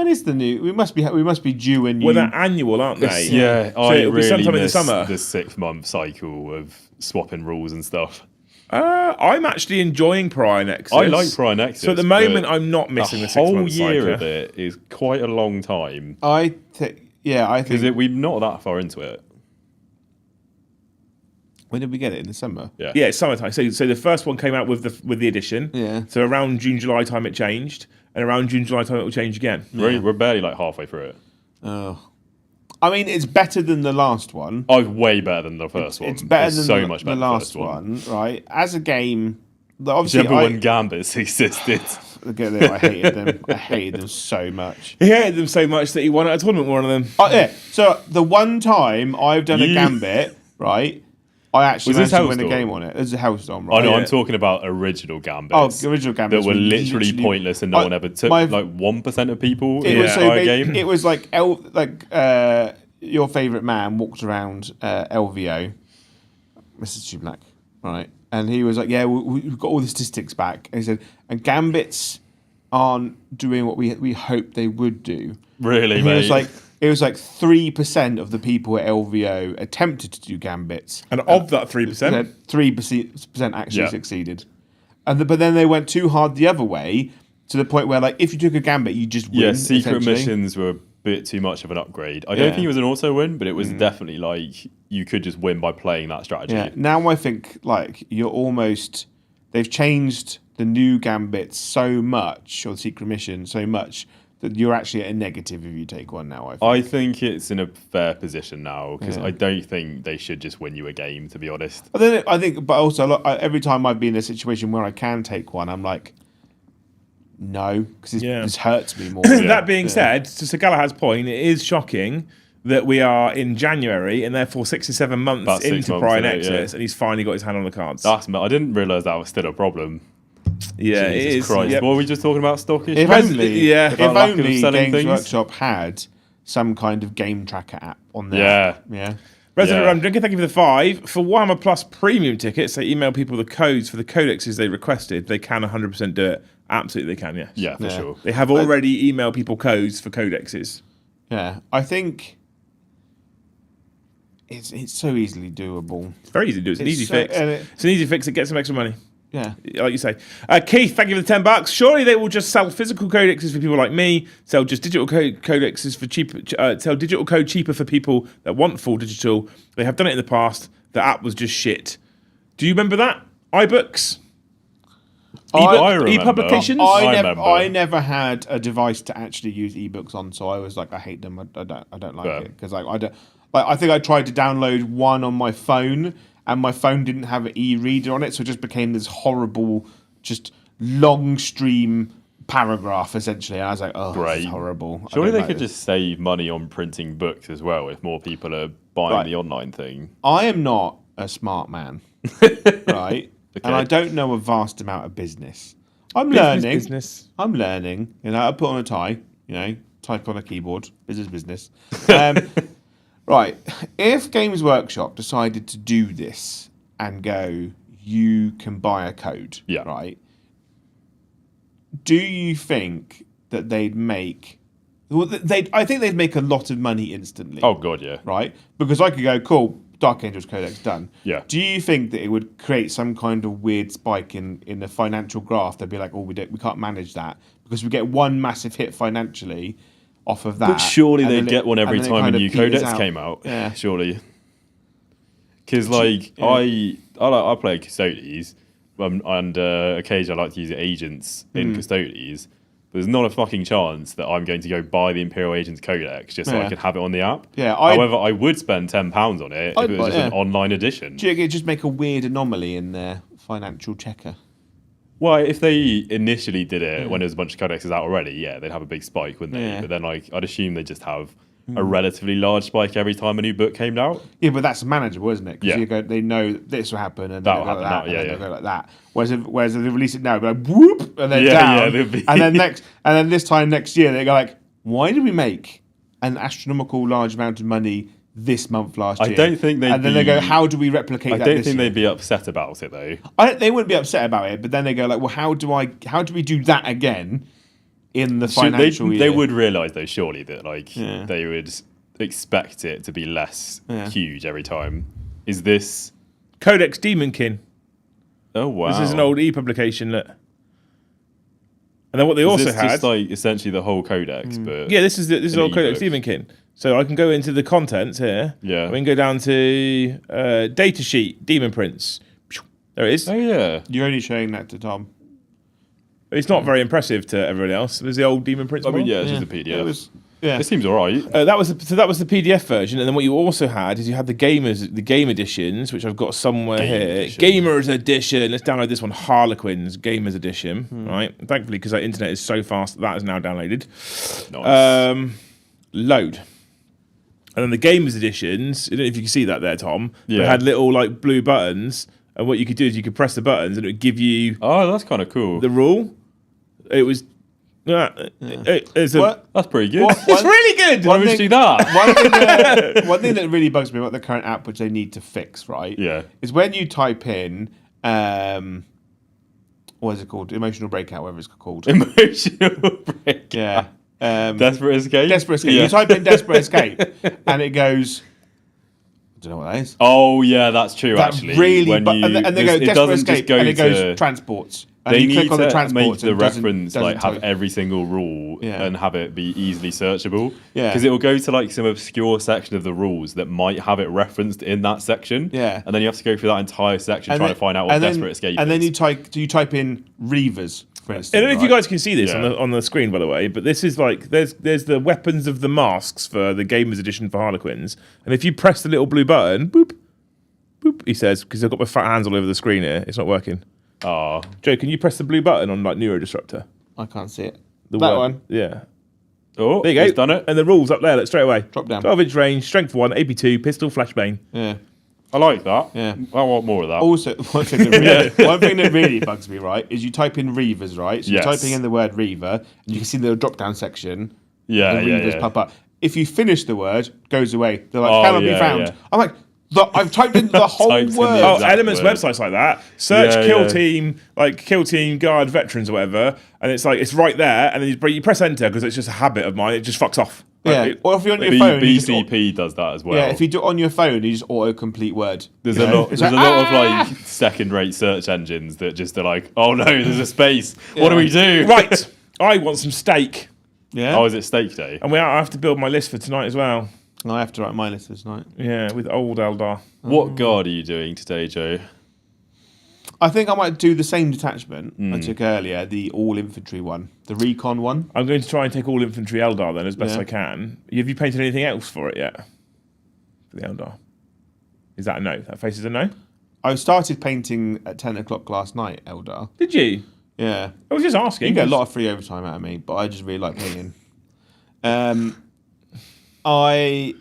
is the new? We must be due a new. Well, they're annual, aren't they? Yeah, so it'll be sometime in the summer. The 6-month cycle of swapping rules and stuff. I'm actually enjoying Prior Nexus. I like Prior Nexus. So at the moment, I'm not missing the 6-month cycle. A whole year of it is quite a long time. I think because we're not that far into it. When did we get it? In the summer? Yeah, it's summertime. So the first one came out with the edition. Yeah. So around June, July time it changed, and around June, July time it will change again. We're barely like halfway through it. Oh. I mean, it's better than the last one. Oh, way better than the first one. It's better than so much better the last one, right? As a game, obviously, remember when Gambits existed? Look at them. I hated them. I hated them so much. He hated them so much that he won at a tournament. One of them. Oh yeah. So the one time I've done a Gambit, right? I actually Was this managed to win a Hellstorm? game on it. It was a Hellstorm, right? Oh no, Yeah. I'm talking about original gambits. Oh, original gambits that were literally pointless and no one ever took. Like 1% of people in It the was so entire big. game. It was like your favourite man walked around LVO, Mr. Stu Black, right? And he was like, "Yeah, we've got all the statistics back." And he said, "And gambits aren't doing what we hoped they would do." Really, And mate. it was like 3% of the people at LVO attempted to do gambits, And of that 3%, 3% actually Yeah. succeeded. But then they went too hard the other way to the point where, like, if you took a gambit, you just win. Yeah, secret essentially. missions were a bit too much of an upgrade. I don't think it was an auto win, but it was definitely like you could just win by playing that strategy. Yeah. Now I think like they've changed the new gambits so much, or the secret mission so much, that you're actually at a negative if you take one now. I think it's in a fair position now because I don't think they should just win you a game, to be honest. But also look, every time I've been in a situation where I can take one, I'm like, no, because this hurts me more. that being said, to Sir Galahad's point, it is shocking that we are in January and therefore 6 or 7 months About 6 into months Prior in it, Nexus, and he's finally got his hand on the cards. I didn't realise that was still a problem. Yeah, Jesus it is. Christ. Yep. What were we just talking about? Stockish? If only, If only selling Games things? Workshop had some kind of game tracker app on there. Yeah. Resident Yeah. Ram Drinker, thank you for the 5. For Warhammer Plus premium tickets, they email people the codes for the codexes they requested. They can 100% do it. Absolutely, they can, yes. Yeah, for sure. They have already emailed people codes for codexes. Yeah. I think it's so easily doable. It's very easy to do. It's an easy so- fix. and It's an easy fix that gets some extra money. Yeah. Like you say. Keith, thank you for the $10. Surely they will just sell physical codexes for people like me, sell just digital codexes for cheaper, sell digital code cheaper for people that want full digital. They have done it in the past. The app was just shit. Do you remember that? iBooks? I remember. E-publications? I never had a device to actually use ebooks on, so I was like, I hate them. I don't like Yeah. it because I think I tried to download one on my phone, and my phone didn't have an e-reader on it, so it just became this horrible, just long stream paragraph essentially. And I was like, oh, this is horrible. Surely they could just save money on printing books as well if more people are buying the online thing. I am not a smart man, right? And I don't know a vast amount of business. I'm learning. Business. I'm learning. I put on a tie. Type on a keyboard. Business. Right. If Games Workshop decided to do this and go, you can buy a code. Yeah. Right. Do you think that they'd make? Well, I think they'd make a lot of money instantly. Oh, God, yeah. Right. Because I could go, cool. Dark Angels Codex done. Yeah. Do you think that it would create some kind of weird spike in the financial graph? They'd be like, oh, we can't manage that because we get one massive hit financially off of that. But surely and they'd then get one every and then it time a kind of new peters codex out. came out. Yeah. Surely. Because, I play Custodes, and occasionally I like to use agents in Custodes. There's not a fucking chance that I'm going to go buy the Imperial Agents Codex just so I can have it on the app. Yeah, However, I would spend £10 on it if it was just an online edition. Do you think it'd just make a weird anomaly in their financial checker? Well, if they initially did it when there was a bunch of codexes out already, yeah, they'd have a big spike, wouldn't they? Yeah. But then, I'd assume they just have a relatively large spike every time a new book came out. Yeah, but that's manageable, isn't it? Because Yeah. they know this will happen and That'll they'll go like happen that, now, and yeah, then they'll go like that. Whereas if they release it now, it'll be like whoop, and then Yeah, down, yeah, they'll be- and then this time next year they go like, why did we make an astronomical large amount of money this month last year? I don't think they'd And then they go, how do we replicate I that? don't this think year? they'd be upset about it, though. They wouldn't be upset about it, but then they go like, well, how do we do that again in the financial year? They would realise, though, surely, that Yeah. they would expect it to be less huge every time. Is this... Codex Demonkin. Oh, wow. This is an old e-publication. Look. And then what they Is also this had... just essentially the whole codex, but... Yeah, this is an old Codex ebook. Demonkin. So I can go into the contents here. Yeah. We can go down to data sheet, Demon Prince. There it is. Oh, yeah. You're only showing that to Tom. It's not very impressive to everybody else. There's the old Demon Prince I mean, model. yeah, it's just a PDF. It seems all right. That was the PDF version, and then what you also had is you had the game editions, which I've got somewhere here. Gamers edition. Let's download this one, Harlequins Gamers edition. Right, thankfully, because our internet is so fast that is now downloaded. Nice. Load. And then the Gamers editions, I don't know if you can see that there, Tom. Yeah. They had little like blue buttons, and what you could do is you could press the buttons, and it would give you Oh, that's kind of cool. the rule. It was. It's That's pretty good. it's really good. Why would you do that? One thing that really bugs me about the current app, which they need to fix, right? Yeah. Is when you type in, what is it called? Emotional breakout, whatever it's called. Emotional break. Yeah. Desperate escape. Desperate escape. Yeah. You type in desperate escape, and it goes. I don't know what that is. Oh yeah, that's true. That actually, really, when and they go it desperate doesn't just escape, go and it goes to- transports. And They you need click on the to transports make the and it doesn't- reference doesn't like have type. every single rule Yeah. and have it be easily searchable. Yeah. Because it will go to like some obscure section of the rules that might have it referenced in that section. Yeah. And then you have to go through that entire section trying to find out what and then- desperate escape And is. then you type in Reavers, for instance. I don't know if you right? guys can see this Yeah. on the screen, by the way, but this is like there's the weapons of the masks for the Gamers edition for Harlequins, and if you press the little blue button, boop, boop, he says, because I've got my fat hands all over the screen here, it's not working. Oh, Joe, can you press the blue button on like Neurodisruptor? I can't see it. The That word- one. Yeah. oh, There you go. he's done it. And the rules up there, look, straight away. Drop down. 12-inch range, strength 1, AP2, pistol, flashbang. Yeah. I like that. Yeah. I want more of that. Also, one thing that really bugs me, right, is you type in Reavers, right? So Yes. you're typing in the word Reaver, and you can see the drop-down section. yeah, The yeah, Reavers yeah. pop up. If you finish the word, goes away. They're like, Oh, cannot be yeah, found. yeah. I'm like, I've typed in the whole Typed in the word. Oh, exact Elements word. websites like that. Search Yeah, kill yeah. team, like kill team, guard, veterans, or whatever, and it's like it's right there, and then you press enter because it's just a habit of mine. It just fucks off. Yeah. Like, Or if you're on your phone, you just, BCP does that as well. yeah, if you do it on your phone, you just auto-complete word. There's You a know? lot. It's There's like, a lot of like second-rate search engines that just are like, oh no, there's a space. What do we do? right, I want some steak, Yeah. Oh, is it steak day? and I have to build my list for tonight as well. I have to write my list this night. Yeah, with old Eldar. What guard are you doing today, Joe? I think I might do the same detachment I took earlier, the all-infantry one, the recon one. I'm going to try and take all infantry Eldar then as best Yeah. I can. Have you painted anything else for it yet? For the Eldar? Is that a no? That face is a no? I started painting at 10 o'clock last night, Eldar. Did you? Yeah. I was just asking. You get a lot of free overtime out of me, but I just really like painting. I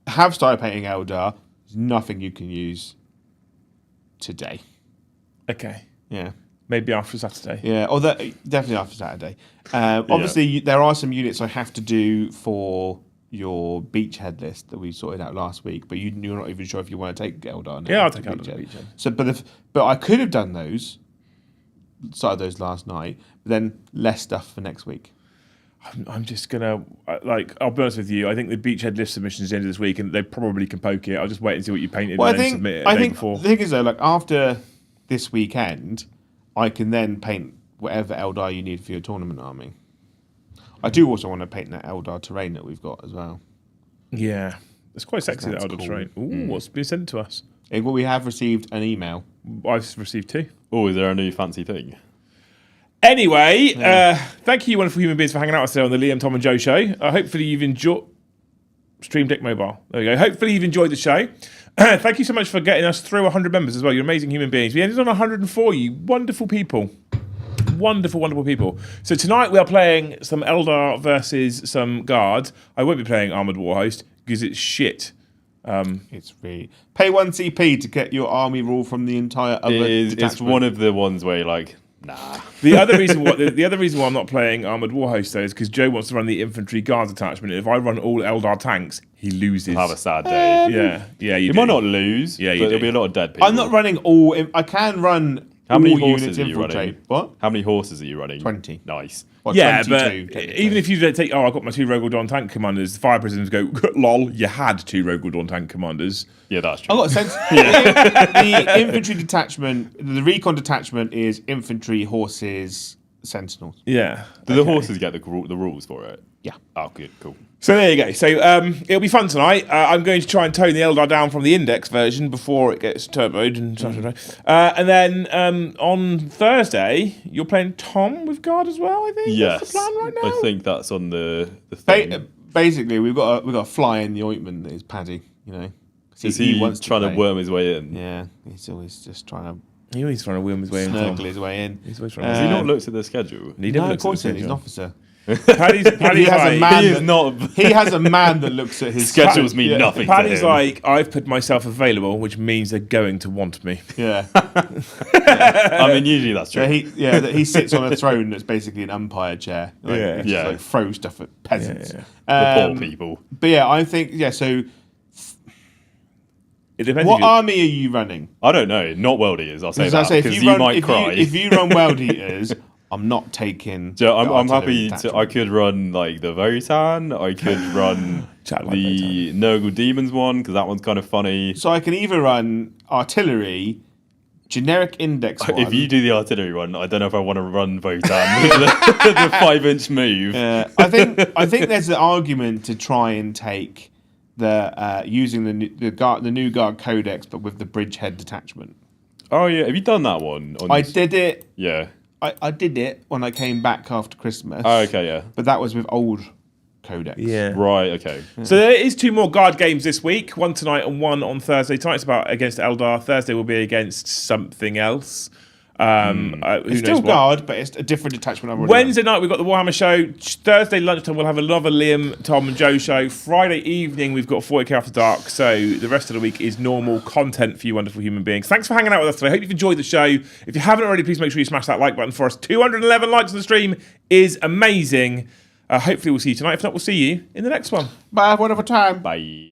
have started painting Eldar. There's nothing you can use today. Okay. Yeah. Maybe after Saturday. Yeah, or definitely after Saturday. Obviously, there are some units I have to do for your beachhead list that we sorted out last week, but you're not even sure if you want to take Eldar now. Yeah, I'll to take Eldar to beachhead. So, but I could have done those, started those last night, but then less stuff for next week. I'm just gonna I'll be honest with you. I think the beachhead list submissions the end of this week, and they probably can poke it. I'll just wait and see what you painted Well, and then submit it a day before. the thing is though, like after this weekend, I can then paint whatever Eldar you need for your tournament army. I do also want to paint that Eldar terrain that we've got as well. Yeah, it's quite sexy that That's Eldar cool. terrain. Ooh, what's been sent to us? Well, we have received an email. I've received 2. Oh, is there a new fancy thing? Anyway, thank you, wonderful human beings, for hanging out with us today on the Liam, Tom, and Joe show. Hopefully you've enjoyed Stream Deck Mobile. There we go. Hopefully you've enjoyed the show. Thank you so much for getting us through 100 members as well. You're amazing human beings. We ended on 104. You wonderful people. Wonderful, wonderful people. So tonight we are playing some Eldar versus some Guard. I won't be playing Armoured Warhost because it's shit. It's really pay 1 CP to get your army rule from the entire other It's detachment. one of the ones where you're like, nah. The other reason why I'm not playing Armoured Warhost though is because Joe wants to run the infantry guards attachment. If I run all Eldar tanks, he loses. Have a sad day. Yeah, you You do. might not lose, Yeah, but you there'll do. be a lot of dead people. I'm not running all. I can run. How many all horses units are you running? infiltrate. What? How many horses are you running? 20. Nice. Well, Yeah, 22, but technically. even if you don't take, I've got my 2 Rogue Dawn tank commanders, the fire prisoners go, lol, you had 2 Rogue Dawn tank commanders. Yeah, that's true. I got a sense. The infantry detachment, the recon detachment is infantry, horses, sentinels. Yeah. Do the horses get the rules for it? Yeah. Oh, good, cool. So there you go. So it'll be fun tonight. I'm going to try and tone the Eldar down from the index version before it gets turboed and Saturday. And then on Thursday, you're playing Tom with Guard as well, I think? Yes, That's the plan right now? I think that's on the thing. Basically, we've got a fly in the ointment that is Paddy. You know, 'Cause Is he wants trying to play. worm his way in? Yeah, he's always just trying He's trying to wheel his way to in. Tom. snuggle his way in. He's always trying Has to he not looked at the schedule? He never No, of looks at course the he is. He's an schedule. officer. Paddy's He has like, a man. He is that, not. He has a man that looks at his Schedules mean yeah, nothing. Paddy's to him. like, I've put myself available, which means they're going to want me. Yeah. I mean, usually that's true. That he sits on a throne that's basically an umpire chair. Like, Yeah. just, Yeah. like throw stuff at peasants. Yeah, The poor people. But yeah, I think So It depends. what if you- army are you running? I don't know. Not world eaters. I'll say As I that say, because you might cry. If you run World Eaters, I'm not taking. So I'm the happy artillery to. I could run like the Votan. I could run Chat like the Nurgle Demons one because that one's kind of funny. So I can either run artillery, generic index one. If you do the artillery one, I don't know if I want to run Votan with the 5-inch move. I think there's an argument to try and take the using the new guard codex, but with the bridgehead detachment. Oh yeah, have you done that one? I did it. Yeah. I did it when I came back after Christmas. Oh, okay, yeah. But that was with old codex. Yeah. Right, okay. So there is 2 more guard games this week. One tonight and one on Thursday. Tonight's about against Eldar. Thursday will be against something else. Who It's knows still what. guard, but it's a different detachment. I've already Wednesday night we've got the Warhammer show. Thursday lunchtime we'll have another Liam, Tom and Joe show. Friday evening we've got 40k After Dark. So the rest of the week is normal content for you wonderful human beings. Thanks for hanging out with us today. Hope you've enjoyed the show. If you haven't already, please make sure you smash that like button for us. 211 likes on the stream is amazing. Hopefully we'll see you tonight. If not, we'll see you in the next one. Bye. Have a wonderful time. Bye.